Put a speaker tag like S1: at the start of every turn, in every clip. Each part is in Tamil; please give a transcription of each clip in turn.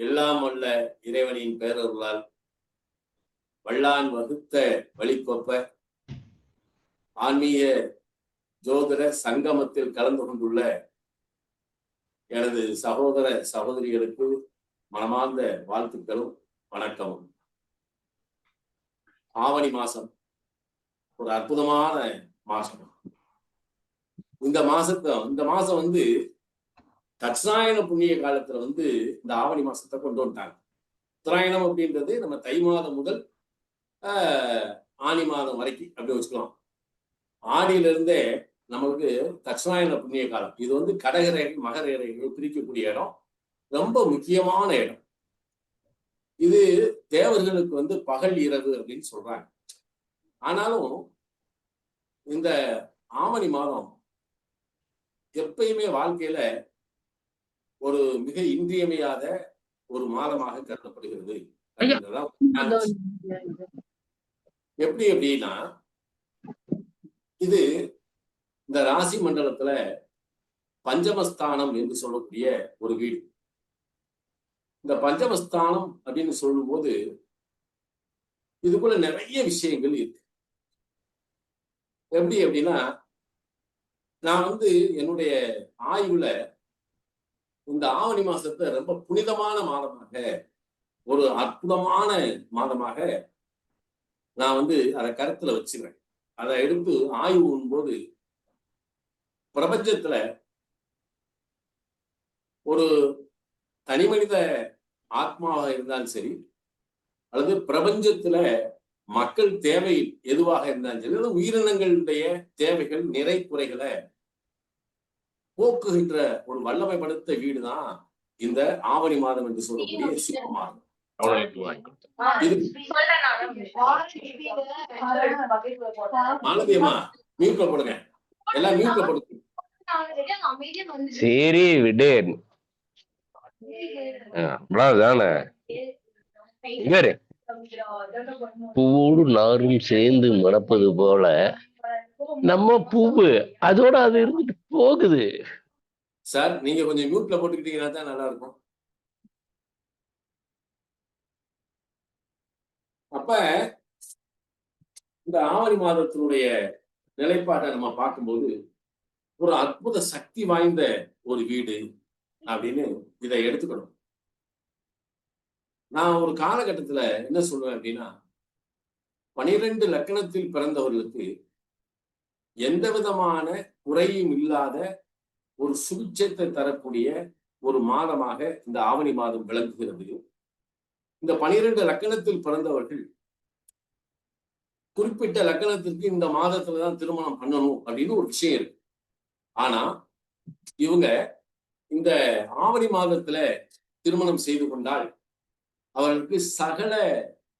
S1: எல்லாம் வல்ல இறைவனின் பேரருளால் வல்லான் வகுத்த வழிகொப்ப ஆன்மீக ஜோதிட சங்கமத்தில் கலந்து கொண்டுள்ள எனது சகோதர சகோதரிகளுக்கு மனமார்ந்த வாழ்த்துக்களும் வணக்கமும். ஆவணி மாசம் ஒரு அற்புதமான மாசம். இந்த மாசம் தட்சாயன புண்ணிய காலத்துல இந்த ஆவணி மாசத்தை கொண்டு வந்துட்டாங்க. உத்தராயணம் அப்படின்றது நம்ம தை மாதம் முதல் ஆனி மாதம் வரைக்கும் அப்படி வச்சுக்கலாம். ஆடியில இருந்தே நம்மளுக்கு தட்சாயன புண்ணிய காலம். இது கடகரேகை மகரேகைகள் பிரிக்கக்கூடிய இடம், ரொம்ப முக்கியமான இடம். இது தேவர்களுக்கு பகல் இரவு அப்படின்னு சொல்றாங்க. ஆனாலும் இந்த ஆவணி மாதம் எப்பயுமே வாழ்க்கையில ஒரு மிக இன்றியமையாத ஒரு மாதமாக கருதப்படுகிறது. எப்படி அப்படின்னா, இது இந்த ராசி மண்டலத்துல பஞ்சமஸ்தானம் என்று சொல்லக்கூடிய ஒரு வீடு. இந்த பஞ்சமஸ்தானம் அப்படின்னு சொல்லும் போது இதுக்குள்ள நிறைய விஷயங்கள் இருக்கு. எப்படி அப்படின்னா, நான் என்னுடைய ஆய்வுல இந்த ஆவணி மாசத்தை ரொம்ப புனிதமான மாதமாக, ஒரு அற்புதமான மாதமாக நான் அதை கருத்துல வச்சுக்கிறேன். அதை எடுத்து ஆய்வு போது பிரபஞ்சத்துல ஒரு தனி மனித ஆத்மாவாக இருந்தாலும் சரி, அல்லது பிரபஞ்சத்துல மக்கள் தேவை எதுவாக இருந்தாலும் சரி, அல்லது உயிரினங்களுடைய தேவைகள் நிறை குறைகளை போக்குகின்ற ஒரு வல்லமை படுத்த வீடுதான் இந்த ஆவணி மாதம் என்று சொல்லக்கூடிய சிவ மாதம். மாலதியம்மா மியூட்ல போடுங்க, எல்லாம் மியூட்ல போடுங்க.
S2: சரி விடு, அவ்வளவுதானே. பூவோடு நாரும் சேர்ந்து மணப்பது போல நம்ம பூவு அதோட அது இருந்துட்டு போகுது.
S1: சார் நீங்க கொஞ்சம் மியூட்ல போட்டுக்கிட்டீங்கன்னா தான் நல்லா இருக்கும். அப்ப இந்த ஆவணி மாதத்தினுடைய நிலைப்பாட்டை நம்ம பார்க்கும்போது ஒரு அற்புத சக்தி வாய்ந்த ஒரு வீடு அப்படின்னு இதை எடுத்துக்கணும். நான் ஒரு காலகட்டத்துல என்ன சொல்லுவேன் அப்படின்னா, 12 லக்கணத்தில் பிறந்தவர்களுக்கு எந்த விதமான குறையும் இல்லாத ஒரு சுபிட்சத்தை தரக்கூடிய ஒரு மாதமாக இந்த ஆவணி மாதம் விளங்குகிறது. இந்த 12 லக்கணத்தில் பிறந்தவர்கள் குறிப்பிட்ட லக்கணத்திற்கு இந்த மாதத்துலதான் திருமணம் பண்ணணும் அப்படின்னு ஒரு விஷயம் இருக்கு. ஆனா இவங்க இந்த ஆவணி மாதத்துல திருமணம் செய்து கொண்டால் அவர்களுக்கு சகல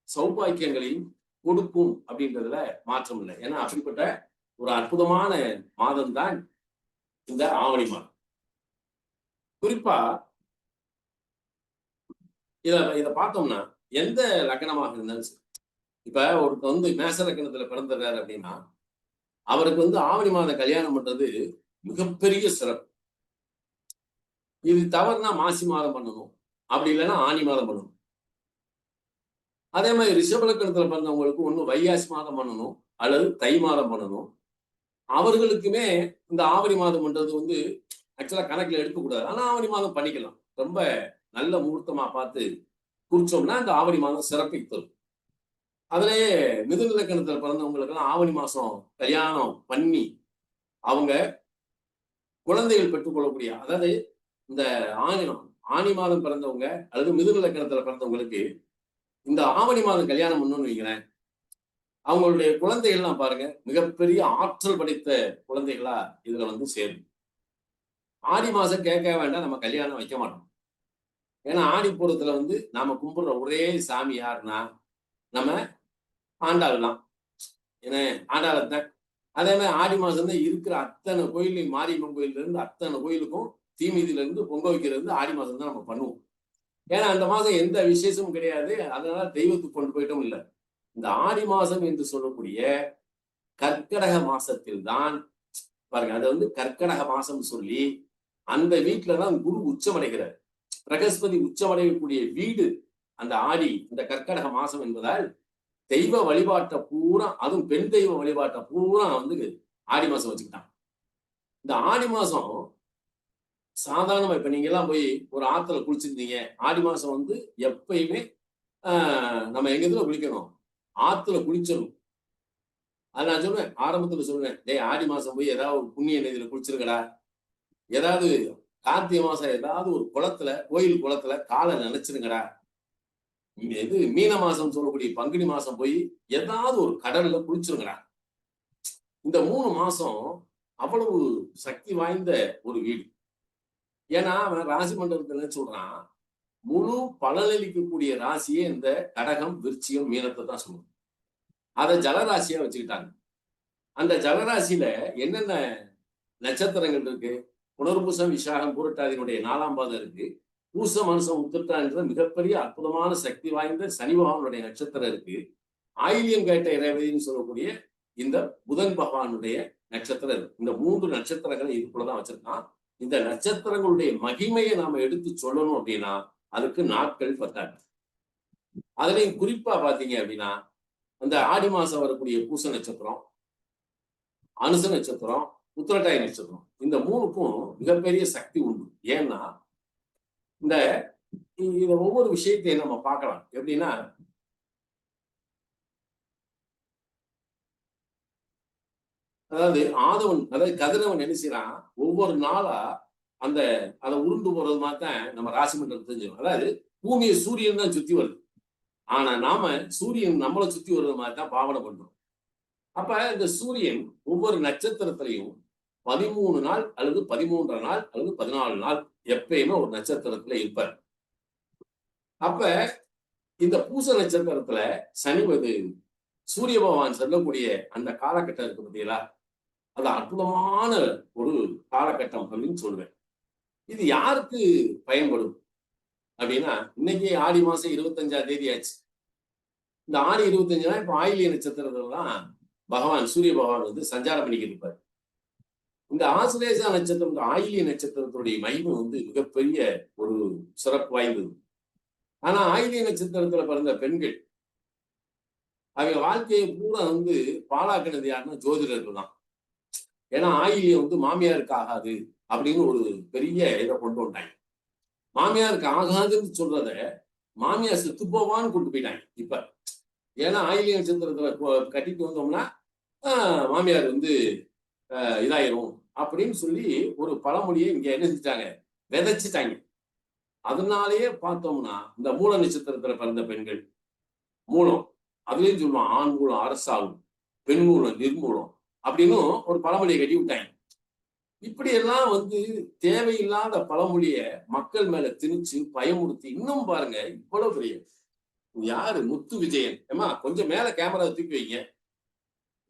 S1: சௌபாக்கியங்களையும் கொடுக்கும் அப்படின்றதுல மாற்றம் இல்லை. ஏன்னா அப்படிப்பட்ட ஒரு அற்புதமான மாதம் தான் இந்த ஆவணி மாதம். குறிப்பா இத பார்த்தோம்னா எந்த லக்கணமாக இருந்தாலும் சரி, இப்ப ஒருத்தர் மேச லக்கணத்துல பிறந்துடுறாரு அப்படின்னா அவருக்கு ஆவணி மாதம் கல்யாணம் பண்றது மிகப்பெரிய சிறப்பு. இது தவறுனா மாசி மாதம் பண்ணணும், அப்படி இல்லைன்னா ஆனி மாதம் பண்ணணும். அதே மாதிரி ரிஷப லக்கணத்துல பிறந்தவங்களுக்கு ஒண்ணு வைகாசி மாதம் பண்ணணும் அல்லது தை மாதம் பண்ணணும். அவர்களுக்குமே இந்த ஆவணி மாதம் பண்றது ஆக்சுவலா கணக்குல எடுக்கக்கூடாது. ஆனா ஆவணி மாதம் பண்ணிக்கலாம். ரொம்ப நல்ல முகூர்த்தமா பார்த்து குறிச்சோம்னா இந்த ஆவணி மாதம் சிறப்பை தரும். அதுலயே மிதுன லக்கணத்துல பிறந்தவங்களுக்கு எல்லாம் ஆவணி மாசம் கல்யாணம் பண்ணி அவங்க குழந்தைகள் பெற்றுக்கொள்ளக்கூடிய, அதாவது இந்த ஆனி மாதம் பிறந்தவங்க அல்லது மிதுன லக்கணத்துல பிறந்தவங்களுக்கு இந்த ஆவணி மாதம் கல்யாணம் பண்ணணும்னு வைக்கிறேன், அவங்களுடைய குழந்தைகள்லாம் பாருங்க மிகப்பெரிய ஆற்றல் படைத்த குழந்தைகளா இதுல சேரும். ஆடி மாசம் கேட்க வேண்டாம், நம்ம கல்யாணம் வைக்க மாட்டோம். ஏன்னா ஆடிப்பூரத்துல நாம கும்பிடுற ஒரே சாமி யாருன்னா நம்ம ஆண்டாள் தான். ஏன்னா ஆண்டாளத்தான். அதே மாதிரி ஆடி மாசம் தான் இருக்கிற அத்தனை கோயிலையும், மாரியம்மன் கோயில்ல இருந்து அத்தனை கோயிலுக்கும் தீமிதியில இருந்து பொங்க வைக்கிறது ஆடி மாசம் தான் நம்ம பண்ணுவோம். ஏன்னா அந்த மாசம் எந்த விசேஷமும் கிடையாது, அதனால தெய்வத்துக்கு கொண்டு போயிட்டும் இல்லை. இந்த ஆடி மாசம் என்று சொல்லக்கூடிய கற்கடக மாசத்தில் தான் பாருங்க, அது கற்கடக மாசம் சொல்லி அந்த வீட்டுலதான் குரு உச்சம் அடைகிறார். பிரகஸ்பதி உச்சமடையக்கூடிய வீடு அந்த ஆடி, இந்த கர்க்கடக மாசம் என்பதால் தெய்வ வழிபாட்டை பூரா, அதுவும் பெண் தெய்வ வழிபாட்டை பூரா வந்து ஆடி மாசம் வச்சுக்கிட்டான். இந்த ஆடி மாசம் சாதாரணமா இப்ப நீங்க எல்லாம் போய் ஒரு ஆத்துல குளிச்சிருந்தீங்க. ஆடி மாசம் வந்து எப்பயுமே நம்ம எங்க இதுல குளிக்கணும், ஆத்துல குளிச்சிடணும். அது நான் சொல்லுவேன், ஆரம்பத்துல சொல்லுவேன், டேய் ஆடி மாசம் போய் ஏதாவது ஒரு புண்ணிய நதியில குளிச்சிருக்கடா, ஏதாவது கார்த்திகை மாசம் ஏதாவது ஒரு குளத்துல, கோயில் குளத்துல காலை நினைச்சிருங்கடா. இது மீன மாசம் சொல்லக்கூடிய பங்குனி மாசம் போய் ஏதாவது ஒரு கடல்ல குளிச்சிருங்கடா. இந்த 3 மாசம் அவ்வளவு சக்தி வாய்ந்த ஒரு வீடு. ஏன்னா அவன் ராசி மண்டலத்துல சொல்றான், முழு பலனளிக்கக்கூடிய ராசியே இந்த கடகம், விருச்சிகம், மீனத்தை தான் சொல்லுவோம். அதை ஜலராசியா வச்சுக்கிட்டாங்க. அந்த ஜலராசியில என்னென்ன நட்சத்திரங்கள் இருக்கு? புனர்பூசம், விசாகம், பூரட்டாதியினுடைய 4ஆம் பாதம் இருக்கு. பூச, மனுஷம், உத்திரட்டா என்ற மிகப்பெரிய அற்புதமான சக்தி வாய்ந்த சனி பகவானுடைய நட்சத்திரம் இருக்கு. ஆயில்யம் கேட்ட இறைவதின்னு சொல்லக்கூடிய இந்த புதன் பகவானுடைய நட்சத்திரம் இருக்கு. இந்த 3 நட்சத்திரங்களை இதுக்குள்ளதான் வச்சிருக்கான். இந்த நட்சத்திரங்களுடைய மகிமையை நாம எடுத்து சொல்லணும் அப்படின்னா அதுக்கு நாட்கள் பத்தாது. அதுலயும் குறிப்பா பாத்தீங்க அப்படின்னா அந்த ஆடி மாசம் வரக்கூடிய பூச நட்சத்திரம், அனுச நட்சத்திரம், உத்திரட்டாதி நட்சத்திரம், இந்த 3க்கும் மிகப்பெரிய சக்தி உண்டு. ஏன்னா இந்த ஒவ்வொரு விஷயத்தையும் நம்ம பார்க்கலாம். எப்படின்னா அதாவது அதாவது கதிரவன் என்ன செய்யறான், ஒவ்வொரு நாளா அந்த அதை உருண்டு போறது மாதிரி தான் நம்ம ராசி மண்டலம் தெரிஞ்சிடும். அதாவது பூமியை சூரியன் தான் சுத்தி வருது. ஆனா நாம சூரியன் நம்மளை சுத்தி வருது மாதிரி தான் பாவனை பண்றோம். அப்ப இந்த சூரியன் ஒவ்வொரு நட்சத்திரத்திலையும் 13 நாள் அல்லது 13.5 நாள் அல்லது 14 நாள் எப்பயுமே ஒரு நட்சத்திரத்துல இருப்பார். அப்ப இந்த பூச நட்சத்திரத்துல சனி சூரிய பகவான் செல்லக்கூடிய அந்த காலகட்டம் இருக்கு பார்த்தீங்களா, அது அற்புதமான ஒரு காலகட்டம் அப்படின்னு சொல்லுவேன். இது யாருக்கு பயன்படும் அப்படின்னா, இன்னைக்கு ஆடி மாசம் 25ஆம் தேதி ஆச்சு. இந்த ஆடி 25 நாள் இப்ப ஆயிலிய நட்சத்திரத்துலதான் பகவான் சூரிய பகவான் சஞ்சாரம் பண்ணிக்கிட்டு இருப்பார். இந்த ஆசிலேஷா நட்சத்திரம், இந்த ஆயிலிய நட்சத்திரத்துடைய மகிமை மிகப்பெரிய ஒரு சிறப்பு வாய்ந்தது. ஆனா ஆயிலிய நட்சத்திரத்துல பிறந்த பெண்கள் அவங்க வாழ்க்கையை பூரா பாழாக்கினது யாருன்னா ஜோதிடர்கள் தான். ஏன்னா ஆயிலியம் மாமியாருக்கு ஆகாது அப்படின்னு ஒரு பெரிய இதை கொண்டு வந்தாங்க. மாமியாருக்கு ஆகாதுன்னு சொல்றத மாமியார் செத்து போவான்னு கொண்டு போயிட்டாங்க இப்ப. ஏன்னா ஆயிலிய நட்சத்திரத்துல கட்டிட்டு வந்தோம்னா மாமியார் இதாயிரும் அப்படின்னு சொல்லி ஒரு பழமொழியை இங்க என்ன செஞ்சாங்க, விதைச்சிட்டாங்க. அதனாலேயே பார்த்தோம்னா இந்த மூல நட்சத்திரத்துல பிறந்த பெண்கள் மூலம், அதுலயும் சொல்லுவான் ஆண் மூலம் அரசாகும், பெண் மூலம் நிர்மூலம் அப்படின்னு ஒரு பழமொழியை கட்டி விட்டாங்க. இப்படி எல்லாம் தேவையில்லாத பழமொழிய மக்கள் மேல திணிச்சு பயமுறுத்தி, இன்னும் பாருங்க இவ்வளவு பெரிய யாரு முத்து விஜயன், ஏமா கொஞ்சம் மேல கேமரா தூக்கி வைங்க.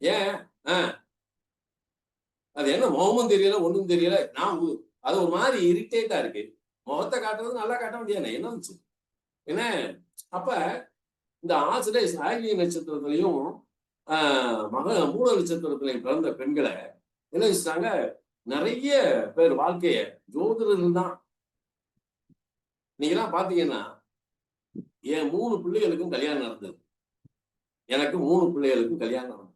S1: ஏன் அது என்ன முகமும் தெரியல ஒண்ணும் தெரியல, நான் அது ஒரு மாதிரி இரிட்டேட்டா இருக்கு. முகத்தை காட்டுறது நல்லா காட்ட முடியாது என்ன இருந்துச்சு என்ன. அப்ப இந்த ஆயிலிய நட்சத்திரத்திலையும் மூல நட்சத்திரத்திலையும் பிறந்த பெண்களை என்ன வச்சுட்டாங்க, நிறைய பேர் வாழ்க்கைய ஜோதிடர்கள் தான். நீங்கெல்லாம் பாத்தீங்கன்னா என் 3 பிள்ளைகளுக்கும் கல்யாணம் நடந்தது. எனக்கு 3 பிள்ளைகளுக்கும் கல்யாணம் நடந்தது.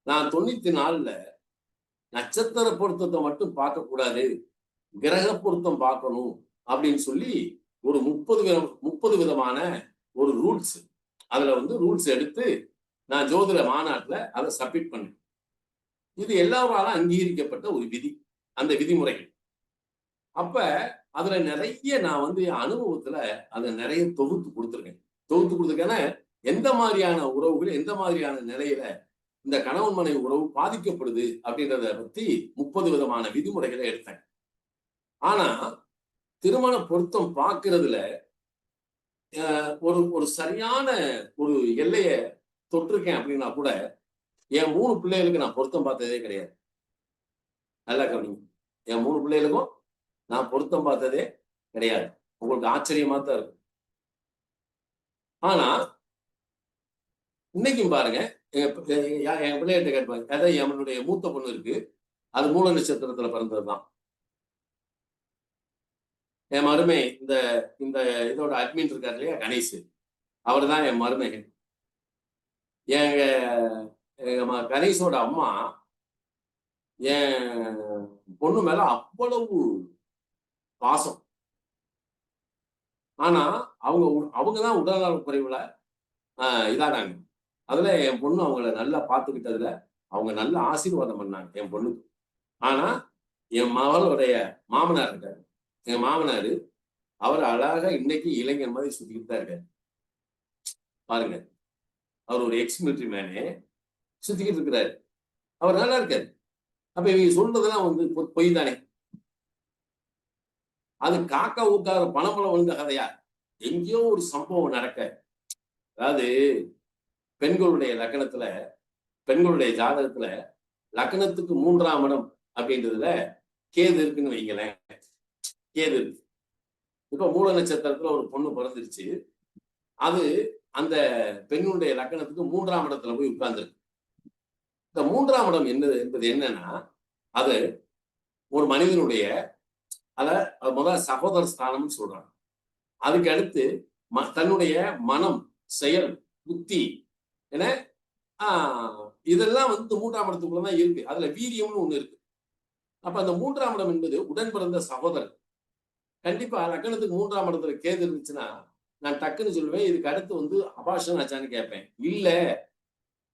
S1: நான் 94ல நட்சத்திர பொருத்தத்தை மட்டும் பார்க்க கூடாது, கிரக பொருத்தம் பார்க்கணும் அப்படின்னு சொல்லி ஒரு 30 விதமான ஒரு ரூல்ஸ், அதுல ரூல்ஸ் எடுத்து நான் ஜோதிட மாநாட்டுல அதை சப்மிட் பண்ணேன். இது எல்லாராலும் அங்கீகரிக்கப்பட்ட ஒரு விதி, அந்த விதிமுறைகள். அப்ப அதுல நிறைய நான் அனுபவத்துல அதை நிறைய தொகுத்து கொடுத்துருக்கேன்னா எந்த மாதிரியான உறவுகள் எந்த மாதிரியான நிலையில இந்த கணவன் மனைவி உறவு பாதிக்கப்படுது அப்படின்றத பத்தி 30 விதமான விதிமுறைகளை எடுத்தேன். ஆனா திருமண பொருத்தம் பார்க்கறதுல ஒரு சரியான ஒரு எல்லைய தொட்டிருக்கேன் அப்படின்னா கூட என் 3 பிள்ளைகளுக்கு நான் பொருத்தம் பார்த்ததே கிடையாது. நல்லா கவனிங்க, என் 3 பிள்ளைகளுக்கும் நான் பொருத்தம் பார்த்ததே கிடையாது. உங்களுக்கு ஆச்சரியமா தான் இருக்கும். ஆனா இன்னைக்கும் பாருங்க, என் பிள்ளைகிட்ட கேட்பாங்க, அதாவது என்னுடைய மூத்த பொண்ணு இருக்கு, அது மூல நட்சத்திரத்துல பிறந்ததுதான். என் மருமை இந்த இந்த இதோட அட்மின் இருக்காரு இல்லையா கணேஷ், அவர் தான் என் மருமகன். எங்க கணேஷோட அம்மா என் பொண்ணு மேல அவ்வளவு பாசம். ஆனா அவங்கதான் உடல்நல குறைவுல இதானாங்க. அதுல என் பொண்ணு அவங்கள நல்லா பார்த்துக்கிட்டதுல அவங்க நல்ல ஆசீர்வாதம் பண்ணாங்க என் பொண்ணுக்கு. ஆனா என் மகளுடைய மாமனார் இருக்காரு, என் மாமனாரு அவர் அழகா இன்னைக்கு இளைஞர் மாதிரி சுத்திக்கிட்டு தான் இருக்காரு. பாருங்க, அவர் ஒரு எக்ஸ் மிலிட்டரி மேனே சுத்திக்கிட்டு இருக்கிறாரு. அவர் நல்லா இருக்காரு. அப்ப இவங்க சொல்றதெல்லாம் வந்து பொய் தானே. அது காக்கா ஊக்காத பணமளம் விழுந்த கதையா? எங்கேயோ ஒரு சம்பவம் நடக்க, அதாவது பெண்களுடைய லக்கணத்துல, பெண்களுடைய ஜாதகத்துல லக்கணத்துக்கு 3ஆம் இடம் அப்படின்றதுல கேது இருக்குன்னு வைங்களேன். கேது இருக்கு. இப்ப மூல நட்சத்திரத்துல ஒரு பொண்ணு பிறந்துருச்சு. அது அந்த பெண்ணுடைய லக்கணத்துக்கு 3ஆம் இடத்துல போய் உட்கார்ந்துருக்கு. இந்த 3ஆம் இடம் என்பது என்னன்னா, அது ஒரு மனிதனுடைய முதல் சகோதர ஸ்தானம்னு சொல்றாங்க. அதுக்கு அடுத்து தன்னுடைய மனம், செயல், புத்தி என இதெல்லாம் வந்து 3ஆம் இடத்துக்குள்ளதான் இருக்கு. அதுல வீரியம்னு ஒண்ணு இருக்கு. அப்ப அந்த 3ஆம் இடம் என்பது உடன் பிறந்த சகோதரர். கண்டிப்பா லக்கணத்துக்கு 3ஆம் இடத்துல கேது இருந்துச்சுன்னா நான் டக்குன்னு சொல்லுவேன், இதுக்கு அடுத்து வந்து அபாஷன் ஆச்சான்னு கேட்பேன். இல்ல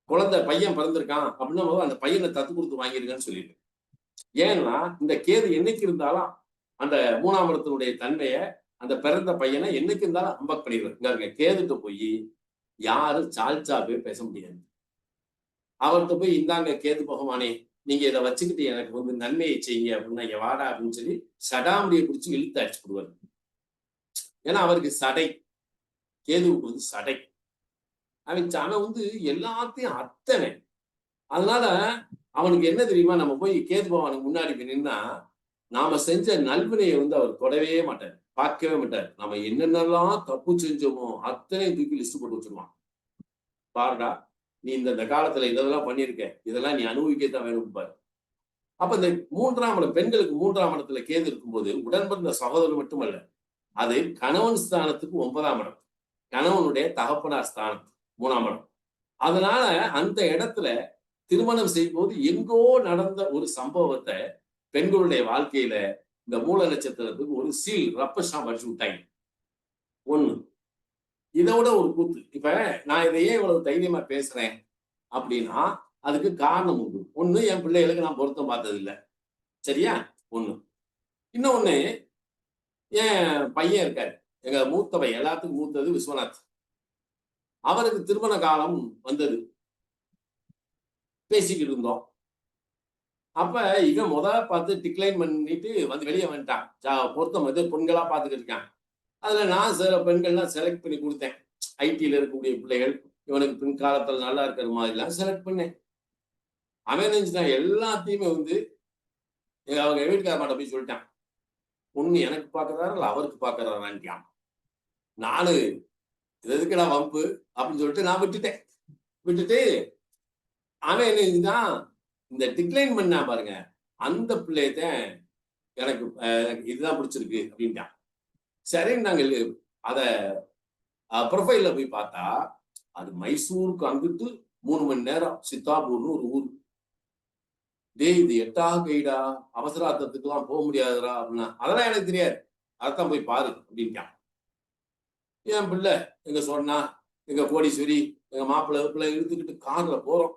S1: குழந்தை பையன் பிறந்திருக்கான் அப்படின்னா அந்த பையனை தத்து கொடுத்து வாங்கிருக்கேன்னு சொல்லிடுவேன். ஏன்னா இந்த கேது என்னைக்கு இருந்தாலும் அந்த 3ஆம் இடத்தினுடைய தன்மைய அந்த பிறந்த பையனை என்னைக்கு இருந்தாலும் அம்பக் பண்ணிடுவார். கேதுட்டு போய் யாரும் சால்சாவே பேச முடியாது. அவர்கிட்ட போய் இந்தாங்க கேது பகவானே, நீங்க இதை வச்சுக்கிட்டு எனக்கு வந்து நன்மையை செய்யுங்க அப்படின்னா வாடா அப்படின்னு சொல்லி சடாமுடியை பிடிச்சி இழுத்து அடிச்சு கொடுவாரு. ஏன்னா அவருக்கு சடை, கேதுவுக்கு வந்து சடை. அவன் வந்து எல்லாத்தையும் அத்தனை. அதனால அவனுக்கு என்ன தெரியுமா, நம்ம போய் கேது பகவானுக்கு முன்னாடி நின்னா நாம செஞ்ச நல்வினையை வந்து அவர் தொடவே மாட்டார், பார்க்கவே மாட்டார். நம்ம என்னென்னலாம் தப்பு செஞ்சோமோ அத்தனையும் தூக்கி லிஸ்ட் போட்டு வச்சிருவான். பாருடா, நீ இந்த காலத்துல இதெல்லாம் பண்ணியிருக்க, இதெல்லாம் நீ அனுபவிக்கத்தான் வேணும் பாரு. அப்ப இந்த 3ஆம் இடம், பெண்களுக்கு 3ஆம் இடத்துல கேது இருக்கும்போது உடன் பிறந்த சகோதரர் மட்டுமல்ல, அது கணவன் ஸ்தானத்துக்கு 9ஆம் இடம், கணவனுடைய தகப்பனார் ஸ்தானம் 3ஆம் இடம். அதனால அந்த இடத்துல திருமணம் செய்யும் போது எங்கோ நடந்த ஒரு சம்பவத்தை பெண்களுடைய வாழ்க்கையில இந்த மூல நட்சத்திரத்துக்கு ஒரு சீல் ரப்பஷாம் வச்சு விட்டாங்க. ஒண்ணு. இதோட ஒரு கூத்து. இப்ப நான் இதையே இவ்வளவு தைரியமா பேசுறேன் அப்படின்னா அதுக்கு காரணம் உண்டு. ஒண்ணு, என் பிள்ளைகளுக்கு நான் பொருத்தம் பார்த்தது இல்லை. சரியா? ஒண்ணு. இன்னொன்னு, என் பையன் இருக்காரு, எங்க மூத்த பையன், எல்லாத்துக்கும் மூத்தது விஸ்வநாத். அவருக்கு திருமண காலம் வந்தது, பேசிக்கிட்டு இருந்தோம். அப்ப இவன் பார்த்து டிக்ளைன் பண்ணிட்டு வந்து வெளியே வந்துட்டான். பொருத்தம் வந்து பெண்களா பார்த்துக்கிட்டு இருக்கான். அதுல நான் சில பெண்கள்லாம் செலக்ட் பண்ணி கொடுத்தேன். ஐடியில இருக்கக்கூடிய பிள்ளைகள், இவனுக்கு பின்காலத்தில் நல்லா இருக்கிற மாதிரிலாம் செலக்ட் பண்ணேன். அவன் நினைச்சுட்டான் எல்லாத்தையுமே வந்து அவங்க வீட்டுக்காரமாட்ட போய் சொல்லிட்டான், பொண்ணு எனக்கு பாக்குறாரு இல்ல அவருக்கு பாக்குறாரான்ட்டான். நானு இது எதுக்குடா வம்பு அப்படின்னு சொல்லிட்டு நான் விட்டுட்டு அவன் என்ன செஞ்சுட்டான், இந்த டிக்ளைன் பண்ணா பாருங்க, அந்த பிள்ளையத்தான் எனக்கு இதுதான் பிடிச்சிருக்கு அப்படின்ட்டான். சரின்னு நாங்கள் அத ப்ரொஃபைல்ல போய் பார்த்தா அது மைசூருக்கு அங்கிட்டு 3 மணி நேரம், சித்தாபூர்னு ஒரு ஊர். டேய், இது எட்டா கைடா, அவசரார்த்தத்துக்குலாம் போக முடியாதுடா அப்படின்னா, அதெல்லாம் எனக்கு தெரியாது, அதைத்தான் போய் பாரு அப்படின்ட்டான். என் பிள்ளை எங்க சொன்னா, எங்க கோடீஸ்வரி, எங்க மாப்பிள்ளை இழுத்துக்கிட்டு கார்ல போறோம்.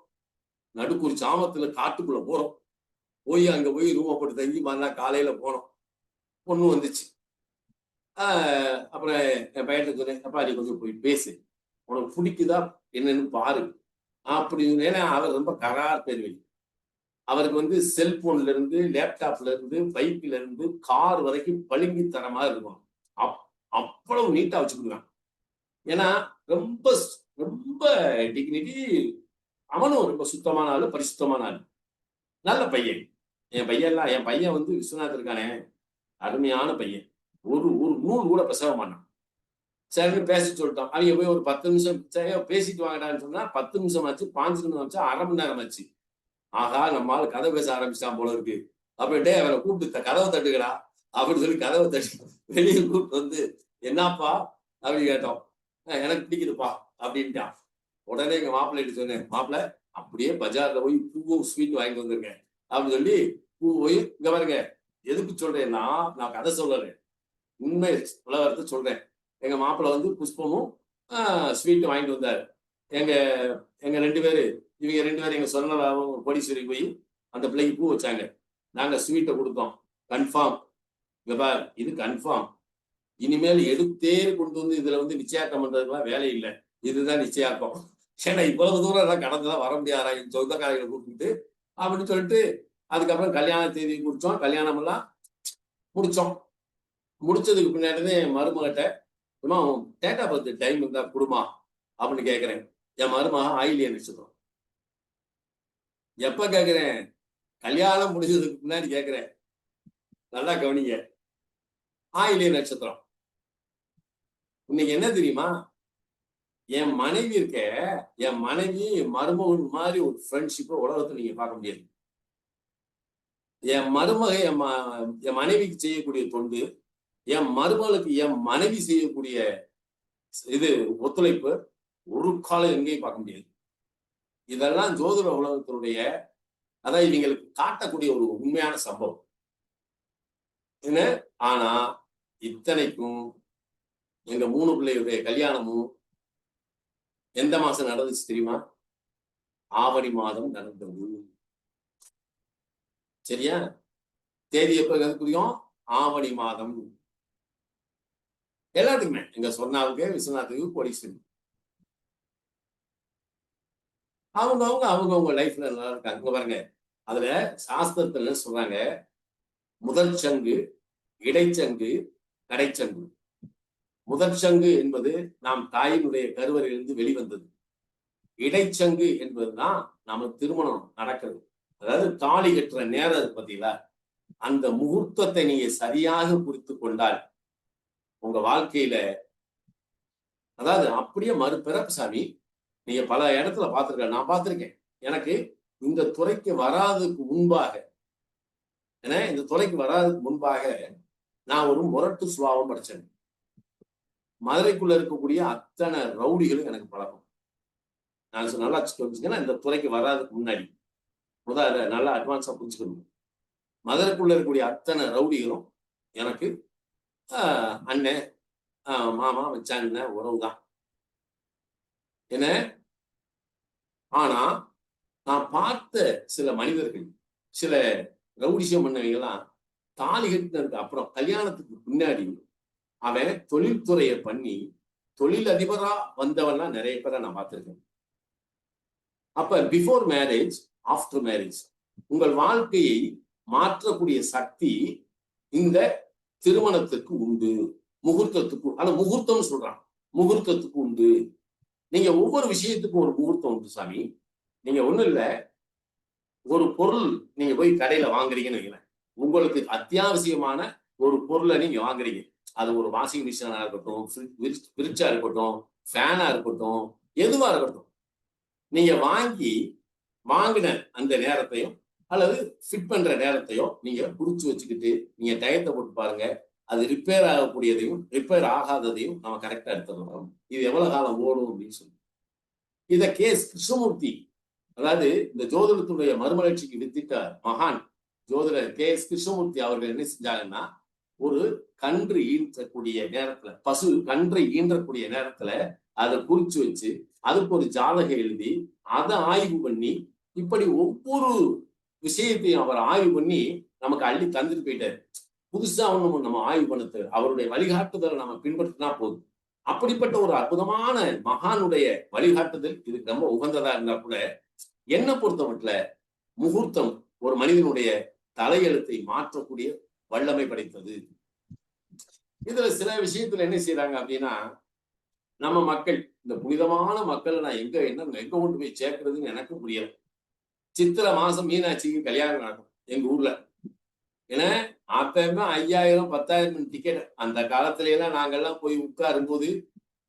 S1: நடுக்கூர் சாமத்துல காட்டுக்குள்ள போறோம். அங்க போய் ரூமை போட்டு தங்கி மறுநாள் காலையில போனோம். பொண்ணு வந்துச்சு. அப்புறம் என் பையன் சொன்னேன், அப்பா நீ கொஞ்சம் போய் பேசு, உனக்கு பிடிக்குதா என்னன்னு பாரு அப்படின்னு. ஏன்னா அவர் ரொம்ப கரார் பேர்வழி. அவருக்கு வந்து செல்போன்ல இருந்து, லேப்டாப்ல இருந்து, பைக்ல இருந்து, கார் வரைக்கும் பளிங்கி தரமா இருக்கும். அவ்வளவு நீட்டா வச்சுக்கிடுவான். ஏன்னா ரொம்ப ரொம்ப டிக்னிட்டி. அவனும் ரொம்ப சுத்தமான ஆளு, பரிசுத்தமான ஆளு, நல்ல பையன். என் பையன் வந்து விஸ்வநாத் இருக்கானே, அருமையான பையன். ஒரு நூல் கூட பேச மாட்டான். சரின்னு பேச சொல்லிட்டோம். அவங்க போய் ஒரு 10 நிமிஷம் பேசிட்டு வாங்கடான்னு சொன்னா 10 நிமிஷம் ஆச்சு, 5 நிமிஷம் ஆச்சு, அரை மணி நேரம் ஆச்சு. ஆகா, நம்மளால கதை பேச ஆரம்பிச்சான் போல இருக்கு அப்படின்ட்டு அவரை கூப்பிட்டு கதவை தட்டுக்கடா அப்படின்னு சொல்லி கதவை தட்டி வெளியே கூப்பிட்டு வந்து, என்னப்பா அப்படின்னு கேட்டோம். எனக்கு பிடிக்குதுப்பா அப்படின்ட்டான். உடனே எங்க மாப்பிள்ளைட்டு சொன்னேன், மாப்பிள்ளை அப்படியே பஜார்ல போய் பூவும் ஸ்வீட் வாங்கிட்டு வந்துருங்க அப்படின்னு சொல்லி பூ போய் இங்க பாருங்க. எதுக்கு சொல்றேன்னா, நான் கதை சொல்லறேன், உண்மை உலகத்தை சொல்றேன். எங்க மாப்பிள்ளை வந்து புஷ்பமும் ஸ்வீட் வாங்கிட்டு வந்தாரு. எங்க எங்க 2 பேரு, இவங்க 2 பேரும் எங்க சொன்னதாவும் கோடீஸ்வரி போய் அந்த பிள்ளைக்கு பூ வச்சாங்க. நாங்க ஸ்வீட்டை கொடுத்தோம். கன்ஃபார்ம், இங்க பார் இது கன்ஃபார்ம். இனிமேல் எடுத்தே கொண்டு வந்து இதுல வந்து நிச்சயார்த்தம் பண்றதுக்குலாம் வேலை இல்லை. இதுதான் நிச்சயார்த்தம். ஏன்னா இவ்வளவு தூரம் எல்லாம் கடந்துதான் வர முடியாதா என் சொந்தக்காரங்களை கூப்பிட்டு அப்படின்னு சொல்லிட்டு, அதுக்கப்புறம் கல்யாண தேதி குறிச்சோம். கல்யாணம் எல்லாம் முடிச்சோம். முடிச்சதுக்கு பின்னாடி மருமகிட்ட, டேட் ஆஃப் பர்த் டைம் இருந்தா கொடுமா அப்படின்னு கேட்கிறேன். என் மருமக ஆயிலிய நட்சத்திரம். எப்ப கேட்கிறேன்? கல்யாணம் முடிஞ்சதுக்கு முன்னாடி கேட்கிறேன். நல்லா கவனிங்க. ஆயிலிய நட்சத்திரம். இன்னைக்கு என்ன தெரியுமா? என் மனைவி இருக்க, என் மனைவி மருமகன் மாதிரி ஒரு ஃப்ரெண்ட்ஷிப்பை உலகத்தை நீங்க பார்க்க முடியாது. என் மருமக என் மனைவிக்கு செய்யக்கூடிய தொண்டு, என் மருமகளுக்கு என் மனைவி செய்யக்கூடிய இது ஒத்துழைப்பு ஒரு காலம் எங்கேயும் பார்க்க முடியாது. இதெல்லாம் ஜோதிட உலகத்தினுடைய, அதான் இவங்களுக்கு காட்டக்கூடிய ஒரு உண்மையான சம்பவம் என்ன. ஆனா இத்தனைக்கும் எங்க 3 பிள்ளையுடைய கல்யாணமும் எந்த மாசம் நடந்துச்சு தெரியுமா? ஆவணி மாதம் நடந்தது. சரியா? தேதி எப்ப புரியும்? ஆவணி மாதம். எல்லாத்துக்குமே, எங்க சொன்னாவுக்கு, விஸ்வநாத்துக்கு, கோடீஸ்வரி, அவங்கவுங்க லைஃப்ல நல்லா இருக்காங்க. இங்க பாருங்க, அதுல சாஸ்திரத்துல சொல்றாங்க, முதல் சங்கு, இடைச்சங்கு, கடைச்சங்கு. முதற் சங்கு என்பது நாம் தாயினுடைய கருவறையிலிருந்து வெளிவந்தது. இடைச்சங்கு என்பதுதான் நம்ம திருமணம் நடக்கிறது. அதாவது தாலி கட்டுற நேரம் இருக்கு பார்த்தீங்களா, அந்த முகூர்த்தத்தை நீங்க சரியாக குறித்து கொண்டால் உங்க வாழ்க்கையில, அதாவது அப்படியே மறுபிறப்பு சாமி. நீங்க பல இடத்துல பார்த்திருக்க, நான் பார்த்திருக்கேன். எனக்கு இந்த துறைக்கு வராதுக்கு முன்பாக, ஏன்னா இந்த துறைக்கு வராதுக்கு முன்பாக நான் ஒரு முரட்டு சுபாவம் படிச்சேன். மதுரைக்குள்ள இருக்கக்கூடிய அத்தனை ரவுடிகளும் எனக்கு பழக்கம். நான் நல்லா புரிஞ்சுக்கணும். இந்த துறைக்கு வராதுக்கு முன்னாடி முதல்ல நல்லா அட்வான்ஸா புரிஞ்சுக்கணும். மதுரைக்குள்ள இருக்கக்கூடிய அத்தனை ரவுடிகளும் எனக்கு அண்ணன், மாமா, மச்சான் உறவு தான் என்ன. ஆனா நான் பார்த்த சில மனிதர்கள், சில ரவுடிஷம் பண்ணவங்கலாம் தாலி கட்டினதுக்கு அப்புறம் கல்யாணத்துக்கு பின்னாடி அவன் தொழில்துறையை பண்ணி தொழில் அதிபரா வந்தவன்லாம் நிறைய பேரை நான் பார்த்திருக்கேன். அப்ப பிஃபோர் மேரேஜ், ஆஃப்டர் மேரேஜ் உங்கள் வாழ்க்கையை மாற்றக்கூடிய சக்தி இந்த திருமணத்துக்கு உண்டு. முகூர்த்தத்துக்கு, ஆனா முகூர்த்தம் சொல்றான், முகூர்த்தத்துக்கு உண்டு. நீங்க ஒவ்வொரு விஷயத்துக்கும் ஒரு முகூர்த்தம் உண்டு சாமி. நீங்க ஒண்ணும் இல்ல, ஒரு பொருள் நீங்க போய் கடையில வாங்குறீங்கன்னு வைங்களேன். உங்களுக்கு அத்தியாவசியமான ஒரு பொருளை நீங்க வாங்குறீங்க. அது ஒரு வாஷிங் மிஷினா இருக்கட்டும், ஃப்ரிட்ஜா இருக்கட்டும், ஃபேனா இருக்கட்டும், எதுவா இருக்கட்டும், நீங்க வாங்கின அந்த நேரத்தையும் அல்லது ஃபிட் பண்ற நேரத்தையும் நீங்க குறிச்சு வச்சுக்கிட்டு நீங்க டயத்தை போட்டு பாருங்க. அது ரிப்பேர் ஆகக்கூடியதையும் ரிப்பேர் ஆகாததையும் நம்ம கரெக்டா எடுத்துடணும். இது எவ்வளவு காலம் ஓடும் அப்படின்னு சொல்லி இத கிருஷ்ணமூர்த்தி, அதாவது இந்த ஜோதிடத்துடைய மறுமலர்ச்சிக்கு வித்திட்ட மகான் ஜோதிடர் கிருஷ்ணமூர்த்தி அவர்கள் என்ன செஞ்சாங்கன்னா, ஒரு கன்று ஈன்றக்கூடிய நேரத்துல, பசு கன்றை ஈன்றக்கூடிய நேரத்துல அதை குறிச்சு வச்சு அதுக்கு ஒரு ஜாதகம் எழுதி அதை ஆய்வு பண்ணி, இப்படி ஒவ்வொரு விஷயத்தையும் அவர் ஆய்வு பண்ணி நமக்கு அள்ளி தந்துட்டு போயிட்டாரு. புதுசா ஒண்ணு நம்ம ஆய்வு பண்ணது, அவருடைய வழிகாட்டுதலை நம்ம பின்பற்றினா போதும். அப்படிப்பட்ட ஒரு அற்புதமான மகானுடைய வழிகாட்டுதல் இதுக்கு ரொம்ப உகந்ததா இருந்தா கூட, என்ன பொறுத்தமட்டில் முகூர்த்தம் ஒரு மனிதனுடைய தலையெழுத்தை மாற்றக்கூடிய வல்லமை படைத்தது. இதுல சில விஷயத்துல என்ன செய்யறாங்க அப்படின்னா, நம்ம மக்கள், இந்த புனிதமான மக்களை நான் எங்க கொண்டு போய் சேர்க்கிறதுன்னு எனக்கு புரியல. சித்திரை மாசம் மீனாட்சிக்கு கல்யாணம் நடக்கும் எங்க ஊர்ல. ஏன்னா அப்ப 5000 10,000 டிக்கெட். அந்த காலத்துல எல்லாம் நாங்கெல்லாம் போய் உட்காரும் போது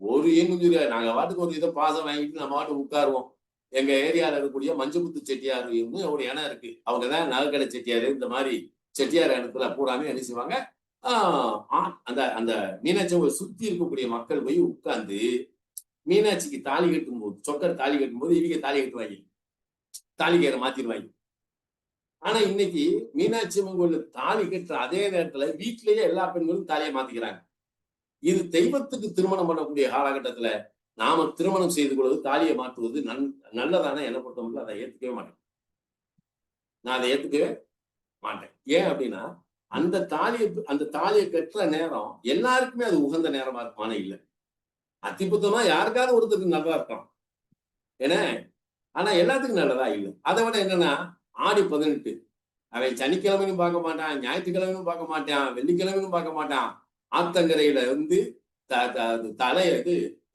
S1: ஒரு எங்க நாங்க வாட்டுக்கு ஒரு இதை பாசம் வாங்கிட்டு நம்ம வாட்டு உட்காருவோம். எங்க ஏரியால இருக்கக்கூடிய மஞ்சக்குத்து செட்டியார் ஒரு இடம் இருக்கு. அவங்கதான் நகைக்கடை செட்டியாரு, இந்த மாதிரி செட்டியார் இடத்துல பூராமே என்ன செய்வாங்க, அந்த அந்த மீனாட்சி சுத்தி இருக்கக்கூடிய மக்கள் போய் உட்கார்ந்து மீனாட்சிக்கு தாலி கட்டும் போது, சொக்கர் தாலி கட்டும் போது இவங்க தாலி கட்டுவாங்க, தாலி கயிறை மாத்திடுவாங்க. ஆனா இன்னைக்கு மீனாட்சி அம்மன் கோயில்ல தாலி கட்டுற அதே நேரத்துல வீட்டிலேயே எல்லா பெண்களும் தாலியை மாத்திக்கிறாங்க. இது தெய்வத்துக்கு திருமணம் பண்ணக்கூடிய காலகட்டத்துல நாம திருமணம் செய்து கொள்வது, தாலியை மாற்றுவது நல்லதான என்ன பொறுத்தவரை அதை ஏத்துக்கவே மாட்டேன். நான் அதை ஏத்துக்கவே மாட்டேன். ஏன் அப்படின்னா அந்த தாலியை கட்டுற நேரம் எல்லாருக்குமே அது உகந்த நேரமா இருக்குமான இல்லை. அத்திபுத்தமா யாருக்காவது ஒருத்தருக்கு நல்லா இருக்கும் ஏன்னா, ஆனா எல்லாத்துக்கும் நல்லதா இல்லை. அதை விட என்னன்னா ஆடி 18 அவன் சனிக்கிழமையும் பார்க்க மாட்டான், ஞாயிற்றுக்கிழமையும் பார்க்க மாட்டான், வெள்ளிக்கிழமையும் பார்க்க மாட்டான். ஆத்தங்கரையில வந்து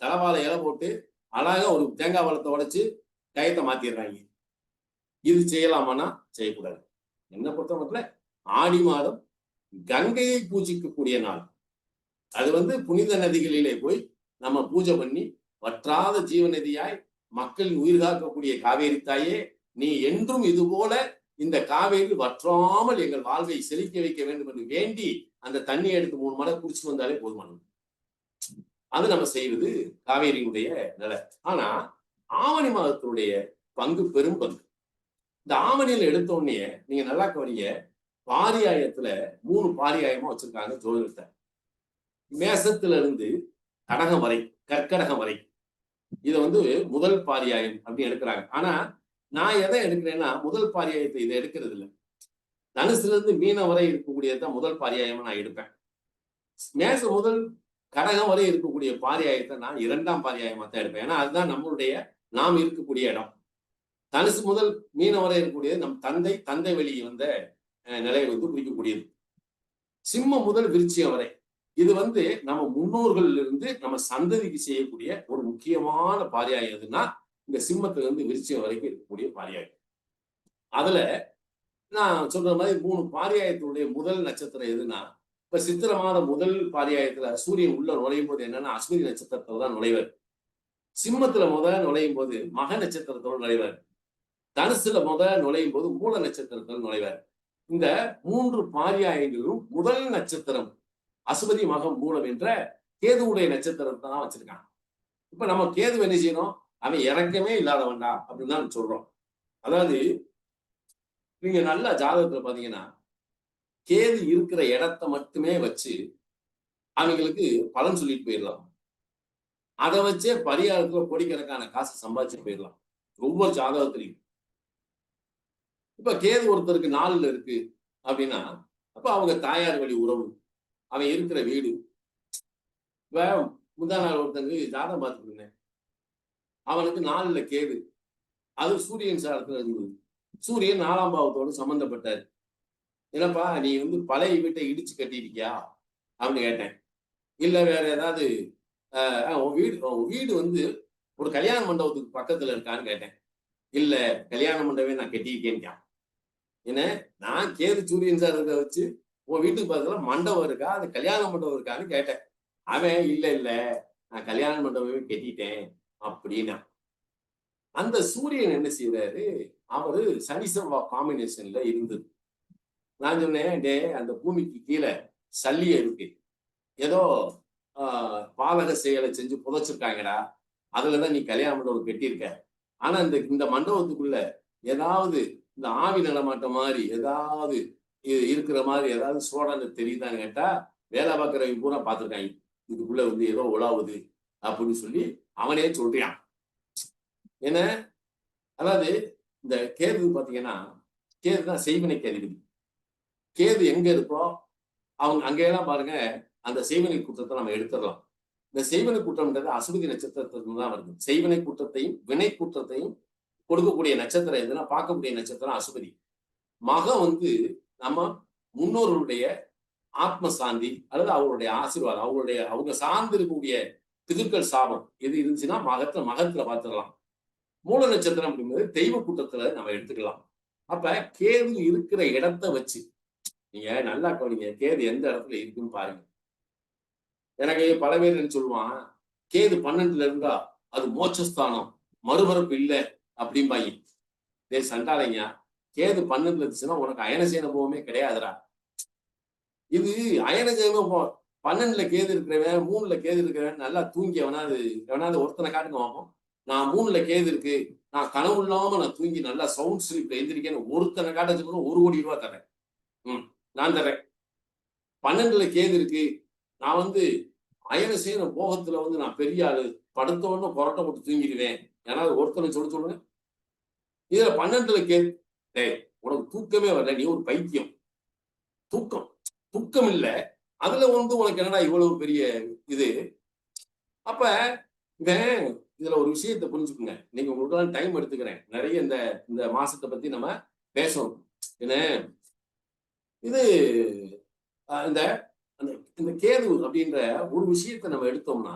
S1: தலைவாழை இலை போட்டு அழகா ஒரு தேங்காய் பழத்தை உடைச்சு கயத்தை மாத்திடுறாங்க. இது செய்யலாமான்னா செய்யக்கூடாது. என்ன பொறுத்த மட்டும் ஆடி மாதம் கங்கையை பூஜிக்கக்கூடிய நாள். அது வந்து புனித நதிகளிலே போய் நம்ம பூஜை பண்ணி வற்றாத ஜீவநதியாய் மக்களின் உயிர் காக்கக்கூடிய காவேரி தாயே, நீ என்றும் இது போல இந்த காவேரி வற்றாமல் எங்கள் வாழ்வை செழிக்க வைக்க வேண்டும் என்று வேண்டி அந்த தண்ணியை எடுத்து 3 மடை குடிச்சு வந்தாலே போதுமானது. அது நம்ம செய்வது காவேரியினுடைய நிலை. ஆனா ஆவணி மாதத்தினுடைய பங்கு பெரும் பங்கு. இந்த ஆவணியில எடுத்த உடனே நீங்க நல்லா கவனிங்க, பாரியாயத்துல 3 பாரியாயமா வச்சிருக்காங்க ஜோதிடத்தை. மேசத்துல இருந்து கடகம் வரை, கற்கடகம் வரை இதை வந்து முதல் பாரியாயம் அப்படின்னு எடுக்கிறாங்க. ஆனா நான் எதை எடுக்கிறேன்னா முதல் பாரியாயத்தை இதை எடுக்கிறது இல்லை. தனுசுல இருந்து மீனம் வரை இருக்கக்கூடியதான் முதல் பாரியாயமா நான் எடுப்பேன். மேசம் முதல் கடகம் வரை இருக்கக்கூடிய பாரியாயத்தை நான் 2ஆம் பாரியாயமா தான் எடுப்பேன். ஏன்னா அதுதான் நம்மளுடைய நாம் இருக்கக்கூடிய இடம். தனுசு முதல் மீனம் வரை இருக்கக்கூடியது நம் தந்தை வெளியே வந்த நிலையை வந்து குறிக்கக்கூடியது. சிம்மம் முதல் விருச்சிகம் வரை இது வந்து நம்ம முன்னோர்கள் இருந்து நம்ம சந்ததிக்கு செய்யக்கூடிய ஒரு முக்கியமான பாரியாயம் எதுன்னா இந்த சிம்மத்துல இருந்து விருச்சிகம் வரைக்கும் இருக்கக்கூடிய பாரியாயம். அதுல நான் சொல்ற மாதிரி 3 பாரியாயத்தினுடைய முதல் நட்சத்திரம் எதுன்னா, இப்ப சித்திரை மாதம் முதல் பாரியாயத்துல சூரியன் உள்ள நுழையும் போது என்னன்னா அஸ்வினி நட்சத்திரத்துல தான் நுழைவார். சிம்மத்துல முதல் நுழையும் போது மக நட்சத்திரத்தோட நுழைவார். தனுசுல முதல் நுழையும் போது மூல நட்சத்திரத்தில் நுழைவார். இந்த 3 பாரியாயங்களும் முதல் நட்சத்திரம் அசுபதி மகம் மூலம் என்ற கேதுவுடைய நட்சத்திரத்தை தான் வச்சிருக்காங்க. இப்ப நம்ம கேது என்ன செய்யணும், அவன் இறக்கமே இல்லாதவன்டா அப்படின்னு தான் சொல்றோம். அதாவது நீங்க நல்ல ஜாதகத்துல பாத்தீங்கன்னா கேது இருக்கிற இடத்தை மட்டுமே வச்சு அவங்களுக்கு பலன் சொல்லிட்டு போயிடலாம். அதை வச்சே பரிகாரத்துல கோடிக்கணக்கான காசு சம்பாதிச்சு போயிடலாம் ஒவ்வொரு ஜாதகத்திலையும். இப்ப கேது ஒருத்தருக்கு 4ல இருக்கு அப்படின்னா அப்ப அவங்க தாயார் வழி உறவு, அவன் இருக்கிற வீடு. இப்ப முந்தா நாள் ஒருத்தருக்கு ஜாதகம் பார்த்துட்டு இருந்தேன். அவனுக்கு 4ல கேது, அது சூரியன் சாரத்துல இருந்தது. சூரியன் 4ஆம் பாவத்தோடு சம்பந்தப்பட்டார். என்னப்பா நீ வந்து பழைய வீட்டை இடிச்சு கட்டியிருக்கியா அப்படின்னு கேட்டேன். இல்ல வேற ஏதாவது உன் வீடு வந்து ஒரு கல்யாண மண்டபத்துக்கு பக்கத்துல இருக்கான்னு கேட்டேன். இல்ல கல்யாண மண்டபமே நான் கட்டியிருக்கேன். என்ன நான் கேது சூரியன் சார் வச்சு உன் வீட்டுக்கு பக்கத்துல மண்டபம் இருக்கா, அது கல்யாண மண்டபம் இருக்கான்னு கேட்டேன். அவன் இல்ல நான் கல்யாண மண்டபமே கட்டிட்டேன் அப்படின்னா. அந்த சூரியன் என்ன செய்யறாரு, அவரு சனி செவ்வாய் காம்பினேஷன்ல இருந்தது. நான் சொன்னேன், டே அந்த பூமிக்கு கீழே சல்லிய இருக்கு, ஏதோ பாலக செயலை செஞ்சு புதைச்சிருக்காங்கடா, அதுலதான் நீ கல்யாண மண்டபம் கட்டியிருக்க. ஆனா இந்த மண்டபத்துக்குள்ள ஏதாவது இந்த ஆவி நடமாட்டம் மாதிரி ஏதாவது இருக்கிற மாதிரி ஏதாவது சோழன்னு தெரியுதான்னு கேட்டா வேலை பார்க்கறவங்க பூரா பார்த்துருக்காங்க, இதுக்குள்ள வந்து ஏதோ உலாவுது அப்படின்னு சொல்லி அவனே சொல்றான். ஏன்னா அதாவது இந்த கேது பாத்தீங்கன்னா கேது தான் செய்வினைக்கு அதிபதி. கேது எங்க இருக்கோ அவங்க அங்கெல்லாம் பாருங்க அந்த செய்வினை குற்றத்தை நம்ம எடுத்துடலாம். இந்த செய்வினை குற்றம்ன்றது அசுபதி நட்சத்திரத்துக்கு தான் வருது. செய்வினை குற்றத்தையும் வினை குற்றத்தையும் கொடுக்கக்கூடிய நட்சத்திரம் எதுனா பார்க்கக்கூடிய நட்சத்திரம் அசுபதி. மகம் வந்து நம்ம முன்னோர்களுடைய ஆத்ம சாந்தி அல்லது அவருடைய ஆசீர்வாதம், அவங்க சார்ந்து இருக்கக்கூடிய பிதுக்கள் சாபம் எது இருந்துச்சுன்னா மகத்துல பார்த்துடலாம். மூல நட்சத்திரம் அப்படிங்கிறது தெய்வ கூட்டத்துல நம்ம எடுத்துக்கலாம். அப்ப கேது இருக்கிற இடத்த வச்சு நீங்க நல்லா கவனிங்க, கேது எந்த இடத்துல இருக்குன்னு பாருங்க. எனக்கு பல பேர் என்ன சொல்லுவான், கேது 12ல இருந்தா அது மோட்சஸ்தானம், மறுபரப்பு இல்லை அப்படிம்பாங்க. சண்டாளைங்க, கேது 12ல இருந்துச்சுன்னா உனக்கு அயனசேன போகமே கிடையாதுடா. இது அயனஜெயமும் 12ல கேது இருக்கிறவன் 3ல கேது இருக்கிறவன் நல்லா தூங்கி எவனாவது ஒருத்தனை காட்டுங்க பார்ப்போம். நான் 3ல கேது இருக்கு, நான் கனவு இல்லாம நான் தூங்கி நல்லா சவுண்ட் ஸ்லீப்ல எந்திரிக்கேன்னு ஒருத்தனை காட்ட கூட 1 கோடி ரூபாய் தரேன். நான் தரேன். 12ல கேது இருக்கு, நான் வந்து அயன செய்யற போகத்துல வந்து நான் பெரிய ஆளு, படுத்த உடனே புரட்ட போட்டு தூங்கிடுவேன். ஏன்னாவது ஒருத்தனை சொல்லுங்க. இதுல 12ல கேது, டேய் உனக்கு தூக்கமே வரல, நீ ஒரு பைத்தியம். தூக்கம் இல்ல, அதுல வந்து உனக்கு என்னடா இவ்வளவு பெரிய இது. அப்ப இவன் இதுல ஒரு விஷயத்தை புரிஞ்சுக்குங்க. நீங்க உங்களுக்கு டைம் எடுத்துக்கிறேன், நிறைய இந்த மாசத்தை பத்தி நம்ம பேசணும். என்ன இது இந்த இந்த கேது அப்படின்ற ஒரு விஷயத்தை நம்ம எடுத்தோம்னா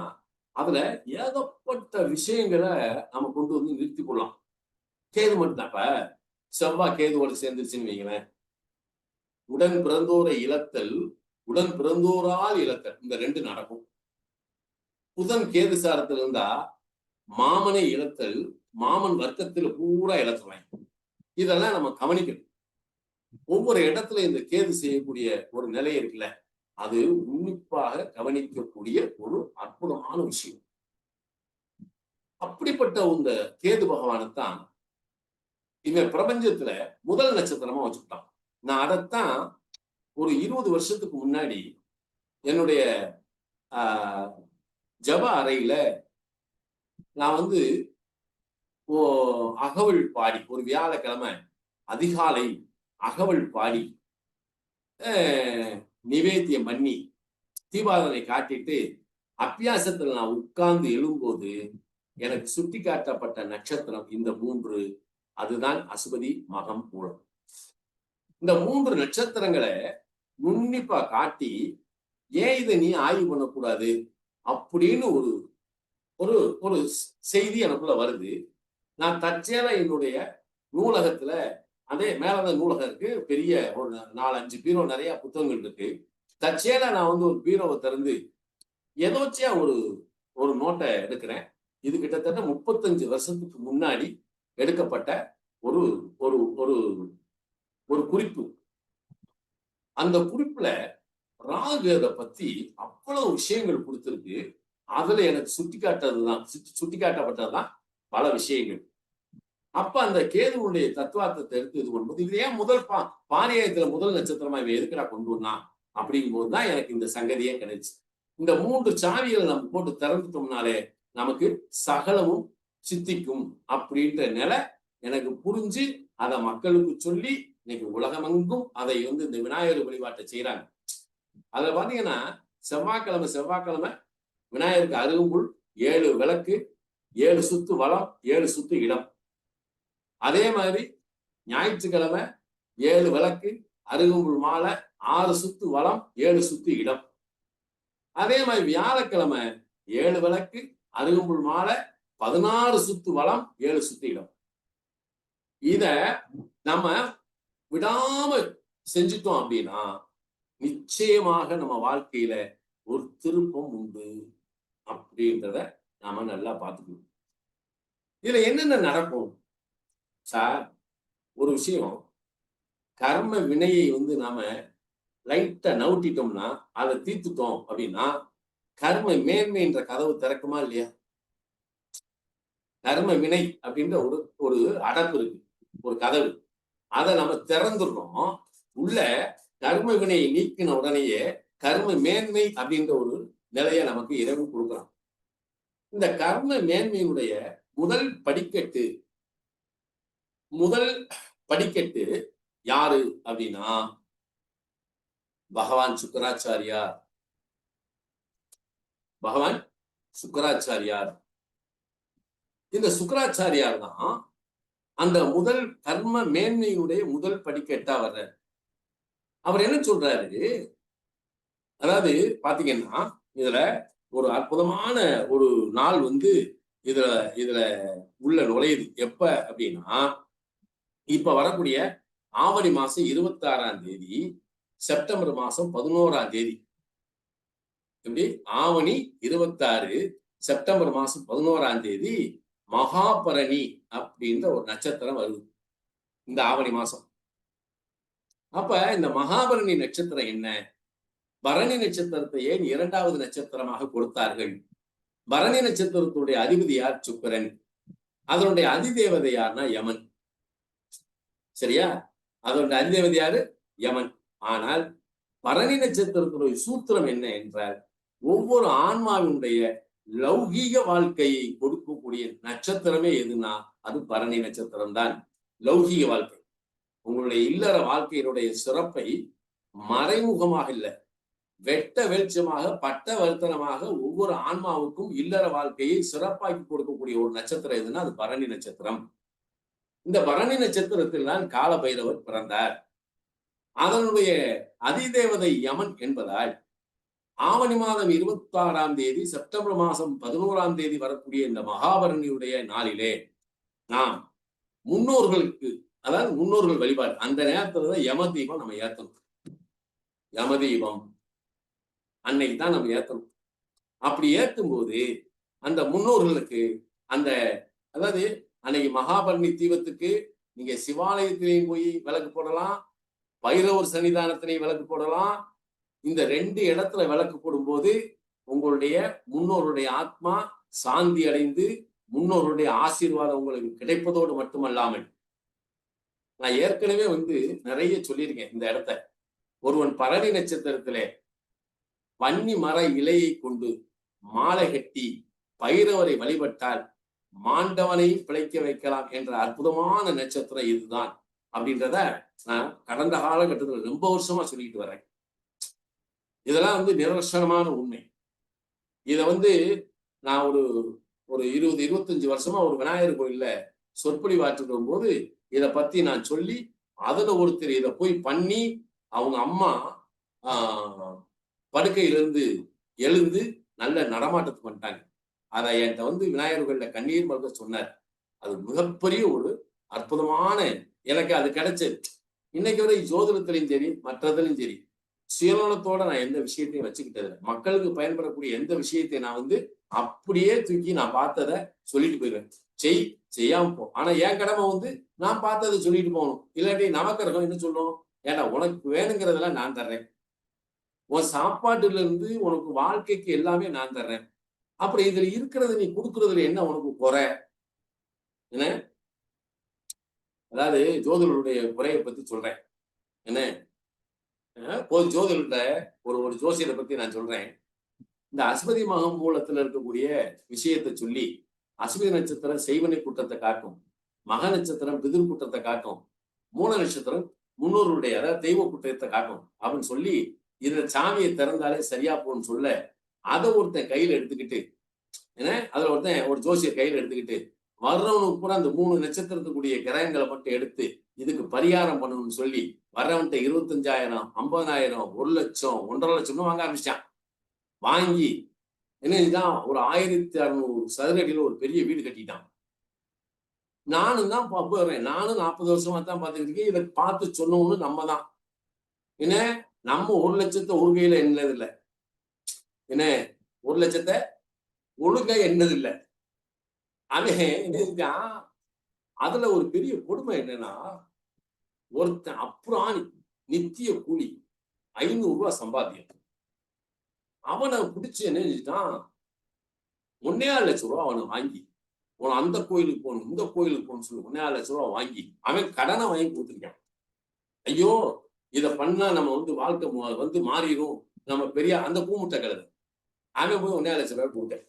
S1: அதுல ஏகப்பட்ட விஷயங்களை நம்ம கொண்டு வந்து நிறுத்தி கொள்ளலாம். கேது மட்டும்தான். இப்ப செவ்வாய் கேதுவோட சேர்ந்துருச்சுன்னு வைங்களேன், உடன் பிறந்தோரை இழத்தல், உடன் பிறந்தோரால் இழத்தல், இந்த 2 நடக்கும். புதன் கேது சாரத்தில் இருந்தா மாமனை இழத்தல், மாமன் வர்க்கத்துல பூரா இழத்துவாங்க. இதெல்லாம் நம்ம கவனிக்கணும். ஒவ்வொரு இடத்துல இந்த கேது செய்யக்கூடிய ஒரு நிலை இருக்குல்ல, அது உன்னிப்பாக கவனிக்கக்கூடிய ஒரு அற்புதமான விஷயம். அப்படிப்பட்ட இந்த கேது பகவானைத்தான் இவன் பிரபஞ்சத்துல முதல் நட்சத்திரமா வச்சுக்கிட்டான். நான் அதைத்தான் ஒரு 20 வருஷத்துக்கு முன்னாடி என்னுடைய ஜப அறையில நான் வந்து அகவல் பாடி, ஒரு வியாழக்கிழமை அதிகாலை அகவல் பாடி நிவேத்தியம் பண்ணி தீபாவளை காட்டிட்டு அபியாசத்துல நான் உட்கார்ந்து எழும்போது எனக்கு சுட்டி காட்டப்பட்ட நட்சத்திரம் இந்த 3. அதுதான் அசுபதி, மகம், மூலம். இந்த 3 நட்சத்திரங்களை உன்னிப்பா காட்டி, ஏன் இதை நீ ஆய்வு பண்ணக்கூடாது அப்படின்னு ஒரு ஒரு ஒரு செய்தி எனக்குள்ள வருது. நான் தற்செயலா என்னுடைய நூலகத்துல, அதே மேலதான் நூலகம் இருக்கு, பெரிய ஒரு 4-5 பீரோ நிறைய புத்தகங்கள் இருக்கு. தற்செயலா நான் வந்து ஒரு பீரோவை திறந்து ஏதோச்சியா ஒரு நோட்டை எடுக்கிறேன். இது கிட்டத்தட்ட 35 வருஷத்துக்கு முன்னாடி எடுக்கப்பட்ட ஒரு ஒரு ஒரு ஒரு குறிப்பு. அந்த குறிப்புல ராகுகேதை பத்தி அவ்வளவு விஷயங்கள் கொடுத்திருக்கு. அதுல எனக்கு சுட்டி காட்டப்பட்டதுதான் பல விஷயங்கள். அப்ப அந்த கேதுவுடைய தத்துவார்த்தத்தை எடுத்து இது பண்ணும்போது, இது ஏன் முதல் பானையத்துல முதல் நட்சத்திரமா இவன் எதுக்குடா கொண்டு வந்தான் அப்படிங்கும் போதுதான் எனக்கு இந்த சங்கதியே கிடைச்சு. இந்த 3 சாவிகளை நம்ம போட்டு திறந்துட்டோம்னாலே நமக்கு சகலமும் சித்திக்கும் அப்படின்ற நிலை எனக்கு புரிஞ்சு, அதை மக்களுக்கு சொல்லி இன்னைக்கு உலகமெங்கும் அதை வந்து இந்த விநாயகர் வழிபாட்டை செய்யறாங்க. அதுல பாத்தீங்கன்னா செவ்வாய்க்கிழமை விநாயகருக்கு அருகம்புல் 7 விளக்கு, 7 சுத்து வலம், 7 சுத்து இடம். அதே மாதிரி ஞாயிற்றுக்கிழமை 7 விளக்கு, அருகம்புல் மாலை, 6 சுத்து வலம், 7 சுத்து இடம். அதே மாதிரி வியாழக்கிழமை 7 விளக்கு, அருகம்புல் மாலை, 16 சுத்து வலம், 7 சுத்து இடம். இத நம்ம விடாம செஞ்சுட்டோம் அப்படின்னா நிச்சயமாக நம்ம வாழ்க்கையில ஒரு திருப்பம் உண்டு அப்படின்றத நாம நல்லா பார்த்துக்கணும். இதுல என்னென்ன நடக்கும் சார்? ஒரு விஷயம், கர்ம வினையை வந்து நாம லைட்டா நவுட்டிட்டோம்னா, அதை தீர்த்துட்டோம் அப்படின்னா கர்ம மேன்மைன்ற கதவு திறக்குமா இல்லையா? கர்ம வினை அப்படின்ற ஒரு அடப்பு இருக்கு, ஒரு கதவு. அதை நம்ம திறந்துடுறோம். உள்ள கர்ம வினையை நீக்கின உடனேயே கர்ம மேன்மை அப்படின்ற ஒரு நிலையை நமக்கு இறைவன் கொடுக்குறான். இந்த கர்ம மேன்மையினுடைய முதல் படிக்கட்டு யாரு அப்படின்னா பகவான் சுக்கராச்சாரியார். இந்த சுக்கராச்சாரியார் தான் அந்த முதல் கர்ம மேன்மையினுடைய முதல் படிக்கட்டா வர்றார். அவர் என்ன சொல்றாரு, அதாவது பாத்தீங்கன்னா இதுல ஒரு அற்புதமான ஒரு நாள் வந்து இதுல உள்ள நுழையுது. எப்ப அப்படின்னா, இப்ப வரக்கூடிய ஆவணி மாசம் 26ஆம் தேதி, செப்டம்பர் மாசம் 11ஆம் தேதி. எப்படி? ஆவணி 26, செப்டம்பர் மாசம் 11ஆம் தேதி மகாபரணி அப்படின்ற ஒரு நட்சத்திரம் வருது இந்த ஆவணி மாசம். அப்ப இந்த மகாபரணி நட்சத்திரம் என்ன பரணி நட்சத்திரத்தை ஏன் 2வது நட்சத்திரமாக கொடுத்தார்கள்? பரணி நட்சத்திரத்துடைய அதிபதி யார்? சுக்கிரன். அதனுடைய அதிதேவதை யாருன்னா யமன். சரியா? அதனுடைய அதிதேவதை யாரு? யமன். ஆனால் பரணி நட்சத்திரத்துடைய சூத்திரம் என்ன என்றால், ஒவ்வொரு ஆன்மாவினுடைய லௌகீக வாழ்க்கையை கொடுக்கக்கூடிய நட்சத்திரமே எதுனா அது பரணி நட்சத்திரம் தான். லௌகீக வாழ்க்கை, உங்களுடைய இல்லற வாழ்க்கையினுடைய சிறப்பை மறைமுகமாக இல்ல, வெட்ட வெளிச்சமாக பட்ட வருத்தனமாக ஒவ்வொரு ஆன்மாவுக்கும் இல்லற வாழ்க்கையை சிறப்பாக்கி கொடுக்கக்கூடிய ஒரு நட்சத்திரம் எதுன்னா அது பரணி நட்சத்திரம். இந்த பரணி நட்சத்திரத்தில் தான் கால பைரவர் பிறந்தார். அதனுடைய அதிதேவதை யமன் என்பதால் ஆவணி மாதம் 26ஆம் தேதி, செப்டம்பர் மாதம் 11ஆம் தேதி வரக்கூடிய இந்த மகாபரணியுடைய நாளிலே நாம் முன்னோர்களுக்கு, அதாவது முன்னோர்கள் வழிபாடு, அந்த நேரத்துல தான் யம தீபம் நம்ம ஏத்தணும். யம தீபம் அன்னைக்கு தான் நம்ம ஏத்தணும். அப்படி ஏத்தும் போது அந்த முன்னோர்களுக்கு அந்த, அதாவது அன்னைக்கு மகாபரணி தீபத்துக்கு நீங்க சிவாலயத்திலையும் போய் விளக்கு போடலாம், பைரவர் சன்னிதானத்திலையும் விளக்கு போடலாம். இந்த 2 இடத்துல விளக்கு போடும்போது உங்களுடைய முன்னோருடைய ஆத்மா சாந்தி அடைந்து முன்னோருடைய ஆசீர்வாதம் உங்களுக்கு கிடைப்பதோடு மட்டுமல்லாமல், நான் ஏற்கனவே நிறைய சொல்லியிருக்கேன் இந்த இடத்த. ஒருவன் பரணி நட்சத்திரத்திலே வன்னி மர இலையை கொண்டு மாலை கட்டி பைரவரை வழிபட்டால் மாண்டவனை பிழைக்க வைக்கலாம் என்ற அற்புதமான நட்சத்திரம் இதுதான் அப்படின்றத நான் கடந்த காலகட்டத்தில் ரொம்ப வருஷமா சொல்லிட்டு வரேன். இதெல்லாம் நிதர்சனமான உண்மை. இத நான் ஒரு 20-25 வருஷமா ஒரு விநாயகர் கோயில்ல சொற்பொழிவாற்றிட்டு போது இதை பத்தி நான் சொல்லி, அதுல ஒருத்தர் இதை போய் பண்ணி அவங்க அம்மா படுக்கையிலிருந்து எழுந்து நல்ல நடமாட்டத்துக்கு வந்துட்டாங்க. அதை என்கிட்ட விநாயகர் கோயில்ல கண்ணீர் மல்க சொன்னார். அது மிகப்பெரிய ஒரு அற்புதமான, எனக்கு அது கிடைச்சது. இன்னைக்கு வரை ஜோதிடத்திலையும் சரி மற்றதிலும் சரி சுயநலத்தோட நான் எந்த விஷயத்தையும் வச்சுக்கிட்டது இல்லை. மக்களுக்கு பயன்படக்கூடிய எந்த விஷயத்தை நான் அப்படியே தூக்கி நான் பார்த்ததை சொல்லிட்டு போயிடுவேன். செய்யாம போ. ஆனா என் கடமை நான் பார்த்ததை சொல்லிட்டு போகணும். இல்லாட்டி நவக்கிரகம் என்ன சொல்லும், ஏன்னா உனக்கு வேணுங்கிறதெல்லாம் நான் தர்றேன், உன் சாப்பாட்டுல இருந்து உனக்கு வாழ்க்கைக்கு எல்லாமே நான் தர்றேன், அப்படி இதுல இருக்கிறது நீ கொடுக்கறதுல என்ன உனக்கு குறை என்ன? அதாவது ஜோதிடருடைய குறையை பத்தி சொல்றேன் என்ன. ஜோதிடர்கிட்ட ஒரு ஜோசியரை பத்தி நான் சொல்றேன். இந்த அஸ்வதி மகம் மூலத்துல இருக்கக்கூடிய விஷயத்தை சொல்லி, அஸ்வதி நட்சத்திரம் செய்வனை குற்றத்தை காட்டும், மக நட்சத்திரம் பிதிர் குற்றத்தை காட்டும், மூல நட்சத்திரம் முன்னோருடைய அதாவது தெய்வ குற்றத்தை காட்டும் அப்படின்னு சொல்லி, இதுல சாமியை திறந்தாலே சரியா போன்னு சொல்ல, அதை ஒருத்தன் கையில எடுத்துக்கிட்டு ஏன்னா அதுல ஒருத்தன் ஒரு ஜோசியர் கையில எடுத்துக்கிட்டு வர்றவனுக்கு கூட அந்த 3 நட்சத்திரத்துக்குரிய கிரகங்களை மட்டும் எடுத்து இதுக்கு பரிகாரம் பண்ணணும்னு சொல்லி வர்றவன்ட்ட 25,000, 50,000, 1,00,000, 1,50,000 வாங்க ஆரம்பிச்சான். வாங்கி என்னதான் ஒரு 1600 சதுர அடியில் ஒரு பெரிய வீடு கட்டிட்டான். நானும் தான் போறேன். நானும் 40 வருஷமா தான் பார்த்துக்கிட்டு இருக்கேன். இதை பார்த்து சொன்னவனு நம்ம தான். என்ன, நம்ம 1,00,000 ஒரு கையில எண்ணது இல்லை. என்ன, 1,00,000 ஒழுங்கா எண்ணது இல்லை. அவன் அதுல ஒரு பெரிய கொடுமை என்னன்னா, ஒருத்தன் அப்புறாணி நித்திய கூலி 500 ரூபாய் சம்பாத்தியம். அவனை பிடிச்சு என்ன செஞ்சுட்டான், 1,4 லட்சம் ரூபாய் அவனை வாங்கி, உன அந்த கோயிலுக்கு போகணும் இந்த கோயிலுக்கு போகணும்னு சொல்லி 1,4 லட்சம் ரூபாய் வாங்கி அவன் கடனை வாங்கி கொடுத்துருக்கான். ஐயோ இதை பண்ணா நம்ம வாழ்க்கை மாறிடும், நம்ம பெரிய அந்த பூமுட்டை கலது. அவன் போய் 1,4 லட்சம் ரூபாய் கொடுத்தேன்.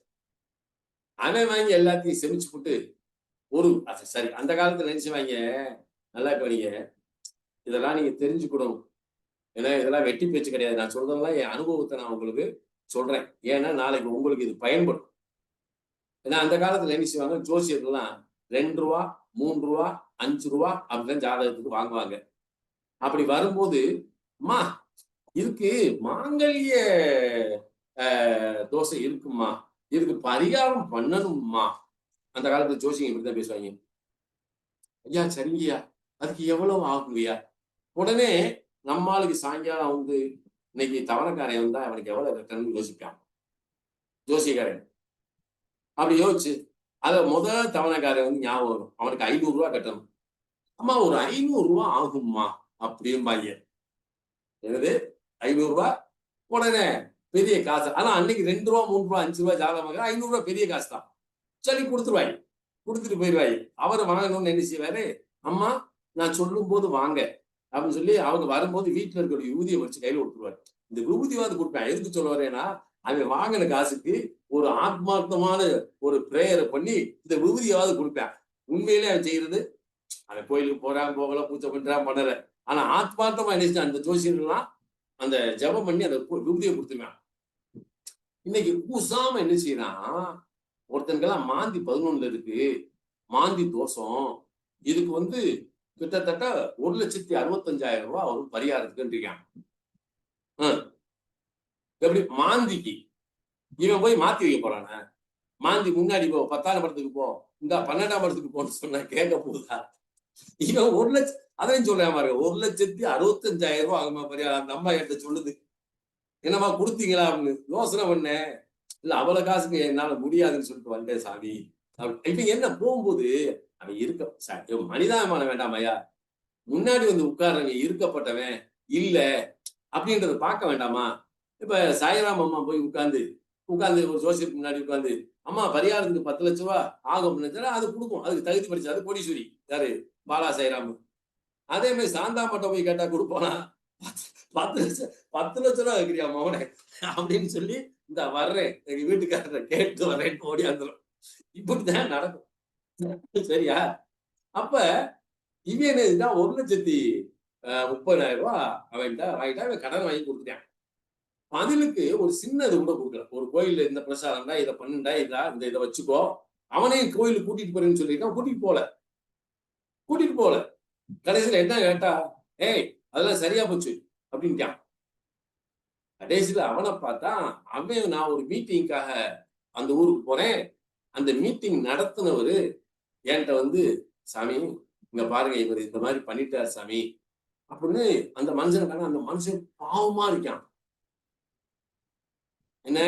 S1: அவன் வாங்கி எல்லாத்தையும் செமிச்சு போட்டு சரி அந்த காலத்துல நினைச்சுவாங்க, நல்லா கவனிங்க, இதெல்லாம் நீங்க தெரிஞ்சுக்கணும். ஏன்னா இதெல்லாம் வெட்டி பேச்சு கிடையாது. நான் சொல்றதெல்லாம் என் அனுபவத்தை நான் உங்களுக்கு சொல்றேன். ஏன்னா நாளைக்கு உங்களுக்கு இது பயன்படும். ஏன்னா அந்த காலத்துல என்ன செய்வாங்க, ஜோசியர்கள்லாம் 2 ரூபா 3 ரூபா 5 ரூபா அப்படிதான் ஜாதகத்துக்கு வாங்குவாங்க. அப்படி வரும்போது, அம்மா இதுக்கு மாங்கல்ய தோசை இருக்குமா, இதுக்கு பரிகாரம் பண்ணணும்மா. அந்த காலத்துல ஜோசியம் இப்படிதான் பேசுவாங்க. ஐயா சரிங்கய்யா, அதுக்கு எவ்வளவு ஆகுங்கய்யா. உடனே நம்மளுக்கு சாயங்காலம் இன்னைக்கு தவணைக்காரன் வந்தா அவனுக்கு எவ்வளவு கட்டணும்னு யோசிப்பான் ஜோசியக்காரன். அப்படி யோசிச்சு அத முதல் தவணைக்காரன் ஞாபகம் வரும், அவனுக்கு 500 ரூபாய் கட்டணும். அம்மா ஒரு 500 ரூபாய் ஆகும்மா அப்படிம்பாங்க. என்னது 500 ரூபாய் உடனே பெரிய காசு. ஆனா அன்னைக்கு 2 ரூபா 3 ரூபா 5 ரூபா ஜாதகம் 500 ரூபா பெரிய காசு தான். சரி கொடுத்துருவாங்க, கொடுத்துட்டு போயிடுவாங்க. அவரை வாங்கணும்னு என்ன செய்வாரு, அம்மா நான் சொல்லும் போது வாங்க அப்படின்னு சொல்லி அவங்க வரும்போது வீட்டுல இருக்கிற யூதியை வச்சு கையில கொடுத்துருவாரு. இந்த விபூதியாவது கொடுப்பேன். எதுக்கு சொல்ல வரேன்னா, அவன் வாங்கின காசுக்கு ஒரு ஆத்மார்த்தமான ஒரு பிரேயரை பண்ணி இந்த விபூதியாவது கொடுப்பேன். உண்மையிலே அவன் செய்யறது, அவன் கோயிலுக்கு போறான் போகல, பூஜை பண்றான் பண்ணல. ஆனா ஆத்மார்த்தமா என்ன அந்த ஜோசியர்கள்லாம் அந்த ஜபம் பண்ணி அந்த விபூதியை கொடுத்துருவான். இன்னைக்கு பூசாம என்ன செய்யறான், ஒருத்தனுக்கெல்லாம் மாந்தி 11 இருக்கு, மாந்தி தோஷம், இதுக்கு கிட்டத்தட்ட 1,65,000 ரூபாய் ஒரு பரிகாரத்துக்கு இருக்கான். எப்படி மாந்திக்கு இவன் போய் மாத்தி வைக்க போறான? மாந்தி முன்னாடி போ, 10ஆம் படத்துக்கு போ, இந்த 12ஆம் படத்துக்கு போன்னு சொன்னா கேட்க போகுதா? இவன் 1 லட்சம், அதையும் சொல்றேன் பாருங்க, 1,65,000 ரூபாய் ஆகுமா பரிகாரம்? அந்த அம்மா என்கிட்ட சொல்லுது, என்னம்மா கொடுத்தீங்களா அப்படின்னு. யோசனை பண்ணேன், இல்ல அவ்வளவு காசுக்கு என்னால முடியாதுன்னு சொல்லிட்டு வந்தேன் சாமி. இப்ப என்ன போகும்போது அவன் இருக்க மனிதாபிமானம் வேண்டாம் ஐயா, முன்னாடி வந்து உட்கார்றவன் இருக்கப்பட்டவன் இல்ல அப்படின்றத பார்க்க வேண்டாமா? இப்ப சாய்ராம் அம்மா போய் உட்கார்ந்து ஒரு ஜோசியருக்கு முன்னாடி உட்கார்ந்து, அம்மா பரிகாரத்துக்கு 10 லட்சம் ரூபாய் ஆகும் அப்படின்னு அது கொடுக்கும், அதுக்கு தகுதி படிச்சு, அது கோடீஸ்வரி யாரு, பாலா சாய்ராம். அதே மாதிரி சாந்தாம்பட்ட போய் கேட்டா கொடுப்பானா? 10 லட்சம் ரூபாய் வைக்கிறியா மகனே அப்படின்னு சொல்லி, இந்த வர்றேன் எங்க வீட்டுக்காரரை கேட்டு வர்றேன்னு ஓடியாந்துடும். இப்படிதான் நடக்கும். சரியா? அப்ப இவன் தான் 1,30,000 ரூபாய் அவன்கிட்ட வாங்கிட்டா, அவன் கடன் வாங்கி கொடுத்துட்டான். பதிலுக்கு ஒரு சின்னது கூட கொடுக்கல. ஒரு கோயில்ல இந்த பிரசாதம்டா, இதை பண்ணுண்டா, இதை வச்சுக்கோ, அவனையும் கோயிலுக்கு கூட்டிட்டு போறேன்னு சொல்லிட்டான். கூட்டிட்டு போல. கடைசியில என்ன கேட்டா, ஏய் அதெல்லாம் சரியா போச்சு அப்படின்ட்டான். கடைசியில அவனை பார்த்தா, அவன் நான் ஒரு மீட்டிங்காக அந்த ஊருக்கு போறேன், அந்த மீட்டிங் நடத்தினவரு என்கிட்ட சாமி இங்க பாருங்க, இவர் இந்த மாதிரி பண்ணிட்டார் சாமி அப்படின்னு அந்த மனுஷனை, அந்த மனுஷன் பாவமா இருக்கான். என்ன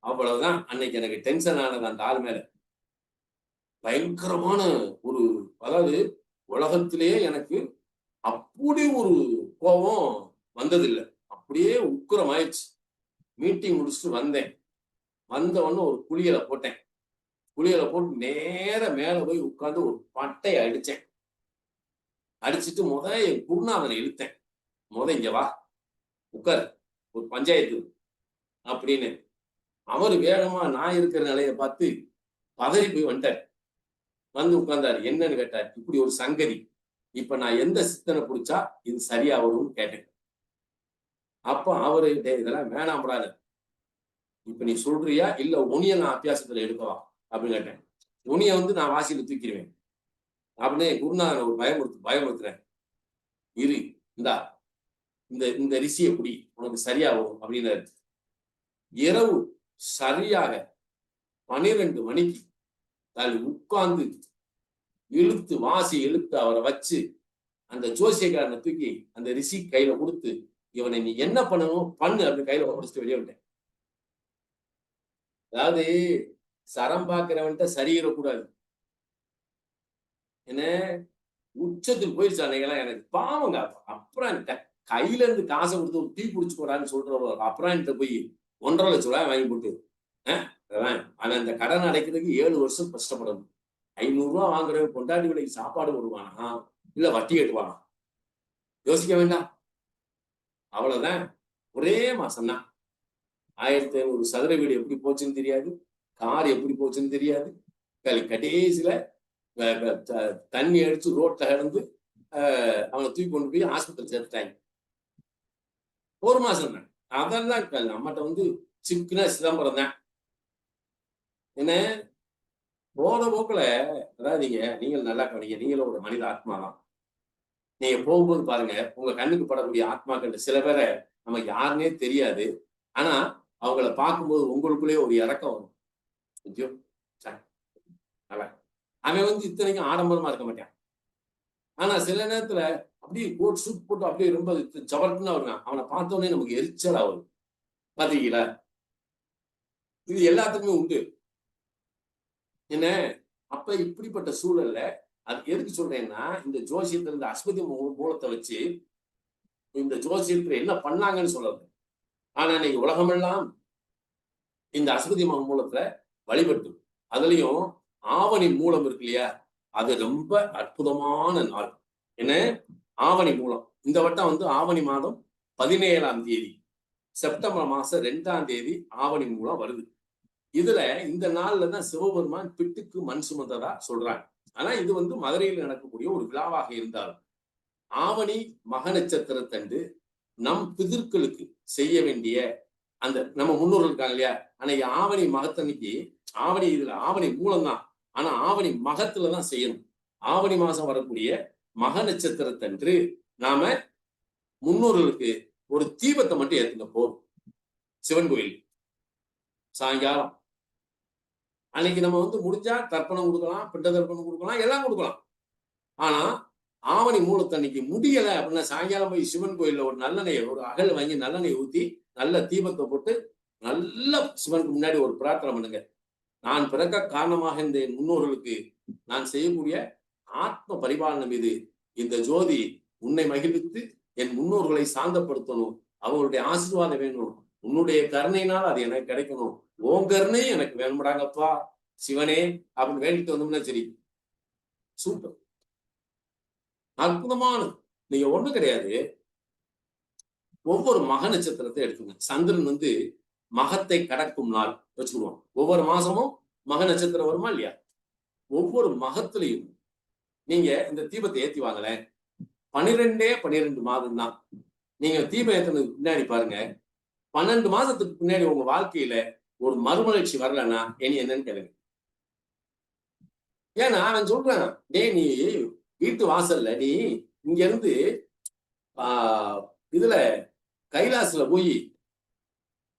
S1: அவ்வளவுதான். அன்னைக்கு எனக்கு டென்ஷன் ஆனது அந்த ஆள் மேல. பயங்கரமான ஒரு, அதாவது உலகத்திலேயே எனக்கு அப்படி ஒரு கோபம் வந்ததில்லை. அப்படியே உக்கிரம் ஆயிடுச்சு. மீட்டிங் முடிச்சுட்டு வந்தேன். வந்தவொன்னு ஒரு குளியலை போட்டேன். குளியலை போட்டு நேர மேல போய் உட்கார்ந்து ஒரு பட்டையை அடிச்சேன். அடிச்சுட்டு என் குருநாதனை இழுத்தேன். இங்க வா உட்கார், ஒரு பஞ்சாயத்து அப்படின்னு. அவரு வேகமா நான் இருக்கிற நிலையை பார்த்து பதறி போய் வந்துட்டார். வந்து உட்கார்ந்தாரு. என்னன்னு கேட்டார். இப்படி ஒரு சங்கதி, இப்ப நான் எந்த சித்தனை பிடிச்சா இது சரியா வரும்னு கேட்டேன். அப்ப அவரு இதெல்லாம் வேணாம்டாது, இப்ப நீ சொல்றியா இல்ல உனிய நான் அத்தியாசத்துல எடுக்கவா அப்படின்னு கேட்டேன். உனிய நான் வாசியில தூக்கிடுவேன் அப்படின்னு குருநாதன் ஒரு பயமுறுத்துறேன். இரு, இந்த ரிஷியை பிடி, உனக்கு சரியா வரும் அப்படின்னு. இரவு சரியாக 12 மணிக்கு உட்கார்ந்து வாசி இழுத்து அவரை வச்சு அந்த ஜோசியக்காரனை தூக்கி அந்த ரிஷி கையில கொடுத்து, இவனை நீ என்ன பண்ணணும் பண்ணு அப்படின்னு கையில கொடுத்துட்டு வெளியே விட்டேன். அதாவது சரம் பார்க்கிறவன்ட்ட சரியிடக்கூடாது. என்ன உச்சத்துக்கு போயிடுச்சு அன்னைக்கெல்லாம். எனக்கு பாவங்க. அப்புறம் கையில இருந்து காசை கொடுத்து ஒரு டீ குடிச்சு போறான்னு சொல்ற அப்புறம் போய் 1,50,000 ரூபாய் வாங்கி போட்டு அவன் அந்த கடன் அடைக்கிறதுக்கு 7 வருஷம் கஷ்டப்படணும். 500 ரூபாய் வாங்குறவன் கொண்டாடி விலைக்கு சாப்பாடு போடுவானா இல்ல வட்டி கட்டுவானா? யோசிக்க வேண்டாம். அவ்வளவுதான். ஒரே மாசம் தான் 1,500 சதுர வீடு எப்படி போச்சுன்னு தெரியாது, கார் எப்படி போச்சுன்னு தெரியாது. கடைசியில தண்ணி அடிச்சு ரோட்ல கிடந்து அவனை தூக்கி கொண்டு போய் ஆஸ்பத்திரி சேர்த்துட்டாங்க. ஒரு மாசம் தான். அதெல்லாம் நம்மகிட்ட சிக்குனா சிதம்பரம் தான். என்ன போற போக்குல, அதாவது நீங்கள் நல்லா கவனிங்க, நீங்களும் ஒரு மனித ஆத்மா தான். நீங்க போகும்போது பாருங்க, உங்க கண்ணுக்கு படக்கூடிய ஆத்மாக்கள் சில பேரை நமக்கு யாருன்னே தெரியாது. ஆனா அவங்கள பார்க்கும்போது உங்களுக்குள்ளே ஒரு இறக்கம் வரும். அவன் இத்தனைக்கும் ஆடம்பரமா இருக்க மாட்டான். ஆனா சில நேரத்துல அப்படியே கோட் சூட் போட்டு அப்படியே ரொம்ப ஜவர்க்குன்னு வருவான். அவனை பார்த்தோன்னே நமக்கு எரிச்சல் ஆகும். பாத்தீங்களா? இது எல்லாத்துக்குமே உண்டு. என்ன அப்ப இப்படிப்பட்ட சூழல்ல அது எதுக்கு சொல்றேன்னா, இந்த ஜோசியத்துல இந்த அஸ்பதி மூலத்தை வச்சு இந்த ஜோசியத்துல என்ன பண்ணாங்கன்னு சொல்றது. ஆனா இன்னைக்கு உலகமெல்லாம் இந்த அசுபதி மூலத்துல வழிபட்டு, அதுலயும் ஆவணி மூலம் இருக்கு இல்லையா, அது ரொம்ப அற்புதமான நாள். என்ன? ஆவணி மூலம். இந்த வட்டம் வந்து ஆவணி மாதம் 17ஆம் தேதி, செப்டம்பர் மாசம் 2ஆம் தேதி ஆவணி மூலம் வருது. இதுல இந்த நாள்ல தான் சிவபெருமான் பிட்டுக்கு மண் சுமந்ததா சொல்றாங்க. ஆனா இது வந்து மதுரையில் நடக்கக்கூடிய ஒரு விழாவாக இருந்தாலும், ஆவணி மக நட்சத்திரத்தன்று நம் பிதர்களுக்கு செய்ய வேண்டிய அந்த நம்ம முன்னோர்கள் இருக்காங்க இல்லையா, அன்னைக்கு ஆவணி மகத்தன்னைக்கு, ஆவணி இதுல ஆவணி மூலம் தான், ஆனா ஆவணி மகத்துல தான் செய்யணும். ஆவணி மாசம் வரக்கூடிய மக நட்சத்திரத்தன்று நாம முன்னோர்களுக்கு ஒரு தீபத்தை மட்டும் ஏத்துங்க போதும். சிவன் கோயில் சாயங்காலம் அன்னைக்கு நம்ம வந்து முடிஞ்சா தர்ப்பணம் கொடுக்கலாம், பிண்ட தர்ப்பணம் கொடுக்கலாம், எல்லாம் கொடுக்கலாம். ஆனா ஆவணி மூலத்தன்னைக்கு முடியல அப்படின்னா சாயங்காலம் போய் சிவன் கோயில்ல ஒரு நல்லெண்ணெய், ஒரு அகல் வாங்கி நல்லெண்ணெய் ஊத்தி நல்ல தீபத்தை போட்டு நல்ல சிவனுக்கு முன்னாடி ஒரு பிரார்த்தனை பண்ணுங்க. நான் பிறக்க காரணமாக இந்த என் முன்னோர்களுக்கு நான் செய்யக்கூடிய ஆத்ம பரிபாலனம் மீது இந்த ஜோதி உன்னை மகிழ்வித்து என் முன்னோர்களை சாந்தப்படுத்தணும், அவங்களுடைய ஆசீர்வாதம் வேணும், உன்னுடைய கருணையினால் அது எனக்கு கிடைக்கணும், உன் கருணை எனக்கு வேணும்டாங்கப்பா சிவனே அப்படின்னு வேண்டிட்டு வந்தோம்னா சரி, சூப்பர், அற்புதமானது. நீங்க ஒண்ணு கிடையாது, ஒவ்வொரு மக நட்சத்திரத்தை எடுத்துங்க. சந்திரன் வந்து மகத்தை கடக்கும் நாள் வச்சுக்குவோம். ஒவ்வொரு மாசமும் மக நட்சத்திரம் வருமா இல்லையா, ஒவ்வொரு மகத்திலையும் நீங்க இந்த தீபத்தை ஏத்தி வாங்கல. 12 மாதம் தான். நீங்க தீபம் ஏத்துனதுக்கு பின்னாடி பாருங்க, 12 மாசத்துக்கு பின்னாடி உங்க வாழ்க்கையில ஒரு மறுமலர்ச்சி வரலன்னா இனி என்னன்னு கேளுங்க. ஏன்னா அவன் சொல்றான், டேய் நீ வீட்டு வாசல்ல நீ இங்க இருந்து இதுல கைலாசுல போய்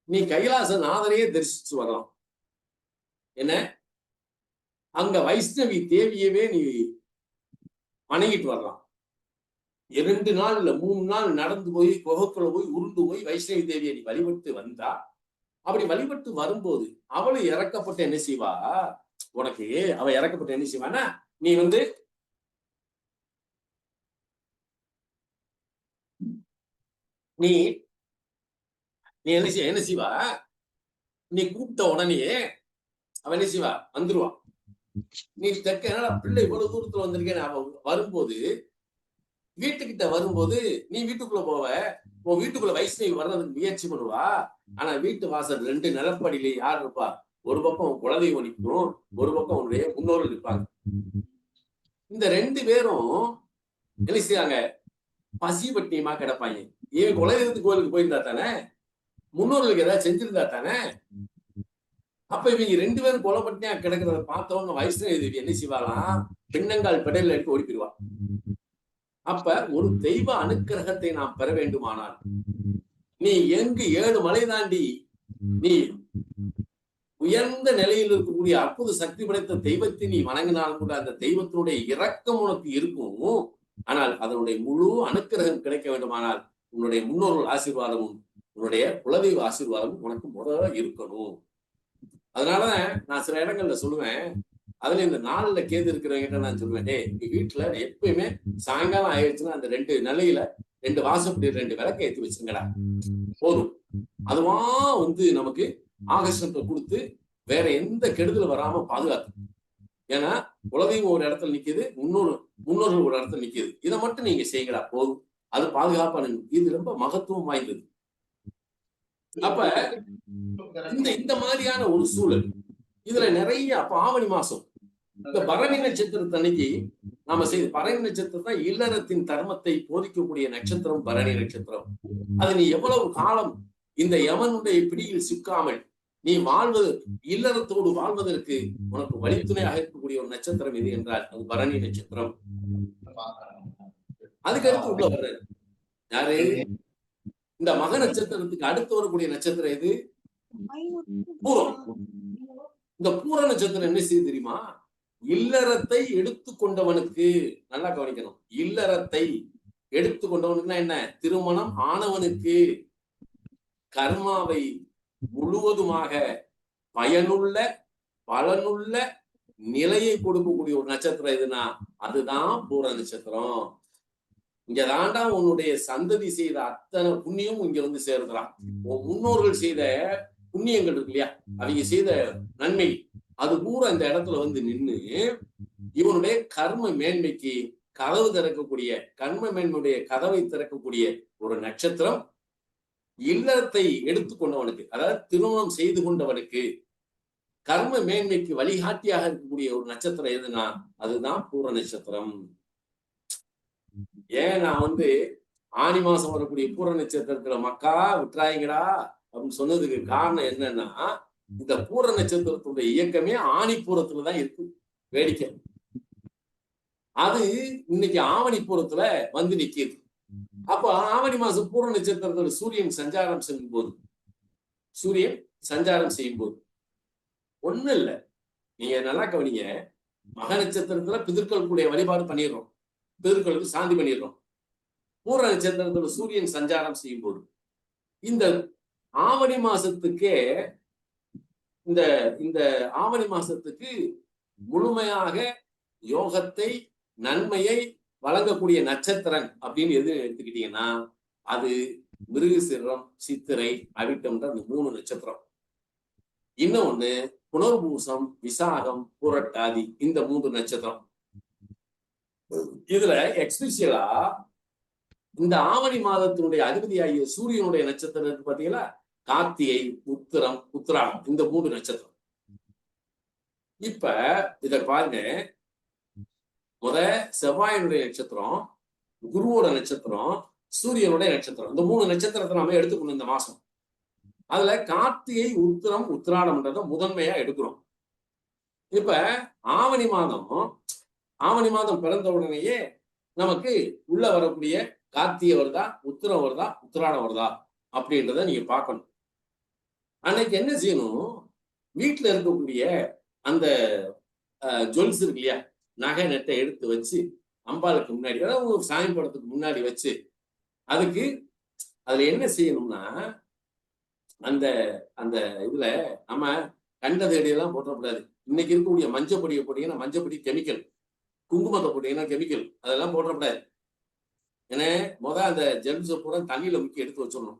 S1: நீ கைலாச நாதனையே தரிசிச்சு வரலாம். என்ன, அங்க வைஷ்ணவி தேவியவே நீ வணங்கிட்டு வரலாம். 2 நாள் இல்ல 3 நாள் நடந்து போய் குகைக்குள்ள போய் உருண்டு போய் வைஷ்ணவி தேவியை நீ வழிபட்டு வந்தா, அப்படி வழிபட்டு வரும்போது அவளை இறக்கப்பட்ட என்ன செய்வா, உனக்கு அவ இறக்கப்பட்ட என்ன செய்வானா, நீ வந்து நீ நீ என்ன செய்வா, நீ கூப்பிட்ட உடனே அவன் என்ன செய்வா, வந்துருவா. நீ தெற்க என்னடா பிள்ளை இவ்வளவு தூரத்துல வந்திருக்கேன்னு அவன் வரும்போது, வீட்டுக்கிட்ட வரும்போது நீ வீட்டுக்குள்ள போவ, உன் வீட்டுக்குள்ள வைஷ்ணவி வர்றதுக்கு முயற்சி பண்ணுவா. ஆனா வீட்டு வாசல் 2 நிலப்படியில யார் இருப்பா, ஒரு பக்கம் உன் குலதெய்வம் நிற்கும், ஒரு பக்கம் உன்னுடைய முன்னோர்கள் இருப்பாங்க. இந்த 2 பேரும் என்ன செய்யாங்க, பசி பட்டியமா கிடப்பாங்க. இவன் குலதெய்வத்து கோயிலுக்கு போயிருந்தா தானே, முன்னோர்களுக்கு ஏதாவது செஞ்சிருந்தா தானே. அப்ப இவங்க 2 பேரும் கொலைப்பட்டியா கிடக்கிறத பார்த்தவங்க வைஷ்ணவி தேவி என்ன செய்வாளாம், பின்னங்கால் பெடல் எடுத்து ஓடி போயிடுவா. அப்ப ஒரு தெய்வ அனுக்கிரகத்தை நாம் பெற வேண்டுமானால், நீ எங்கு 7 மலை தாண்டி நீ உயர்ந்த நிலையில் இருக்கக்கூடிய அற்புத சக்தி படைத்த தெய்வத்தை நீ வணங்கினாலும் கூட அந்த தெய்வத்தினுடைய இரக்கம் உனக்கு இருக்கும். ஆனால் அதனுடைய முழு அனுக்கிரகம் கிடைக்க வேண்டுமானால் உன்னுடைய முன்னோர்கள் ஆசீர்வாதமும் உன்னுடைய குலதெய்வ ஆசீர்வாதமும் உனக்கு முதல்ல இருக்கணும். அதனாலதான் நான் சில இடங்கள்ல சொல்லுவேன், அதுல இந்த 4ல கேது இருக்கிறவங்க நான் சொல்லுவேன், டே நீ வீட்டுல எப்பயுமே சாயங்காலம் ஆயிடுச்சுன்னா அந்த 2 நிலையில 2 வாசப்படி 2 விளக்க ஏற்றி வச்சுங்கடா போதும். அதுவா வந்து நமக்கு ஆகர்ஷணத்தை கொடுத்து வேற எந்த கெடுதல் வராம பாதுகாத்து. ஏன்னா குலதெய்வம் ஒரு இடத்துல நிக்குது, முன்னோர்கள் ஒரு இடத்துல நிக்குது, இதை மட்டும் நீங்க செய்யுங்கடா போதும், அது பாதுகாப்பான. இது ரொம்ப மகத்துவம் வாய்ந்தது. அப்ப இந்த மாதிரியான ஒரு சூழல் இதுல நிறைய. அப்ப ஆவணி மாசம் இந்த பரணி நட்சத்திரத்தன்னைக்கு நாம செய்த பரணி நட்சத்திரம் தான் இல்லறத்தின் தர்மத்தை போதிக்கக்கூடிய நட்சத்திரம் பரணி நட்சத்திரம். அது நீ எவ்வளவு காலம் இந்த யமனுடைய பிடியில் சிக்காமல் நீ வாழ்வது, இல்லறத்தோடு வாழ்வதற்கு உனக்கு வழித்துணையாக இருக்கக்கூடிய ஒரு நட்சத்திரம் எது என்றால் அது பரணி நட்சத்திரம். அதுக்கு அடுத்து உள்ள வர்றாரு யாரு, இந்த மக நட்சத்திரத்துக்கு அடுத்து வரக்கூடிய நட்சத்திரம் எது, பூரம். இந்த பூர நட்சத்திரம் என்ன செய்யுது தெரியுமா, இல்லறத்தை எடுத்துக்கொண்டவனுக்கு, நல்லா கவனிக்கணும், இல்லறத்தை எடுத்துக்கொண்டவனுக்குன்னா என்ன, திருமணம் ஆனவனுக்கு கர்மாவை முழுவதுமாக பயனுள்ள பலனுள்ள நிலையை கொடுக்கக்கூடிய ஒரு நட்சத்திரம் எதுனா அதுதான் பூர நட்சத்திரம். இங்க தாண்டா உன்னுடைய சந்ததி செய்த அத்தனை புண்ணியம் இங்க வந்து சேருகிறான். உன் முன்னோர்கள் செய்த புண்ணியங்கள் இருக்கு இல்லையா, அவங்க செய்த நன்மை, அது பூரா இந்த இடத்துல வந்து நின்னு இவனுடைய கர்ம மேன்மைக்கு கதவு திறக்கக்கூடிய, கர்ம மேன்மையுடைய கதவை திறக்கக்கூடிய ஒரு நட்சத்திரம் இல்லத்தை எடுத்துக்கொண்டவனுக்கு, அதாவது திருமணம் செய்து கொண்டவனுக்கு கர்ம மேன்மைக்கு வழிகாட்டியாக இருக்கக்கூடிய ஒரு நட்சத்திரம் எதுனா அதுதான் பூர நட்சத்திரம். ஏன் நான் வந்து ஆனி மாசம் வரக்கூடிய பூர நட்சத்திரத்துல மக்கா விட்டுறாங்கடா அப்படின்னு சொன்னதுக்கு காரணம் என்னன்னா, இந்த பூர நட்சத்திரத்துடைய இயக்கமே ஆணிப்பூரத்துலதான் இருக்கு. வேடிக்கை. அது இன்னைக்கு ஆவணிப்பூரத்துல வந்து நிக்கிது. அப்ப ஆவணி மாசம் பூர நட்சத்திரத்துல சூரியன் சஞ்சாரம் செய்யும் போது, சூரியன் சஞ்சாரம் செய்யும் போது ஒண்ணு இல்ல, நீங்க நல்லா கவனிங்க. மக நட்சத்திரத்துல பிதர்களுக்குடைய வழிபாடு பண்ணிடுறோம், பிதர்களுக்கு சாந்தி பண்ணிடுறோம். பூர நட்சத்திரத்துல சூரியன் சஞ்சாரம் செய்யும் போது இந்த ஆவணி மாசத்துக்கே, இந்த இந்த ஆவணி மாசத்துக்கு முழுமையாக யோகத்தை நன்மையை வழங்கக்கூடிய நட்சத்திரம் அப்படின்னு எது எடுத்துக்கிட்டீங்கன்னா அது மிருகசீரிடம், சித்திரை, அவிட்டம்ன்ற அந்த 3 நட்சத்திரம். இன்னொன்னு புனர்பூசம், விசாகம், புரட்டாதி, இந்த 3 நட்சத்திரம். இதுல எக்ஸ்பெஷலா இந்த ஆவணி மாதத்தினுடைய அதிபதியாகிய சூரியனுடைய நட்சத்திரம் இருக்கு பாத்தீங்களா, கார்த்திகை, உத்திரம், உத்திராடம், இந்த 3 நட்சத்திரம். இப்ப இத பாருங்க, செவ்வாயினுடைய நட்சத்திரம், குருவோட நட்சத்திரம், சூரியனுடைய நட்சத்திரம், இந்த 3 நட்சத்திரத்தை நாம எடுத்துக்கணும் இந்த மாசம். அதுல கார்த்திகை, உத்திரம், உத்திராடம்ன்றத முதன்மையா எடுக்கிறோம். இப்ப ஆவணி மாதம் பிறந்த உடனேயே நமக்கு உள்ள வரக்கூடிய கார்த்திகை வருதா, உத்திரம் வருதா, உத்திராடம் வருதா அப்படின்றத நீங்க பார்க்கணும். அன்னைக்கு என்ன செய்யணும், வீட்டுல இருக்கக்கூடிய அந்த ஜுவல்ஸ் இருக்கு இல்லையா, நகை நெட்டை எடுத்து வச்சு அம்பாளுக்கு முன்னாடி, அதாவது ஒரு சாமி படத்துக்கு முன்னாடி வச்சு, அதுக்கு அதுல என்ன செய்யணும்னா, அந்த அந்த இதுல நம்ம கண்டதேடியெல்லாம் போட்டக்கூடாது. இன்னைக்கு இருக்கக்கூடிய மஞ்சப்பொடியை போட்டீங்கன்னா மஞ்சப்பொடி கெமிக்கல், குங்குமத்தை போட்டீங்கன்னா கெமிக்கல், அதெல்லாம் போட்டக்கூடாது. ஏன்னா அந்த ஜெம்ஸை பூரா தண்ணியில முக்கி எடுத்து வச்சிடணும்.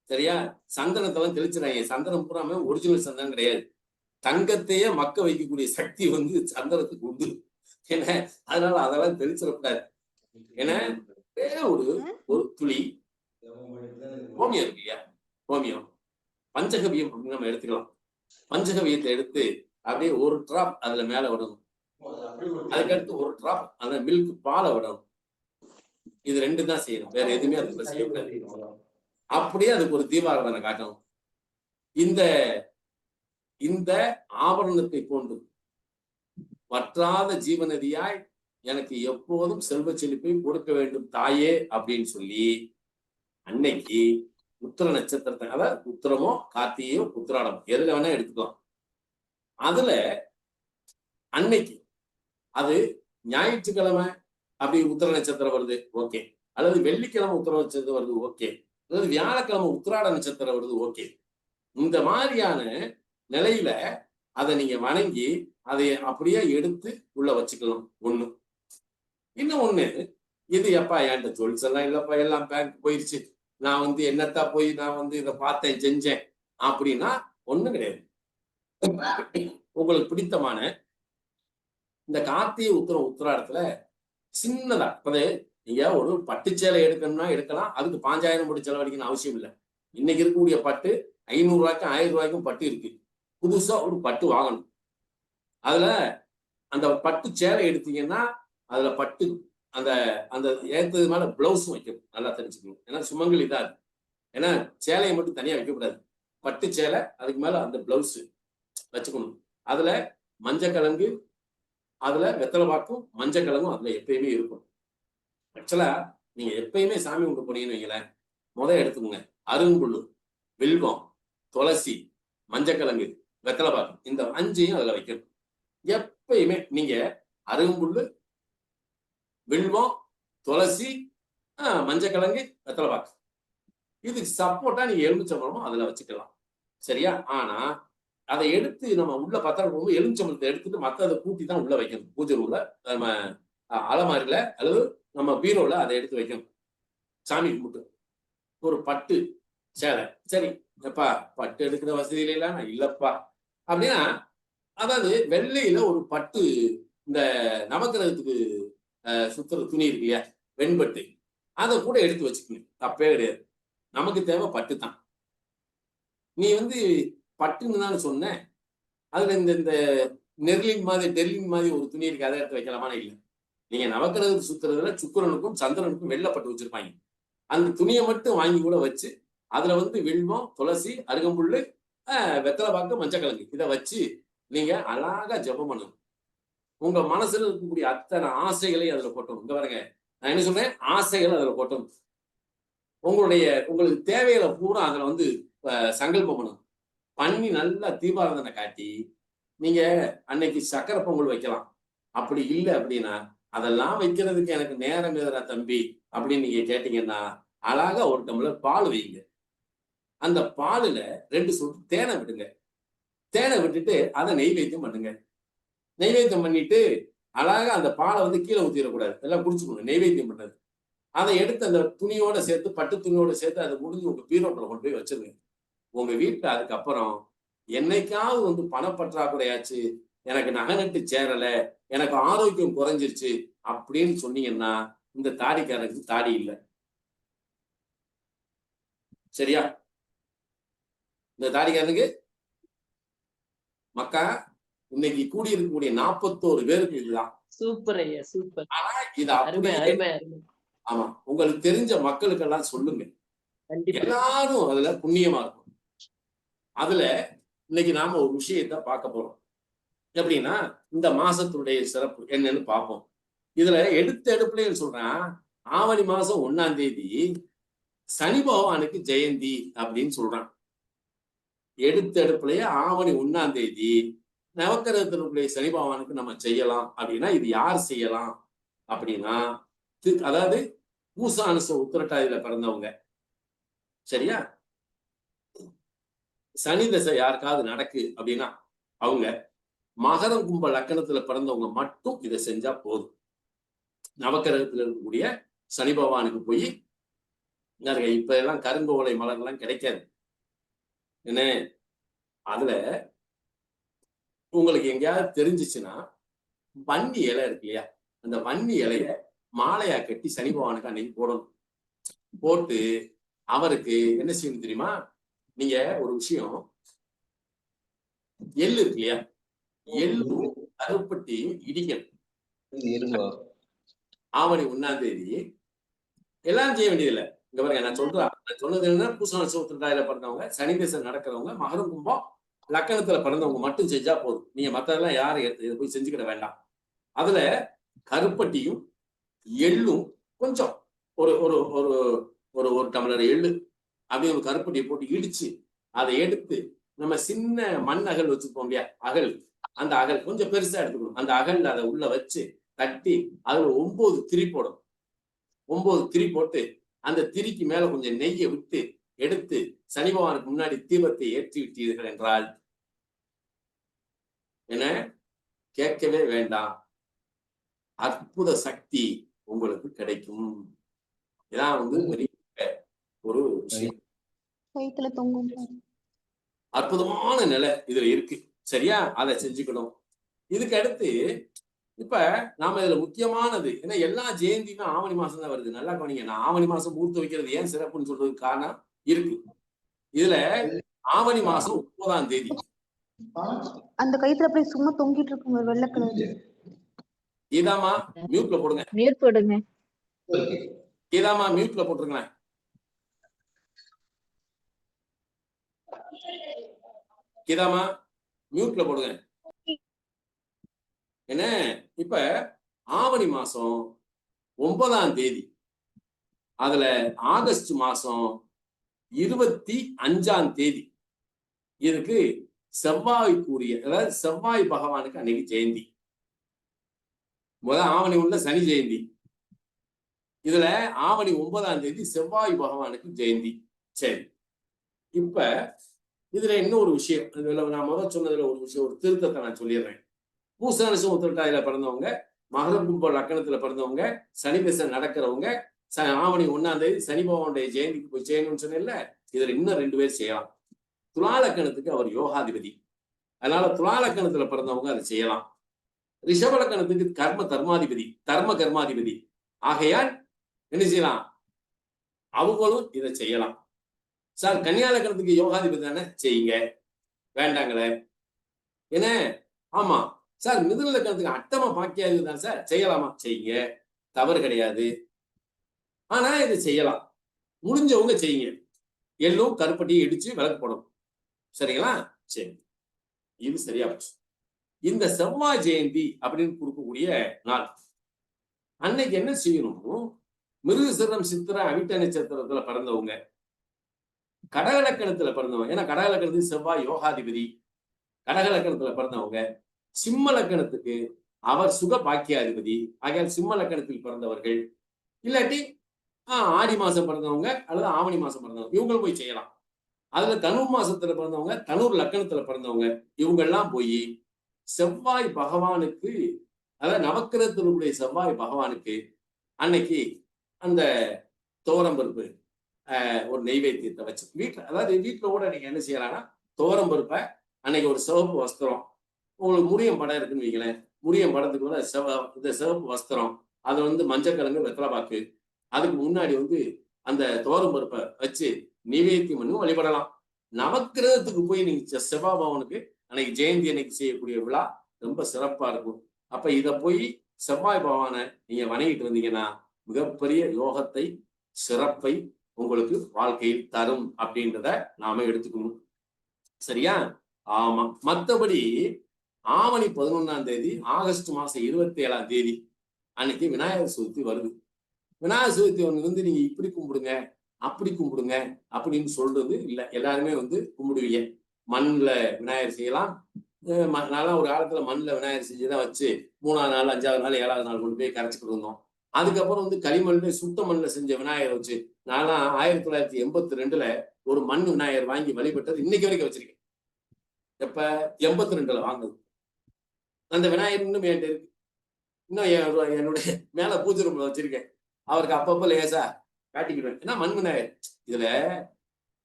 S1: சரியா? சந்தனத்தெல்லாம் தெளிச்சுறாங்க. சந்தனம் பூராமே ஒரிஜினல் சந்தனம் கிடையாது. தங்கத்தையே மக்க வைக்கக்கூடிய சக்தி வந்து சந்தனத்துக்கு உண்டு. ஏன்னா அதனால அதெல்லாம் தெளிச்சிடக்கூடாது. ஏன்னா ஒரு ஒரு துளி ஹோமியம் இருக்கு இல்லையா, ஹோமியம் பஞ்சகவியம் அப்படின்னு நம்ம எடுத்துக்கலாம். பஞ்சகவியத்தை எடுத்து அப்படியே ஒரு டிராப் அதுல மேல விடணும். அதுக்கடுத்து ஒரு டிராப் அந்த மில்க் பாலை விடணும். இது 2 தான் செய்யணும், வேற எதுவுமே அதுக்கு செய்யக்கூடாது. அப்படியே அதுக்கு ஒரு தீபாராதனை காட்டணும். இந்த இந்த ஆபரணத்தை கொண்டு வற்றாத ஜீவநதியாய் எனக்கு எப்போதும் செல்வ செழிப்பை கொடுக்க வேண்டும் தாயே அப்படின்னு சொல்லி அன்னைக்கு உத்திர நட்சத்திரத்தை, அதாவது உத்திரமோ கார்த்திகையோ உத்திராடமோ எதுல வேணா எடுத்துக்கலாம். அதுல அன்னைக்கு அது ஞாயிற்றுக்கிழமை அப்படி உத்திர நட்சத்திரம் வருது, ஓகே. அல்லது வெள்ளிக்கிழமை உத்திர நட்சத்திரம் வருது, ஓகே. அல்லது வியாழக்கிழமை உத்திராட நட்சத்திரம் வருது, ஓகே. இந்த மாதிரியான நிலையில அதை நீங்க வணங்கி அதை அப்படியே எடுத்து உள்ள வச்சுக்கலாம். ஒண்ணு. இன்னும் ஒண்ணு, இது எப்பா என்கிட்ட ஜுவல்ஸ் எல்லாம் இல்லப்பா, எல்லாம் பேங்க் போயிருச்சு, நான் வந்து என்னத்தா போய் நான் வந்து இதை பார்த்தேன் செஞ்சேன் அப்படின்னா ஒண்ணும் கிடையாது. உங்களுக்கு பிடித்தமான இந்த கார்த்திகை உத்திரம் உத்திராடத்துல சின்னதா, நீங்க ஒரு பட்டு சேலை எடுக்கணும்னா எடுக்கலாம், அதுக்கு 5000 போட்டு செலவழிக்கணும் அவசியம் இல்லை. இன்னைக்கு இருக்கக்கூடிய பட்டு 500 ரூபாய்க்கும் 1000 ரூபாய்க்கும் பட்டு இருக்கு. புதுசா ஒரு பட்டு வாங்கணும். அதுல அந்த பட்டு சேலை எடுத்தீங்கன்னா அதுல பட்டு அந்த அந்த ஏத்தது மேல பிளவுஸும் வைக்கணும், நல்லா தெரிஞ்சுக்கணும். ஏன்னா சுமங்கலி தான் அது. ஏன்னா சேலையை மட்டும் தனியா வைக்கக்கூடாது, பட்டு சேலை அதுக்கு மேல அந்த பிளவுஸ் வச்சுக்கணும். அதுல மஞ்சக்கிழங்கு, அதுல வெத்தலை பாக்கும் மஞ்சக்கிழங்கும் அதுல எப்பயுமே இருக்கும். ஆக்சுவலா நீங்க எப்பயுமே சாமி கும்பிட்டு போனீங்கன்னு வைங்களேன், எடுத்துக்கோங்க அருங்குள்ளு, வில்வம், துளசி, மஞ்சக்கிழங்கு, வெத்தலை பாக்கு, இந்த 5ஐயும் அதுல வைக்கணும். எப்பயுமே நீங்க அருங்குள்ளு, வில்வம், துளசி, மஞ்சக்கிழங்கு, வெத்தலை பாக்கு, இதுக்கு சப்போர்ட்டா நீங்க எலுமிச்சம்பழமும் அதுல வச்சுக்கலாம். சரியா? ஆனா அதை எடுத்து நம்ம உள்ள பத்திரம் போகும்போது எலுமிச்சம்பழத்தை எடுத்துட்டு மற்றதை கூட்டி தான் உள்ள வைக்கணும். பூஜை ரூம்ல, நம்ம அலமாரில அல்லது நம்ம பீரோல அதை எடுத்து வைக்கணும். சாமி கும்பிட்டு ஒரு பட்டு சேலை, சரி எப்பா பட்டு எடுக்கிற வசதியில நான் இல்லப்பா அப்படின்னா, அதாவது வெள்ளையில ஒரு பட்டு, இந்த நவக்கிரகத்துக்கு சுத்துற துணி இருக்கு இல்லையா, வெண்பட்டு, அதை கூட எடுத்து வச்சுக்கணும், தப்பே கிடையாது. நமக்கு தேவை பட்டு தான். நீ வந்து பட்டுன்னு தானே சொன்ன, அதுல இந்த இந்த நெர்லின் மாதிரி டெர்லின் மாதிரி ஒரு துணி இருக்கு, அதை எடுத்து வைக்கலாமான்னு இல்லை. நீங்க நவக்கிரகத்துக்கு சுத்துறதுல சுக்கிரனுக்கும் சந்திரனுக்கும் வெள்ளைப்பட்டு வச்சிருப்பாங்க. அந்த துணியை மட்டும் வாங்கி கூட வச்சு அதுல வந்து வில்வம், துளசி, அருகம்புல்லு, வெத்தலை பாக்கு, மஞ்சக்கிழங்கு இதை வச்சு நீங்க அழகா ஜெபம் பண்ணணும். உங்க மனசுல இருக்கக்கூடிய அத்தனை ஆசைகளையும் அதுல கொட்டணும். இங்க பாருங்க, நான் என்ன சொல்றேன், ஆசைகளை அதுல கொட்டணும். உங்களுக்கு தேவைகளை பூரா அதுல வந்து சங்கல்பம் பண்ணணும். பண்ணி நல்லா தீபாராதனை காட்டி நீங்க அன்னைக்கு சக்கரை பொங்கல் வைக்கலாம். அப்படி இல்லை அப்படின்னா, அதெல்லாம் வைக்கிறதுக்கு எனக்கு நேரம் எதிரா தம்பி அப்படின்னு நீங்க கேட்டீங்கன்னா, அழகா ஒரு டம்ளர் பால் வைங்க. அந்த பாலுல 2 சொட்டு தேனை விடுங்க. தேனை விட்டுட்டு அதை நெய்வேத்தியம் பண்ணுங்க. நெய்வேத்தியம் பண்ணிட்டு அழகா அந்த பாலை வந்து கீழே ஊத்திடக்கூடாது, எல்லாம் குடிச்சுக்கணும். நெய்வேத்தியம் பண்ணது அதை எடுத்து அந்த துணியோட சேர்த்து, பட்டு துணியோட சேர்த்து அதை முடிஞ்சு உங்க பீரோக்குள்ள கொண்டு போய் வச்சிருங்க. உங்க வீட்டுல அதுக்கப்புறம் என்னைக்காவது வந்து பணப்பற்றாக்குறையாச்சு, எனக்கு நகை நட்டு சேரல, எனக்கு ஆரோக்கியம் குறைஞ்சிருச்சு அப்படின்னு சொன்னீங்கன்னா, இந்த தாடிக்காரனுக்கு தாடி இல்லை. சரியா? இந்த தாடிக்காரனுக்கு மக்கா இன்னைக்கு கூடியிருக்கக்கூடிய 41 பேருக்கு இதுதான்.
S3: சூப்பர் ஐயா, சூப்பர்.
S1: ஆனா இது
S3: அருமை,
S1: அப்படியே,
S3: அருமை, அருமை.
S1: ஆமா, உங்களுக்கு தெரிஞ்ச மக்களுக்கெல்லாம் சொல்லுங்க.
S3: கண்டிப்பா.
S1: எல்லாரும் அதுல புண்ணியமா இருக்கும். அதுல இன்னைக்கு நாம ஒரு விஷயத்த பார்க்க போறோம். எப்படின்னா, இந்த மாசத்துடைய சிறப்பு என்னன்னு பார்ப்போம். இதுல எடுத்த எடுப்புலயே சொல்றேன், ஆவணி மாசம் 1ஆம் தேதி சனி பகவானுக்கு ஜெயந்தி அப்படின்னு சொல்றான். எடுத்த எடுப்புலயே ஆவணி 1ஆம் தேதி நவக்கிரகத்தினுடைய சனி பகவானுக்கு நம்ம செய்யலாம் அப்படின்னா, இது யார் செய்யலாம் அப்படின்னா, அதாவது பூசானுச உத்திரட்டாதியில பிறந்தவங்க. சரியா? சனி தசை யாருக்காவது நடக்கு அப்படின்னா அவங்க மகரம் கும்ப லக்கணத்துல பிறந்தவங்க மட்டும் இதை செஞ்சா போதும். நவக்கிரகத்துல இருக்கக்கூடிய சனி பகவானுக்கு போய், இப்ப எல்லாம் கரும்பு ஓலை மலர் எல்லாம் கிடைக்காது என்ன, அதுல உங்களுக்கு எங்கேயாவது தெரிஞ்சிச்சுன்னா வன்னி இலை இருக்கு இல்லையா, அந்த வன்னி இலைய மாலையா கட்டி சனி பகவானுக்கு அன்னைக்கு போடணும். போட்டு அவருக்கு என்ன செய்யணும் தெரியுமா, நீங்க ஒரு விஷயம், எள்ளு இருக்கு இல்லையா, எள்ளு கருப்பட்டி இடிக்கணும். ஆவணி 1ஆம் தேதி எல்லாம் செய்ய வேண்டியதில்லை. இங்க பாருங்க, நான் சொன்னது என்ன, பூச நட்சத்திரத்தாயில பிறந்தவங்க, சனி திசை நடக்கிறவங்க, மகரம் கும்பம் லக்கணத்துல பிறந்தவங்க மட்டும் செஞ்சா போதும். நீங்க மத்ததெல்லாம் யாரும் இதை போய் செஞ்சுக்கிட வேண்டாம். அதுல கருப்பட்டியும் எள்ளும் கொஞ்சம் ஒரு ஒரு ஒரு ஒரு ஒரு டம்ளர் எள்ளு அப்படி ஒரு கருப்பட்டியை போட்டு இடிச்சு அதை எடுத்து, நம்ம சின்ன மண் அகல் வச்சுப்போம் இல்லையா, அகல், அந்த அகல் கொஞ்சம் பெருசா எடுத்துக்கணும். அந்த அகல்ல அதை உள்ள வச்சு தட்டி அதுல 9 திரி போடணும். 9 திரி போட்டு அந்த திரிக்கு மேல கொஞ்சம் நெய்யை விட்டு எடுத்து சனி பகவானுக்கு முன்னாடி தீபத்தை ஏற்றி விட்டீர்கள் என்றால் என்ன, கேட்கவே வேண்டாம், அற்புத சக்தி உங்களுக்கு கிடைக்கும். இதான் வந்து பெரிய ஒரு விஷயம். அற்புதமான நிலை இதுல இருக்கு. சரியா? அதை செஞ்சுக்கணும். இதுக்கு அடுத்து இப்ப நாம இதுல முக்கியமானது ஏன்னா, எல்லா ஜெயந்தியுமே ஆவணி மாசம் தான் வருது. நல்லா கவனிங்க, நான் ஆவணி மாசம் மூர்த்த வைக்கிறது ஏன் சிறப்புன்னு சொல்றதுக்கு காரணம் இருக்கு. இதுல ஆவணி மாசம் 9ஆம் தேதி
S4: அந்த கயித்துல அப்படியே சும்மா தொங்கிட்டு இருக்குங்க வெள்ளை கலர்.
S1: கீதாமா மியூட்ல போடுங்க.
S4: மியூட் போடுங்க.
S1: கீதாமா மியூட்ல போட்டுருங்களேன். கீதாமா மியூட்ல போடுங்க. என்ன, இப்ப ஆவணி மாசம் 9ஆம் தேதி, அதுல ஆகஸ்ட் மாசம் 25ஆம் தேதி இதுக்கு செவ்வாய்க்குரிய, அதாவது செவ்வாய் பகவானுக்கு அன்னைக்கு ஜெயந்தி. முதல் ஆவணி 1 சனி ஜெயந்தி, இதுல ஆவணி 9ஆம் தேதி செவ்வாய் பகவானுக்கு ஜெயந்தி. சரி, இப்ப இதுல இன்னொரு விஷயம், இதுல நான் முதல் சொன்னதுல ஒரு விஷயம், ஒரு திருத்தத்தை நான் சொல்லிடுறேன். பூச நட்சத்திரத்தாயில பிறந்தவங்க மகர கும்ப லக்கணத்துல பிறந்தவங்க, சனி திசை நடக்கிறவங்க, ஆவணி 1ஆம் தேதி சனி பகவானுடைய ஜெயந்திக்கு போய் செய்யணும்னு சொன்னேன்ல, இதுல இன்னும் 2 பேர் செய்யலாம். துலா லக்கணத்துக்கு அவர் யோகாதிபதி, அதனால துலா லக்கணத்துல பிறந்தவங்க அதை செய்யலாம். ரிஷப லக்கணத்துக்கு தர்ம கர்மாதிபதி ஆகையால் என்ன செய்யலாம், அவங்களும் இதை செய்யலாம். சார் கன்னியா லக்கணத்துக்கு யோகாதிபதி தானே, செய்யுங்க. வேண்டாங்களே என்ன, ஆமா சார் மிதுன லக்கணத்துக்கு அட்டமா பாக்கியாதிபதி தான் சார், செய்யலாமா, செய்யுங்க, தவறு கிடையாது. ஆனா இதை செய்யலாம், முடிஞ்சவங்க செய்யுங்க. எள்ளும் கருப்பட்டியும் இடிச்சு விளக்கு போடணும், சரிங்களா? சரி, இது சரியா போச்சு. இந்த செவ்வாய் ஜெயந்தி அப்படின்னு கொடுக்கக்கூடிய நாள் அன்னைக்கு என்ன செய்யணும், மிருகசிரம் சித்திர அவிட்ட நட்சத்திரத்துல பிறந்தவங்க, கடகலக்கணத்துல பிறந்தவங்க, ஏன்னா கடகலக்கணத்துக்கு செவ்வாய் யோகாதிபதி, கடகலக்கணத்துல பிறந்தவங்க, சிம்ம லக்கணத்துக்கு அவர் சுக பாக்கியாதிபதி, ஆகையால் சிம்ம லக்கணத்தில் பிறந்தவர்கள், இல்லாட்டி ஆடி மாசம் பிறந்தவங்க அல்லது ஆவணி மாசம் பிறந்தவங்க, இவங்களும் போய் செய்யலாம். அதுல தனுர் மாசத்துல பிறந்தவங்க, தனுர் லக்கணத்துல பிறந்தவங்க, இவங்க எல்லாம் போய் செவ்வாய் பகவானுக்கு, அதாவது நவக்கிரகத்தினுடைய செவ்வாய் பகவானுக்கு அன்னைக்கு அந்த துவரம்பருப்பு ஒரு நெய்வேத்தியத்தை வச்சு வீட்டுல, அதாவது வீட்டுல கூட நீங்க என்ன செய்யலாம்னா, துவரம்பருப்பை அன்னைக்கு ஒரு சிவப்பு வஸ்திரம், உங்களுக்கு முரியம் படம் இருக்குன்னு வைங்களேன், முரியம் படத்துக்கு கூட இந்த சிவப்பு வஸ்திரம், அது வந்து மஞ்சக்கிழங்கு வெத்தலைப்பாக்கு, அதுக்கு முன்னாடி வந்து அந்த துவரம்பருப்பை வச்சு நைவேத்தியம் பண்ணி வழிபடலாம். நவக்கிரகத்துக்கு போய் நீங்க செவ்வாய் பவனுக்கு அன்னைக்கு ஜெயந்தி அன்னைக்கு செய்யக்கூடிய விழா ரொம்ப சிறப்பா இருக்கும். அப்ப இத போய் செவ்வாய் பகவானை நீங்க வணங்கிட்டு வந்தீங்கன்னா மிகப்பெரிய யோகத்தை, சிறப்பை உங்களுக்கு வாழ்க்கையில் தரும் அப்படின்றத நாம எடுத்துக்கணும், சரியா? ஆமா. மற்றபடி ஆவணி 11ஆம் தேதி, ஆகஸ்ட் மாசம் 27ஆம் தேதி அன்னைக்கு விநாயகர் சதுர்த்தி வருது. விநாயகர் சதுர்த்தி வந்து நீங்க இப்படி கும்பிடுங்க, அப்படி கும்பிடுங்க அப்படின்னு சொல்றது இல்லை. எல்லாருமே வந்து கும்பிடுவீங்க. மண்ணில் விநாயகர் செய்யலாம். நல்லா ஒரு காலத்துல மண்ணில் விநாயகர் செஞ்சுதான் வச்சு 3ஆவது நாள், 5ஆவது நாள், 7ஆவது நாள் கொண்டு போய் கரைச்சிக்கிட்டு இருந்தோம். அதுக்கப்புறம் வந்து களிமண்ல சுத்த மண்ணில் செஞ்ச விநாயகர் வச்சு, நான்லாம் 1982ல ஒரு மண் விநாயகர் வாங்கி வழிபட்டது இன்னைக்கு வரைக்கும் வச்சிருக்கேன். எப்ப 82ல வாங்குது அந்த விநாயகர் இன்னும் என்கிட்ட இருக்கு. இன்னும் என்னுடைய மேல பூஜை ரூம்ல வச்சிருக்கேன். அவருக்கு அப்பப்ப லேசா காட்டிக்கிடுவேன். ஏன்னா மண் விநாயகர். இதுல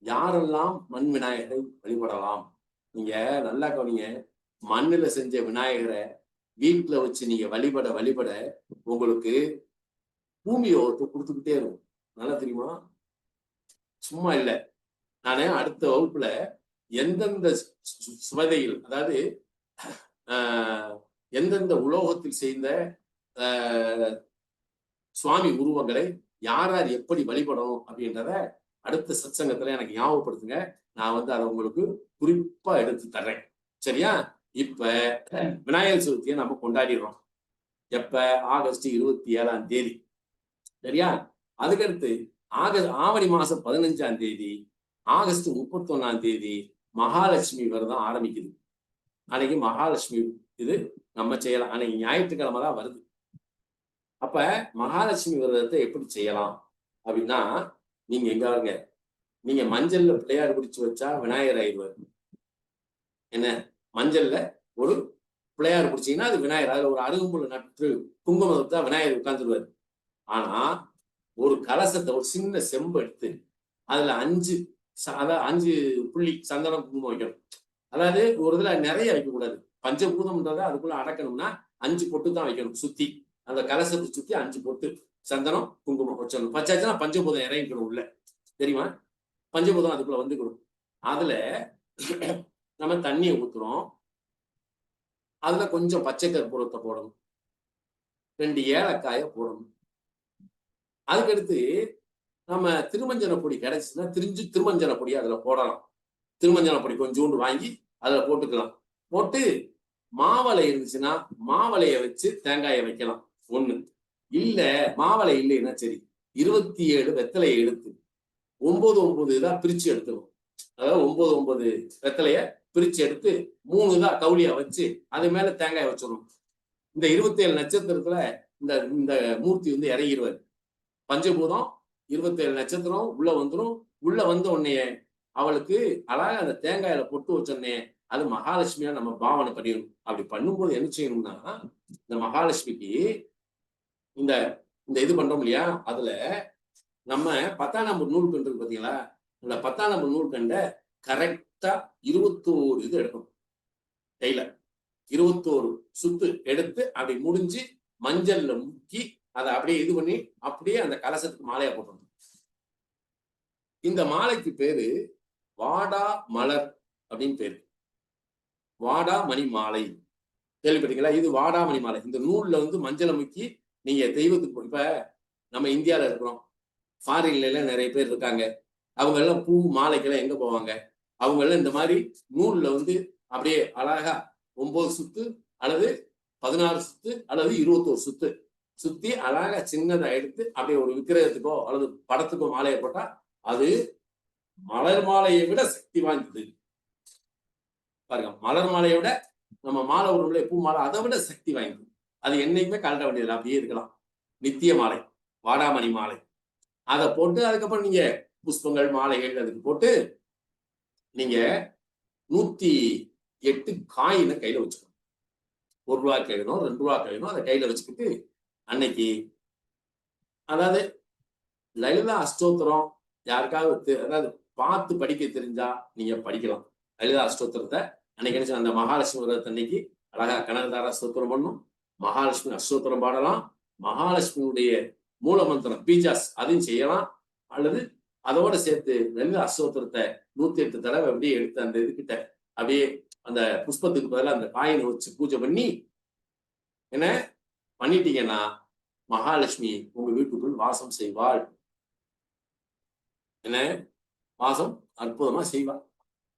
S1: யாரெல்லாம் மண் விநாயகரை வழிபடலாம், நீங்க நல்லா கவனிங்க. மண்ணுல செஞ்ச விநாயகரை வீட்டுல வச்சு நீங்க வழிபட உங்களுக்கு பூமி யோகத்தை கொடுத்துக்கிட்டே இருக்கும். நல்லா தெரியுமா? சும்மா இல்லை. நானே அடுத்த வகுப்புல எந்தெந்த சுவதையில், அதாவது எந்தெந்த உலோகத்தில் செய்த சுவாமி உருவங்களை யார் யார் எப்படி வழிபடணும் அப்படின்றத அடுத்த சத்சங்கத்துல எனக்கு ஞாபகப்படுத்துங்க. நான் வந்து அதை உங்களுக்கு குறிப்பா எடுத்து தர்றேன், சரியா? இப்ப விநாயகர் சதுர்த்தியை நம்ம கொண்டாடிடுறோம். எப்ப? ஆகஸ்ட் 27ஆம் தேதி, சரியா? அதுக்கடுத்து ஆவணி மாசம் 15ஆம் தேதி, ஆகஸ்ட் 31ஆம் தேதி மகாலட்சுமி விரதம் ஆரம்பிக்குது. அன்னைக்கு மகாலட்சுமி இது நம்ம செய்யலாம். அன்னைக்கு ஞாயிற்றுக்கிழமை தான் வருது. அப்ப மகாலட்சுமி விரதத்தை எப்படி செய்யலாம் அப்படின்னா, நீங்க எங்க பாருங்க, நீங்க மஞ்சள்ல பிள்ளையார் பிடிச்சு வச்சா விநாயகர் ஆயிடுவார். என்ன, மஞ்சள்ல ஒரு பிள்ளையார் பிடிச்சீங்கன்னா அது விநாயகர். அதுல ஒரு அருகம்புல் நட்டு குங்குமம் வச்சா விநாயகர் உட்கார்ந்துருவார். ஆனா ஒரு கலசத்தை, ஒரு சின்ன செம்பு எடுத்து அதுல 5 புள்ளி சந்தனம் குங்குமம் வைக்கணும். அதாவது ஒரு இதுல நிறைய வைக்கக்கூடாது. பஞ்சபூதம்ன்றதை அதுக்குள்ள அடக்கணும்னா 5 பொட்டு தான் வைக்கணும். சுத்தி அந்த கலசத்தை சுத்தி 5 பொட்டு சந்தனம் குங்குமம் வச்சிடணும். வச்சாச்சுன்னா பஞ்சபூதம் இறங்கிக்கணும் உள்ள, தெரியுமா? பஞ்சபூதம் அதுக்குள்ள வந்துக்கணும். அதுல நம்ம தண்ணியை ஊத்துறோம். அதுல கொஞ்சம் பச்சை கற்பூரத்தை போடணும், 2 ஏலக்காயை போடணும். அதுக்கடுத்து நம்ம திருமஞ்சன பொடி கிடைச்சுன்னா திருமஞ்சன பொடி அதுல போடலாம். திருமஞ்சன பொடி கொஞ்சோண்டு வாங்கி அதுல போட்டுக்கலாம். போட்டு மாவளை இருந்துச்சுன்னா மாவளைய வச்சு தேங்காயை வைக்கலாம். 1 இல்ல மாவளை இல்லைன்னா சரி, 27 வெத்தலையை எடுத்து 9 இதா பிரிச்சு எடுத்துக்கணும். அதாவது 9 வெத்தலைய பிரிச்சு எடுத்து 3 இதா கவுளியா வச்சு அது மேல தேங்காய் வச்சிடணும். இந்த 27 நட்சத்திரத்துல இந்த மூர்த்தி வந்து இறங்கிடுவார். பஞ்சபூதம் 27 நட்சத்திரம் உள்ள வந்துடும். உள்ள வந்த உடனே அவளுக்கு அழகா அந்த தேங்காயில பொட்டு வச்சோடனே அது மகாலட்சுமியா நம்ம பாவனை பண்ணிடணும். அப்படி பண்ணும்போது என்ன செய்யணும்னா, இந்த மகாலட்சுமிக்கு இந்த இந்த இது பண்றோம் இல்லையா, அதுல நம்ம 10ஆம் நம்பர் நூல் கண்டு இருக்கு பாத்தீங்களா, அந்த 10ஆம் நம்பர் நூல் கண்ட கரெக்டா 21 இது எடுக்கணும் கையில. 21 சுத்து எடுத்து அப்படி முடிஞ்சு மஞ்சள்ல முக்கி அதை அப்படியே இது பண்ணி அப்படியே அந்த கலசத்துக்கு மாலையா போட்டணும். இந்த மாலைக்கு பேரு வாடா மலர் அப்படின்னு பேரு. வாடாமணி மாலை கேள்விப்பட்டீங்களா? இது வாடாமணி மாலை. இந்த நூல்ல வந்து மஞ்சளை முக்கி நீங்க தெய்வத்துக்கு, இப்ப நம்ம இந்தியாவில இருக்கிறோம், ஃபாரின்ல எல்லாம் நிறைய பேர் இருக்காங்க, அவங்க எல்லாம் பூ மாலைக்கெல்லாம் எங்க போவாங்க? அவங்க எல்லாம் இந்த மாதிரி நூல்ல வந்து அப்படியே அழகா 9 சுத்து அல்லது 16 சுத்து அல்லது 21 சுத்து சுத்தி அழகா சின்னதா எடுத்து அப்படியே ஒரு விக்கிரகத்துக்கோ அல்லது படத்துக்கோ மாலையை போட்டா அது மலர் மாலையை விட சக்தி வாய்ந்தது. பாருங்க, மலர் மாலையை விட நம்ம மாலை ஒரு பூ மாலை அதை விட சக்தி வாய்ந்தது. அது என்னைக்குமே கலட்ட வேண்டியது, அப்படியே இருக்கலாம். நித்திய மாலை, வாடாமணி மாலை, அதை போட்டு அதுக்கப்புறம் நீங்க புஷ்பங்கள் மாலைகள் அதுக்கு போட்டு நீங்க 108 காயினை கையில வச்சுக்கணும். 1 ரூபா கையனோ 2 ரூபா கையனோ அதை கையில வச்சுக்கிட்டு அன்னைக்கு, அதாவது லலிதா அஷ்டோத்திரம் யாருக்காவது அதாவது பார்த்து படிக்க தெரிஞ்சா நீங்க படிக்கலாம். லலிதா அஷ்டோத்திரத்தை அன்னைக்கு நினைச்சு அந்த மகாலட்சுமி விரதத்தை அன்னைக்கு அழகா கனகதாரா ஸ்தோத்திரம் பண்ணும், மகாலட்சுமி அஷ்டோத்திரம் பாடலாம், மகாலட்சுமியுடைய மூல மந்திரம் பீஜாஸ் அதையும் செய்யலாம். அல்லது அதோட சேர்த்து லலிதா அஷ்டோத்திரத்தை 108 தடவை அப்படியே எடுத்து அந்த இதுகிட்ட அப்படியே அந்த புஷ்பத்துக்கு பதிலாக அந்த காயினை வச்சு பூஜை பண்ணி என்ன பண்ணிட்டீங்கன்னா மகாலட்சுமி உங்க வீட்டுக்குள் வாசம் செய்வாள். என்ன வாசம் அற்புதமா செய்வாள்.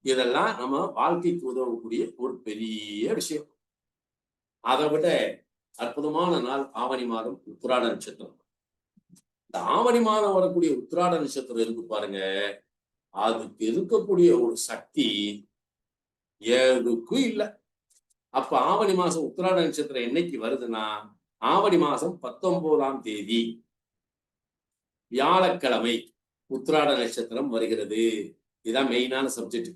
S1: இதெல்லாம் நம்ம வாழ்க்கைக்கு உதவக்கூடிய ஒரு பெரிய விஷயம். அதை விட அற்புதமான நாள் ஆவணி மாதம் உத்திராட நட்சத்திரம். இந்த ஆவணி மாதம் வரக்கூடிய உத்திராட நட்சத்திரம் இருக்கு பாருங்க, அதுக்கு இருக்கக்கூடிய ஒரு சக்தி எதுக்கும் இல்லை. அப்ப ஆவணி மாசம் உத்திராட நட்சத்திரம் என்னைக்கு வருதுன்னா ஆவணி மாசம் 19ஆம் தேதி வியாழக்கிழமை உத்திராட நட்சத்திரம் வருகிறது. இதுதான் மெயினான சப்ஜெக்ட்.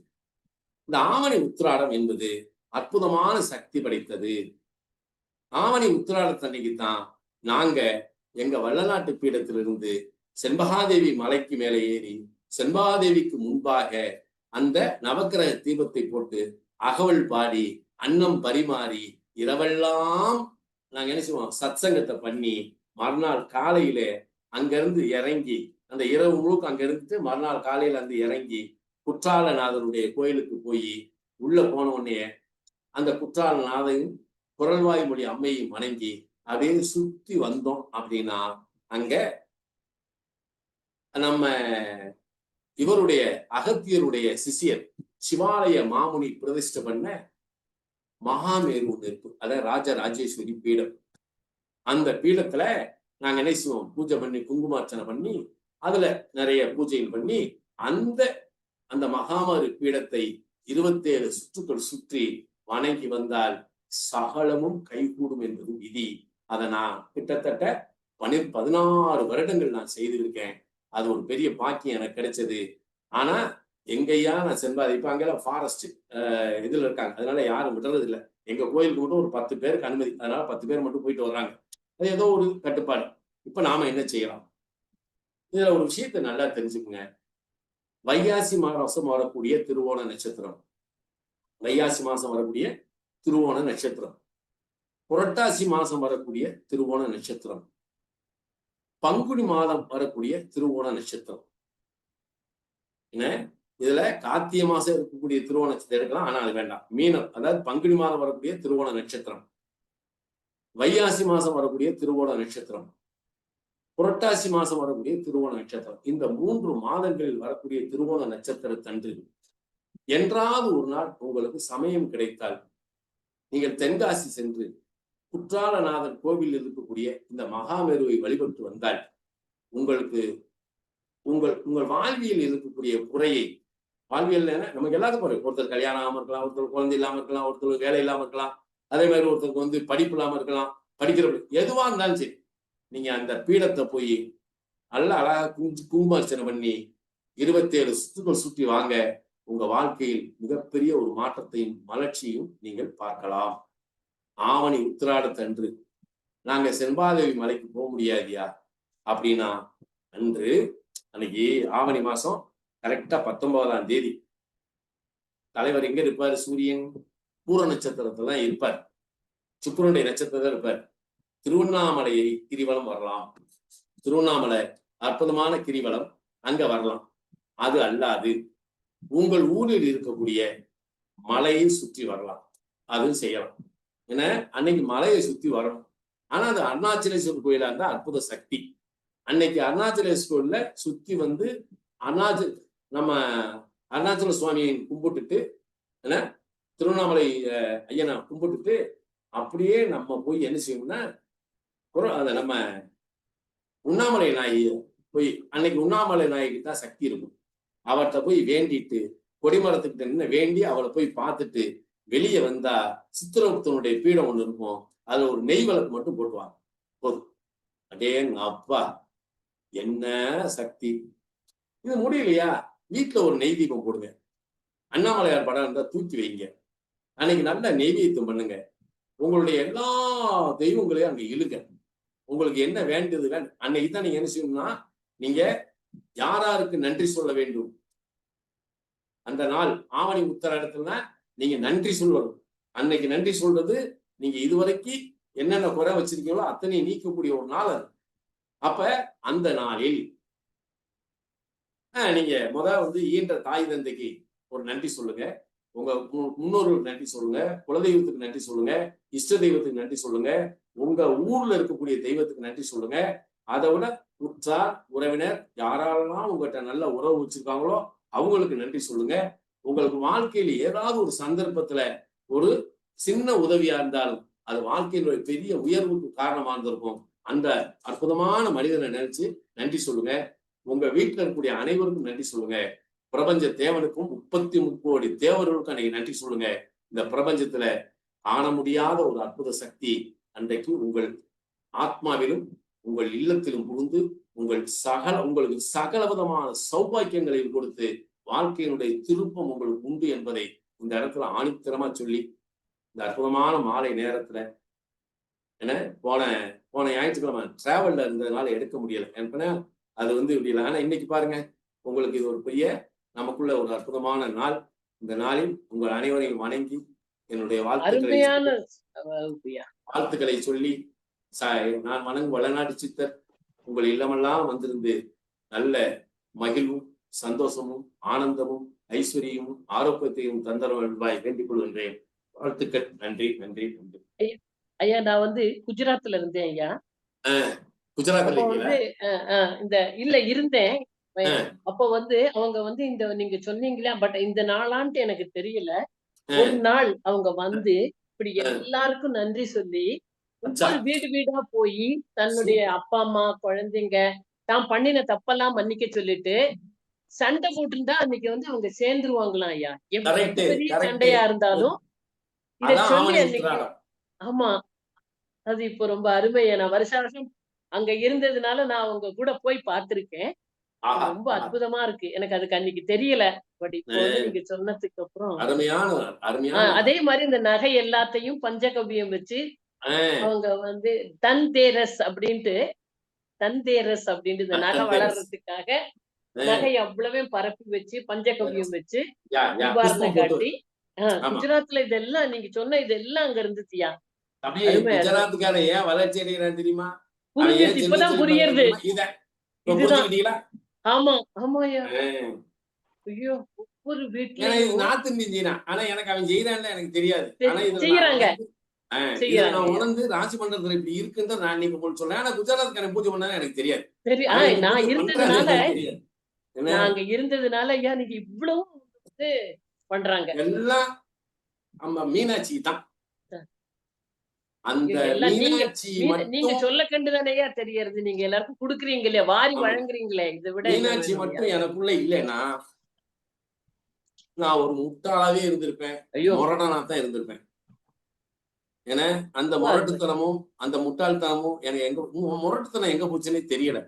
S1: இந்த ஆவணி உத்திராடம் என்பது அற்புதமான சக்தி படைத்தது. ஆவணி உத்திராடத்தன்னைக்கு தான் நாங்க எங்க வள்ளலாட்டு பீடத்திலிருந்து செண்பகாதேவி மலைக்கு மேலே ஏறி செண்பகாதேவிக்கு முன்பாக அந்த நவக்கிரக தீபத்தை போட்டு அகவல் பாடி அன்னம் பரிமாறி இரவெல்லாம் நாங்க என்ன செய்வோம், சத்சங்கத்தை பண்ணி மறுநாள் காலையில அங்கிருந்து இறங்கி அந்த இரவு முழுக்க அங்க இருந்துட்டு மறுநாள் காலையில வந்து இறங்கி குற்றாலநாதனுடைய கோயிலுக்கு போய் உள்ள போன உடனே அந்த குற்றாலநாதையும் குரல்வாய்மொழி அம்மையும் வணங்கி அப்படியே சுத்தி வந்தோம் அப்படின்னா அங்க நம்ம இவருடைய அகத்தியருடைய சிஷியர் சிவாலய மாமுனி பிரதிஷ்டை பண்ண மகாமேரு ஒன்று இருக்கு, அதாவது ராஜராஜேஸ்வரி பீடம். அந்த பீடத்துல நாங்க என்ன செய்வோம், பூஜை பண்ணி குங்குமார்ச்சனை பண்ணி அதுல நிறைய பூஜைகள் பண்ணி அந்த அந்த மகாமேரு பீடத்தை 27 சுற்றுக்கள் சுற்றி வணங்கி வந்தால் சகலமும் கைகூடும் என்பது விதி. அதை நான் கிட்டத்தட்ட 16 வருடங்கள் நான் செய்திருக்கேன். அது ஒரு பெரிய பாக்கியம் எனக்கு கிடைச்சது. ஆனா எங்கய்யா நான் சென்பாது, இப்ப அங்கெல்லாம் ஃபாரஸ்ட் இதுல இருக்காங்க, அதனால யாரும் விடுறது இல்லை. எங்க கோயிலுக்கு மட்டும் ஒரு 10 பேருக்கு அனுமதி, அதனால 10 பேர் மட்டும் போயிட்டு வர்றாங்க. அது ஏதோ ஒரு கட்டுப்பாடு. இப்ப நாம என்ன செய்யலாம், இதுல ஒரு விஷயத்தை நல்லா தெரிஞ்சுக்குங்க. வைகாசி மாசம் வரக்கூடிய திருவோண நட்சத்திரம், வைகாசி மாசம் வரக்கூடிய திருவோண நட்சத்திரம், புரட்டாசி மாசம் வரக்கூடிய திருவோண நட்சத்திரம், பங்குனி மாதம் வரக்கூடிய திருவோண நட்சத்திரம். என்ன இதுல கார்த்திகை மாசம் இருக்கக்கூடிய திருவோண நட்சத்திரம் எடுக்கலாம், ஆனா அது வேண்டாம். மீனம், அதாவது பங்குனி மாதம் வரக்கூடிய திருவோண நட்சத்திரம், வைகாசி மாசம் வரக்கூடிய திருவோண நட்சத்திரம், புரட்டாசி மாசம் வரக்கூடிய திருவோண நட்சத்திரம். இந்த 3 மாதங்களில் வரக்கூடிய திருவோண நட்சத்திரத்தன்று என்றாவது ஒரு நாள் உங்களுக்கு சமயம் கிடைத்தால் நீங்கள் தென்காசி சென்று குற்றாலநாதர் கோவிலில் இருக்கக்கூடிய இந்த மகாமேருவை வழிபட்டு வந்தால் உங்களுக்கு உங்கள் வாழ்வியல் இருக்கக்கூடிய குறையை, வாழ்வியல் நமக்கு எல்லாத்துக்கும் குறை, ஒருத்தர் கல்யாணம் ஆகாம இருக்கலாம், ஒருத்தர் குழந்தை இல்லாம இருக்கலாம், ஒருத்தர் வேலை இல்லாம இருக்கலாம், அதே மாதிரி ஒருத்தருக்கு வந்து படிப்பு இல்லாம இருக்கலாம், படிக்கிற எதுவா இருந்தாலும் சரி, நீங்க அந்த பீடத்தை போய் நல்ல அழகா குங்குமார்ச்சனை பண்ணி 27 சுற்றுகள் சுற்றி வாங்க. உங்க வாழ்க்கையில் மிகப்பெரிய ஒரு மாற்றத்தையும் மலர்ச்சியும் நீங்கள் பார்க்கலாம். ஆவணி உத்திராடத்தன்று நாங்க செண்பாதேவி மலைக்கு போக முடியாதியா அப்படின்னா, அன்னைக்கு ஆவணி மாசம் கரெக்டா 19ஆம் தேதி தலைவர் எங்க இருப்பாரு? சூரியன் பூர நட்சத்திரத்துல தான் இருப்பார், சுக்கிரனுடைய நட்சத்திரத்துல இருப்பார். திருவண்ணாமலையை கிரிவலம் வரலாம். திருவண்ணாமலை அற்புதமான கிரிவலம், அங்க வரலாம். அது அல்லாது உங்கள் ஊரில் இருக்கக்கூடிய மலையை சுற்றி வரலாம், அது செய்யலாம். ஏன்னா அன்னைக்கு மலையை சுத்தி வரணும். ஆனா அது அருணாச்சலேஸ்வரர் கோயிலா இருந்தா அற்புத சக்தி. அன்னைக்கு அருணாச்சலேஸ்வரர்ல சுத்தி வந்து நம்ம அருணாச்சல சுவாமியை கும்பிட்டுட்டு, என்ன திருவண்ணாமலை ஐயனை கும்பிட்டுட்டு அப்படியே நம்ம போய் என்ன செய்யணும்னா, அதை நம்ம உண்ணாமலை நாய் போய், அன்னைக்கு உண்ணாமலை நாய்க்கு தான் சக்தி இருக்கும். அவர்கிட்ட போய் வேண்டிட்டு, கொடிமரத்துக்கிட்ட நின்று வேண்டி அவளை போய் பார்த்துட்டு வெளியே வந்தா சித்திரகுப்தனுடைய பீடம் ஒண்ணு இருக்கும், அதுல ஒரு நெய் விளக்கு மட்டும் போட்டுவாங்க போதும். அடேங்க அப்பா, என்ன சக்தி! இது முடியலையா, வீட்டுல ஒரு நெய் தீபம் போடுங்க. அண்ணாமலையார் படம் இருந்தா தூக்கி வைங்க. அன்னைக்கு நல்ல நெய்வேத்தியம் பண்ணுங்க. உங்களுடைய எல்லா தெய்வங்களையும் அங்க இழுங்க. உங்களுக்கு என்ன வேண்டியது அன்னைக்கு தான் நீங்க என்ன செய்யணும்னா, நீங்க யாராருக்கு நன்றி சொல்ல வேண்டும், அந்த நாள் ஆவணி உத்தராயணத்துல நீங்க நன்றி சொல்லணும். அன்னைக்கு நன்றி சொல்றது, நீங்க இதுவரைக்கும் என்னென்ன குறை வச்சிருக்கீங்களோ அத்தனை நீக்கக்கூடிய ஒரு நாள் அது. அப்ப அந்த நாளில் நீங்க வந்து ஈன்ற தாய் தந்தைக்கு ஒரு நன்றி சொல்லுங்க, உங்க முன்னோர்களுக்கு நன்றி சொல்லுங்க, குலதெய்வத்துக்கு நன்றி சொல்லுங்க, இஷ்ட தெய்வத்துக்கு நன்றி சொல்லுங்க, உங்க ஊர்ல இருக்கக்கூடிய தெய்வத்துக்கு நன்றி சொல்லுங்க. அதை விட உற்றார் உறவினர் யாரெல்லாம் உங்ககிட்ட நல்ல உறவு வச்சிருக்காங்களோ அவங்களுக்கு நன்றி சொல்லுங்க. உங்களுக்கு வாழ்க்கையில ஏதாவது ஒரு சந்தர்ப்பத்துல ஒரு சின்ன உதவியா இருந்தாலும் அது வாழ்க்கையினுடைய பெரிய உயர்வுக்கு காரணமா இருந்திருக்கும். அந்த அற்புதமான மனிதனை நினைச்சு நன்றி சொல்லுங்க. உங்க வீட்டுல இருக்கக்கூடிய அனைவருக்கும் நன்றி சொல்லுங்க. பிரபஞ்ச தேவனுக்கும் 33 கோடி தேவர்களுக்கும் அன்னைக்கு நன்றி சொல்லுங்க. இந்த பிரபஞ்சத்துல காண முடியாத ஒரு அற்புத சக்தி அன்றைக்கு உங்கள் ஆத்மாவிலும் உங்கள் இல்லத்திலும் புகுந்து உங்களுக்கு சகல விதமான சௌபாக்கியங்களையும் கொடுத்து வாழ்க்கையினுடைய திருப்பம் உங்களுக்கு உண்டு என்பதை இந்த இடத்துல ஆணித்தரமா சொல்லி, இந்த அற்புதமான மாலை நேரத்துல என்ன போன ஞாயிற்றுக்கிழமை டிராவல்ல இருந்ததுனால எடுக்க முடியல. ஏன்னா அது இப்படி இல்லை. ஆனா இன்னைக்கு பாருங்க, உங்களுக்கு இது ஒரு பெரிய நமக்குள்ள ஒரு அற்புதமான நாள். இந்த நாளில் உங்கள் அனைவரையும் வணங்கி என்னுடைய வாழ்த்துக்களை சொல்லி, நான் வணங்கும் வளநாட்டு சித்தர் உங்கள் இல்லமெல்லாம் வந்திருந்து நல்ல மகிழ்வும் சந்தோஷமும் ஆனந்தமும் ஐஸ்வர்யமும் ஆரோக்கியத்தையும் தந்தரவாய் வேண்டிக் கொள்கின்றேன். வாழ்த்துக்கள். நன்றி நன்றி நன்றி.
S3: ஐயா, நான் குஜராத்ல இருந்தேன் ஐயா.
S1: குஜராத்ல
S3: இந்த இல்ல இருந்தேன். அப்ப அவங்க இந்த நீங்க சொன்னீங்களா, பட் இந்த நாளான்ட்டு எனக்கு தெரியல. ஒரு நாள் அவங்க இப்படி எல்லாருக்கும் நன்றி சொல்லி வீடு வீடா போய் தன்னுடைய அப்பா அம்மா குழந்தைங்க தான் பண்ணின தப்பெல்லாம் மன்னிக்க சொல்லிட்டு சண்டை போட்டிருந்தா அன்னைக்கு அவங்க சேர்ந்துருவாங்களாம் ஐயா. எவ்வளவு பெரிய சண்டையா இருந்தாலும் இத சொல்லி அன்னைக்கு. ஆமா, அது இப்ப ரொம்ப அருமையா. நான் வருஷம் அங்க இருந்ததுனால நான் அவங்க கூட போய் பார்த்திருக்கேன். ரொம்ப அற்புதமா இருக்கு. எனக்கு அதுக்கு அன்னைக்கு தெரியல. பட் இப்போ நீங்க சொன்னதுக்கு அப்புறம் அதே மாதிரி இந்த நகை எல்லாத்தையும் பஞ்சகவ்யம் வச்சு அவங்க தன்தேரஸ் அப்படின்ட்டு இந்த நகை வளர்றதுக்காக நகை அவ்வளவையும் பரப்பி வச்சு பஞ்சகவ்யம் வச்சு உபாரணம் காட்டி குஜராத்ல இதெல்லாம் நீங்க சொன்ன இதெல்லாம் அங்க இருந்துச்சியா.
S1: குஜராத்துக்கார ஏன் வளர்ச்சி அடைகிறான் தெரியுமா?
S3: புரியுது, இப்பதான் புரியுது. இதுதான். ஆமா ஆமாயா. ஐயோ, ஒவ்வொரு வீட்லயும்
S1: நார்த் இந்தியன். ஆனா எனக்கு அவன் செய்யறான்னு எனக்கு தெரியாது. ஆனா
S3: செய்யறாங்க.
S1: நான் உணர்ந்து ராசி மன்றத்துல இப்படி இருக்குன்னு நான் நீங்க உங்களுக்கு சொல்றேன். ஆனா குஜராத்காரன் பூஜை பண்ணா எனக்கு தெரியாது.
S3: சரி, நான் இருந்ததுனால ஐயா நீங்க இவ்வளவு பண்றாங்க.
S1: எல்லாம் நம்ம மீனாட்சி தான். அந்த மீனாட்சி
S3: நீங்க சொல்ல கண்டுதானேயா தெரியறது. நீங்க எல்லாருக்கும் குடுக்குறீங்க இல்லையா, வாரி வழங்குறீங்களே. இதை விட
S1: மீனாட்சி மட்டும் எனக்குள்ள இல்லைன்னா நான் ஒரு முட்டாளாவே இருந்திருப்பேன், முரடனா தான் இருந்திருப்பேன். ஏன்னா அந்த முரட்டுத்தனமும் அந்த முட்டாள்தனமும் எனக்கு முரட்டுத்தனம் எங்க போச்சுன்னே தெரியல.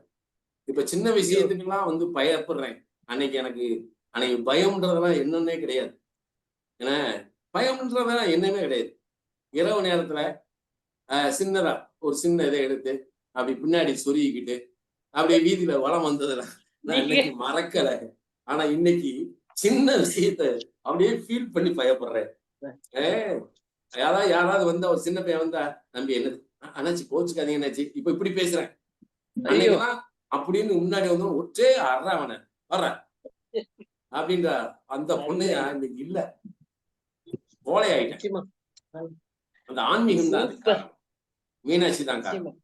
S1: இப்ப சின்ன விஷயத்துக்கெல்லாம் பயப்படுறேன். அன்னைக்கு பயம்ன்றதெல்லாம் என்னன்னே கிடையாது. ஏன்னா பயம்ன்றதெல்லாம் என்னமே கிடையாது. இரவு நேரத்துல சின்னதா ஒரு சின்ன இதை எடுத்து அப்படி பின்னாடி சொருகிக்கிட்டு அப்படியே வீதியில வளம் வந்ததுல நான் இன்னைக்கு மறக்கல. ஆனா இன்னைக்கு சின்ன விஷயத்த அப்படியே ஃபீல் பண்ணி பயப்படுறேன். யாராவது வந்தா ஒரு சின்ன பையன் வந்தா நம்பி என்னது அண்ணாச்சி கோச்சுக்காதீங்க அண்ணாச்சி இப்ப இப்படி பேசுறேன். அன்னைக்குதான் அப்படின்னு முன்னாடி வந்து ஒற்றே அற அவனை வர்ற அப்படின்ற அந்த பொண்ணையா இன்னைக்கு இல்ல, கோலை ஆயிட்டேன். அந்த ஆன்மீகம் தான் அதுக்கு காரணம். மீனாட்சி தான் காரணம்.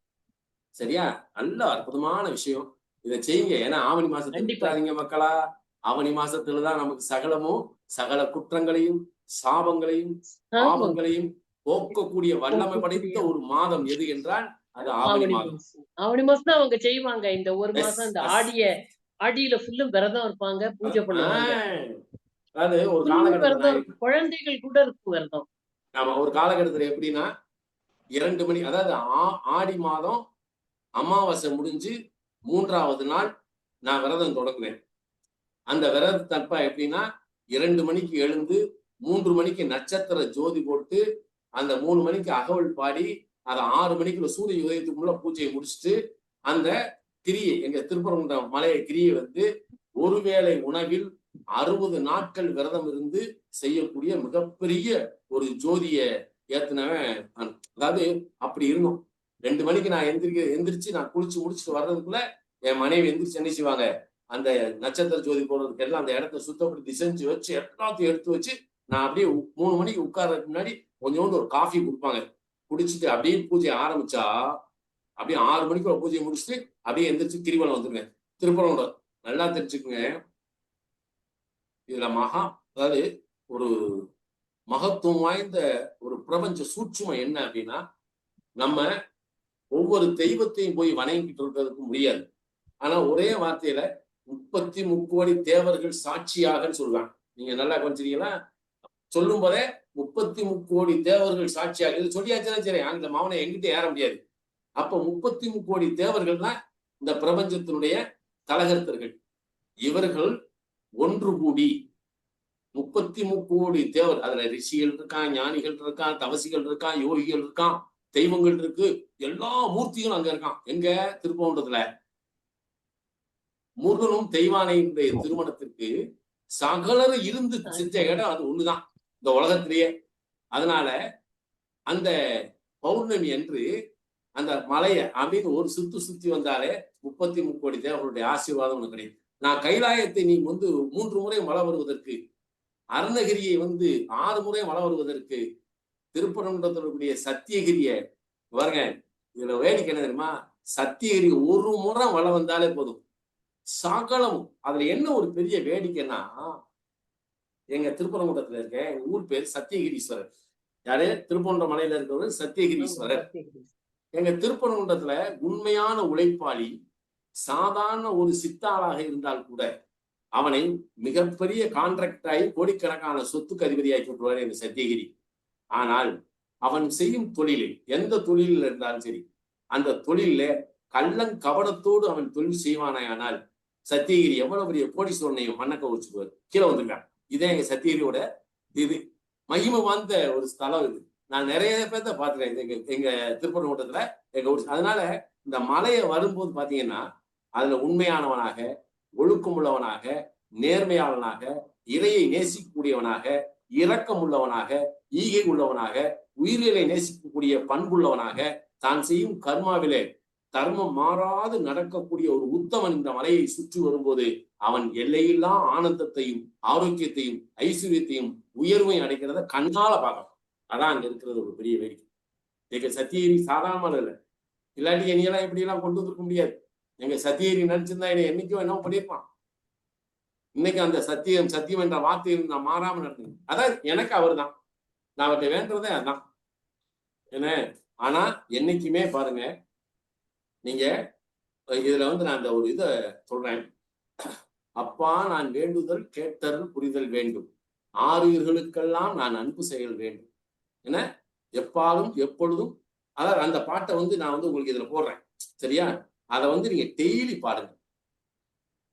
S1: சரியா? நல்ல அற்புதமான விஷயம். இதை செய்யுங்க. ஏன்னா ஆவணி மாசத்துல விட்டுறாதீங்க மக்களா. ஆவணி மாசத்துலதான் நமக்கு சகலமும் சகல குற்றங்களையும் சாபங்களையும் பாவங்களையும் போக்கக்கூடிய வல்லமை படைத்த ஒரு மாதம் எது என்றால் அது ஆவணி மாதம்.
S3: ஆவணி மாசம் தான் அவங்க செய்வாங்க. இந்த ஒரு மாசம் இந்த ஆடியில ஃபுல்லும் விரதம் இருப்பாங்க, பூஜை பண்ணுவாங்க.
S1: அதாவது ஒரு காலகட்டத்துல
S3: குழந்தைகள் கூட இருக்கும் விரதம்.
S1: ஆமா, ஒரு காலகட்டத்துல எப்படின்னா 2 மணி, அதாவது ஆடி மாதம் அமாவாசை முடிஞ்சு 3வது நாள் நான் விரதம் தொடங்குவேன். அந்த விரதத்தப்ப எப்படின்னா 2 மணிக்கு எழுந்து 3 மணிக்கு நட்சத்திர ஜோதி போட்டு அந்த 3 மணிக்கு அகவல் பாடி அதை 6 மணிக்குள்ள சூரிய உதயத்துக்குள்ள பூஜையை முடிச்சுட்டு அந்த கிரியை எங்க திருப்பரங்குன்றம் மலைய கிரியை வந்து ஒருவேளை உணவில் 60 நாட்கள் விரதம் இருந்து செய்யக்கூடிய மிகப்பெரிய ஒரு ஜோதிய ஏத்துனவன். அதாவது அப்படி இருந்தோம். 2 மணிக்கு நான் எந்திரிச்சு நான் குளிச்சு முடிச்சுட்டு வர்றதுக்குள்ள என் மனைவி எந்திரிச்சு என்ன செய்வாங்க, அந்த நட்சத்திர ஜோதி போடுறதுக்கு எல்லாம் அந்த இடத்த சுத்தப்படுத்தி செஞ்சு வச்சு எல்லாத்தையும் எடுத்து வச்சு நான் அப்படியே 3 மணிக்கு உட்கார்றதுக்கு முன்னாடி கொஞ்சோண்டு ஒரு காஃபி கொடுப்பாங்க. குடிச்சிட்டு அப்படியே பூஜையை ஆரம்பிச்சா அப்படியே 6 மணிக்குள்ள பூஜையை முடிச்சுட்டு அப்படியே எந்திரிச்சு கிரிவலம் வந்துருவேன். திருப்பரங்குன்றம் நல்லா தெரிஞ்சுக்குங்க. இதுல அதாவது ஒரு மகத்துவம் வாய்ந்த ஒரு பிரபஞ்ச சூட்சுமம் என்ன அப்படின்னா, நம்ம ஒவ்வொரு தெய்வத்தையும் போய் வணங்கிட்டு இருக்கிறதுக்கு முடியாது. ஆனா ஒரே வார்த்தையில 33 கோடி தேவர்கள் சாட்சியாக சொல்லுவாங்க. நீங்க நல்லா கொஞ்சீங்களா? சொல்லும் போதே 33 கோடி தேவர்கள் சாட்சியாக, இது சொல்லியாச்சுன்னா சரி, அந்த மாவனை எங்கிட்ட ஏற முடியாது. அப்ப 33 கோடி தேவர்கள் தான் இந்த பிரபஞ்சத்தினுடைய தலகர்த்தர்கள். இவர்கள் ஒன்று கூடி 33 கோடி தேவர், அதுல ரிஷிகள் இருக்கான், ஞானிகள் இருக்கான், தவசிகள் இருக்கான், யோகிகள் இருக்கான், தெய்வங்கள் இருக்கு, எல்லா மூர்த்திகளும் அங்க இருக்கான். எங்க திருப்பரங்குன்றத்துல முருகனும் தெய்வானையுடைய திருமணத்திற்கு சகலரும் இருந்து செஞ்ச இடம் அது ஒண்ணுதான் இந்த உலகத்திலேயே. அதனால அந்த பௌர்ணமி அன்று அந்த மலைய அப்படின்னு ஒரு சுத்தி வந்தாலே 33 கோடி தேவர்களுடைய ஆசீர்வாதம் உனக்கு கிடைக்கும். நான் கைலாயத்தை நீ வந்து 3 முறை மழை வருவதற்கு, அருணகிரியை வந்து 6 முறை மழை வருவதற்கு, திருப்பரங்குன்றத்தினுடைய சத்தியகிரிய பாருங்க. இதுல வேடிக்கை என்ன தெரியுமா? சத்தியகிரி ஒரு முறை மழை வந்தாலே போதும், சகலமும். அதுல என்ன ஒரு பெரிய வேடிக்கைன்னா, எங்க திருப்பரங்குன்றத்துல இருக்க எங்க ஊர் பேர் சத்தியகிரீஸ்வரர். யாரு? திருப்பரங்குன்ற மலையில இருக்கிறவர் சத்தியகிரீஸ்வரர். எங்க திருப்பரங்குன்றத்துல உண்மையான உழைப்பாளி, சாதாரண ஒரு சித்தாளாக இருந்தால் கூட அவனை மிகப்பெரிய கான்ட்ராக்ட் ஆகி கோடிக்கணக்கான சொத்துக்கு அதிபதியாக்கி விட்டுருவாரு எங்க சத்தியகிரி. ஆனால் அவன் செய்யும் தொழிலில், எந்த தொழிலில் இருந்தாலும் சரி, அந்த தொழில கள்ளங்கபடத்தோடு அவன் தொழில் செய்வானானால் சத்தியகிரி எவ்வளவு பெரிய கோடீஸ்வரனையும் மண்ணக்க வச்சுக்குவார், கீழே வந்துருக்கான். இதே எங்க சத்தியகிரியோட இது மகிமை வாய்ந்த ஒரு ஸ்தலம். இது நான் நிறைய பேர்த்த பார்த்துருக்கேன் எங்க திருப்பரங்குன்றத்துல எங்க ஊர். அதனால இந்த மலையை வரும்போது பாத்தீங்கன்னா அதுல உண்மையானவனாக, ஒழுக்கம் உள்ளவனாக, நேர்மையாளனாக, இறையை நேசிக்கக்கூடியவனாக, இரக்கம் உள்ளவனாக, ஈகை உள்ளவனாக, உயிர்களை நேசிக்கக்கூடிய பண்புள்ளவனாக, தான் செய்யும் கர்மாவிலே தர்மம் மாறாது நடக்கக்கூடிய ஒரு உத்தமன் இந்த மலையை சுற்றி வரும்போது அவன் எல்லையில்லா ஆனந்தத்தையும் ஆரோக்கியத்தையும் ஐஸ்வர்யத்தையும் உயர்வையும் அடைக்கிறத கண்ணால பார்க்கலாம். அதான் அங்க இருக்கிறது ஒரு பெரிய வேடிக்கை. எங்க சத்தியகிரி சாதாரண இல்லை. இல்லாட்டி என்னையெல்லாம் எப்படி எல்லாம் கொண்டு வந்திருக்க முடியாது. எங்க சத்தியகிரி நினைச்சிருந்தா என்னை என்னைக்கும் என்ன பண்ணியிருப்பான். இன்னைக்கு அந்த சத்தியம் என்ற வார்த்தையை நான் மாறாம நடந்தேன். அதான் எனக்கு அவர் தான். நான் அவர்கிட்ட வேண்டதே அதான் என்ன. ஆனா என்னைக்குமே பாருங்க, நீங்க இதுல வந்து நான் அந்த ஒரு இதை சொல்றேன். அப்பா நான் வேண்டுதல் கேட்டல் புரிதல் வேண்டும், ஆறுயிர்களுக்கெல்லாம் நான் அன்பு செயல் வேண்டும் என்ன, எப்பாலும் எப்பொழுதும். அதாவது அந்த பாட்டை வந்து நான் வந்து உங்களுக்கு இதுல போடுறேன், சரியா? அதை வந்து நீங்க டெய்லி பாடுங்க.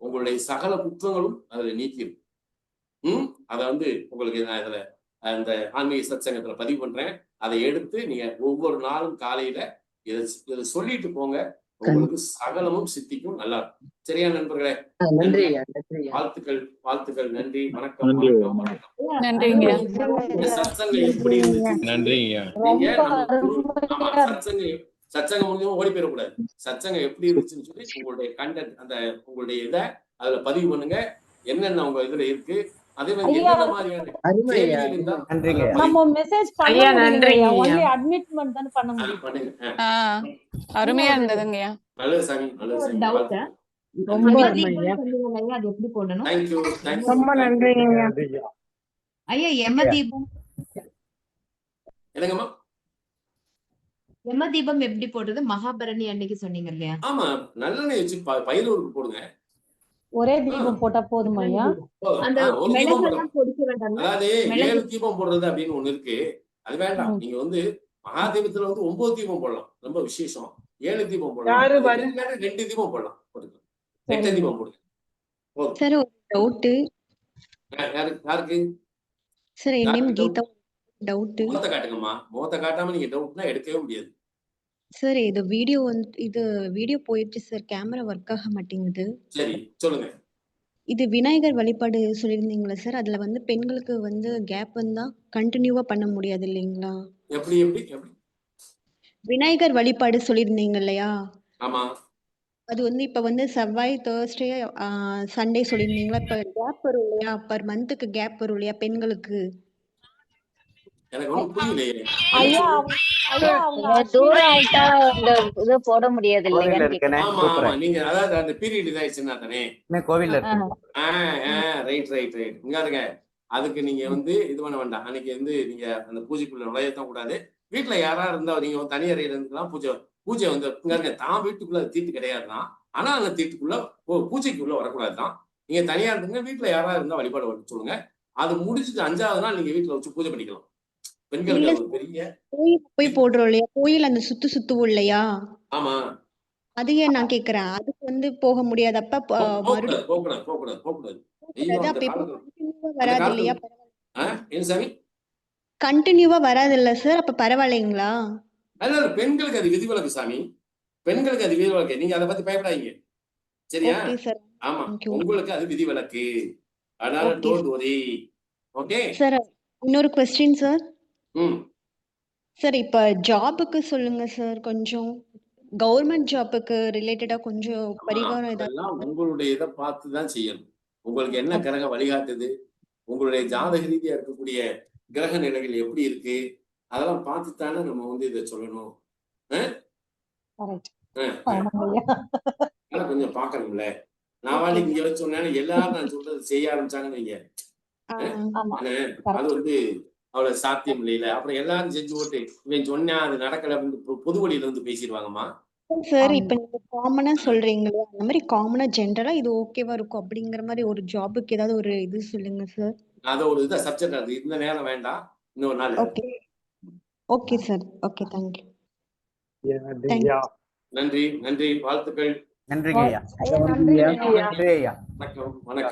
S1: உங்களுடைய சகல குற்றங்களும் அதுல நீக்கிடும். அதை வந்து உங்களுக்கு நான் இதுல அந்த ஆன்மீக சத்சங்கத்துல பதிவு பண்றேன். அதை எடுத்து நீங்க ஒவ்வொரு நாளும் காலையில இதை சொல்லிட்டு போங்க. உங்களுக்கு சகலமும் சித்திக்கும். நல்லா இருக்கும். சரியா நண்பர்களே?
S3: நன்றி
S1: நன்றி.
S3: ஐயா, நன்றி ஐயா.
S1: வாழ்த்துக்கள், வாழ்த்துக்கள். நன்றி. வணக்கம்,
S5: நன்றி.
S1: வணக்கம், வணக்கம்.
S5: நன்றிங்க.
S1: இந்த சத்சங்கம் எப்படி இருந்துச்சு?
S5: நன்றிங்க.
S1: நீங்க நம்ம ஆமா சத்சங்கம் முடிஞ்சவங்க ஓடி போயிடக்கூடாது. சத்சங்கம் எப்படி இருந்துச்சுன்னு சொல்லி உங்களுடைய கண்டென்ட் அந்த உங்களுடைய இதை அதுல பதிவு பண்ணுங்க. என்னென்ன உங்க இதுல இருக்கு, அதே மாதிரி என்னென்ன மாதிரியான
S3: அருமை ஐயா.
S1: கேள்விகள் இருந்தா
S6: நன்றிங்க.
S1: அதுல பதிவு
S7: நம்ம மெசேஜ் பண்ண
S5: ஐயா,
S7: முடியலைங்க
S5: நன்றிங்க ஐயா.
S7: ஒன்லி அட்மிட்மெண்ட் தான் பண்ண முடியும்.
S1: பண்ணுங்க.
S5: அருமையா இருந்ததுங்கய்யா.
S1: நல்லது சாமி, நல்லது
S8: ஒரு
S1: சாமி.
S8: doubt.
S3: ரொம்ப அருமை
S8: எமதீபம்
S3: ஐயா.
S8: சொன்னீங்க ஐயா, அது எப்படி போடணும்?
S1: Thank you, thank you.
S7: ரொம்ப நன்றிங்க.
S8: ஐயா எமதீபம்
S1: என்னங்கம்மா?
S8: எமதீபம் எப்படி போடுறது? மகாபரணி அன்னைக்கு சொன்னீங்க இல்லையா?
S1: ஆமா, நல்லெண்ணெய் வச்சு பயிலூருக்கு போடுங்க.
S7: ஒரே தீபம் போட்டா போதுமா ஐயா?
S8: அந்த
S1: ஒரு தீபம் போடுங்க.
S8: மிளகெல்லாம் பொடிக்க வேண்டாம்.
S1: அதாவது
S8: மிளகு.
S1: 7 தீபம் போடுறது அப்படின்னு ஒண்ணு இருக்கு. அது வேண்டாம். நீங்க மகாதீபத்துல 9 தீபம் போடலாம். ரொம்ப விசேஷம். 7 தீபம் போடலாம்.
S3: யாரு
S1: அதுக்கு
S3: பாரு?
S1: இல்லாட்டி 2 தீபம் போடலாம். போட்டுக்கலாம். 8 தீபம் போடுங்க. போதும்.
S4: சார் ஒரு டவுட்டு.
S1: யாருக்கு?
S4: சார் என் நேம்
S1: யாருக்கு
S4: கீதா. டவுட்டு.
S1: முகத்தை காட்டுங்கம்மா. முகத்தை காட்டாம நீங்க டவுட்னா எடுக்கவே முடியாது.
S4: சார் இது வீடியோ போயிடுச்சு சார். கேமரா ஒர்க் ஆக மாட்டேங்குது.
S1: சரி, சொல்லுங்க.
S4: இது விநாயகர் வழிபாடு சொல்லியிருந்தீங்களா சார்? அதுல பெண்களுக்கு கேப் வந்தா கண்டினியூவா பண்ண முடியாது இல்லைங்களா?
S1: எப்படி எப்படி எப்படி?
S4: விநாயகர் வழிபாடு சொல்லியிருந்தீங்க இல்லையா?
S1: ஆமா.
S4: அது இப்ப செவ்வாய், தேர்ஸ்டே, சண்டே சொல்லியிருந்தீங்களா? இப்ப கேப் வரும் இல்லையா? பர் மந்த்துக்கு கேப் வரும் இல்லையா பெண்களுக்கு?
S1: எனக்கு ஒண்ணும் புரியலையே.
S7: ஐயா ஐயா அவங்க
S9: தூரம் ஆயிட்டா இந்த இது போட முடியாது
S6: கோவில்ல
S9: இல்லையான்னு
S6: இருக்கேனே,
S1: ஆமா, ஆமா.
S6: கூப்பிடுறேன்.
S1: நீங்க அதாவது அந்த பீரியட் இதாயிடுச்சுன்னா தானே.
S6: இன்னும் கோவில்ல இருக்கேன்.
S1: Right right right. இங்க இருங்க. அதுக்கு நீங்க இது பண்ண வேண்டாம். அன்னைக்கு நீங்க அந்த பூஜைக்குள்ள நுழையத்தான் கூடாது. வீட்டுல யாரா இருந்தா நீங்க தனி அறையில இருந்துலாம் பூஜை இங்க இருங்க. தான் வீட்டுக்குள்ள அது தீட்டு கிடையாதுதான். ஆனா அந்த தீட்டுக்குள்ள பூஜைக்குள்ள வரக்கூடாதுதான். நீங்க தனியா இருந்துங்க. வீட்டுல யாரா இருந்தா வழிபாடு பண்ண சொல்லுங்க. அது முடிச்சுட்டு 5வது நாள் நீங்க வீட்டுல வச்சு பூஜை பண்ணிக்கலாம். பெண்களுக்கு அது ஒரு பெரிய
S4: கோயில் போய் போடுறோம் இல்லையா? கோயில் அந்த சுத்துவோம் இல்லையா?
S1: ஆமா.
S4: அதையே நான் கேக்குறேன். அதுக்கு போக முடியாது. அப்ப மறுபடியும்
S1: போகக்கூடாது போகக்கூடாது போகக்கூடாது. ஐயோ, அந்த
S4: அப்ப இப்ப
S1: காலத்துல
S4: கண்டினியூவா
S1: அந்த
S4: வராது இல்லையா?
S1: காலத்துல என்ன சாமி?
S4: கண்டினியூவா வராது இல்ல சார்? அப்ப பரவாயில்லைங்களா?
S1: அதனால பெண்களுக்கு அது விதிவிலக்கு சாமி. பெண்களுக்கு அது விதிவிலக்கு. நீங்க அதை பத்தி பயப்படாதீங்க. சரியா?
S4: Okay sir.
S1: ஆமா,
S4: Thank you.
S1: உங்களுக்கு அது விதிவிலக்கு. அதனால
S4: Okay.
S1: Don't worry. Okay.
S4: Sir இன்னொரு கொஸ்டின் சார்.
S1: ம்.
S4: சார் இப்ப ஜாபுக்கு சொல்லுங்க சார். கொஞ்சம் கவர்மெண்ட் ஜாபுக்கு ரிலேட்டடா கொஞ்சம் பரிகாரம் ஏதாவது.
S1: அதெல்லாம் உங்களுடைய இதை பார்த்து தான் செய்யணும். உங்களுக்கு என்ன கிரகம் வழிகாட்டுது, உங்களுடைய ஜாதக ரீதியா இருக்கக்கூடிய கிரக நிலைகள் எப்படி இருக்கு, அதெல்லாம் பார்த்துத்தானே நம்ம இதை சொல்லணும்.
S7: கரெக்ட்.
S1: ஆனா கொஞ்சம் பார்க்கணும்ல. நான் வாட்டி இங்க வச்சு சொன்னேன், எல்லாரும் நான் சொல்றது செய்ய ஆரம்பிச்சாங்கன்னு வைங்க.
S7: ஆமா.
S1: அது அவ்வளவு சாத்தியம் இல்லையில. அப்புறம் எல்லாரும் செஞ்சு போட்டு இவன் சொன்னா அது நடக்கல அப்படின்னு பொது வழியில பேசிடுவாங்கம்மா.
S4: சார் இப்ப நீங்க காமனா சொல்றீங்களா? அந்த மாதிரி காமனா ஜென்ரலா இது ஓகேவா இருக்கும் அப்படிங்கிற மாதிரி ஒரு ஜாபுக்கு ஏதாவது ஒரு இது சொல்லுங்க சார்.
S1: அது ஒரு சப்ஜெக்ட். அது இந்த நேரம் வேண்டாம், இன்னொரு நாள்.
S4: Okay okay sir. Okay, thank you.
S1: நன்றி, நன்றி, வாழ்த்துக்கள்.
S6: நன்றிங்க ஐயா.
S7: ஐயா நன்றி ஐயா.
S6: நன்றி ஐயா.
S1: வணக்கம், வணக்கம்.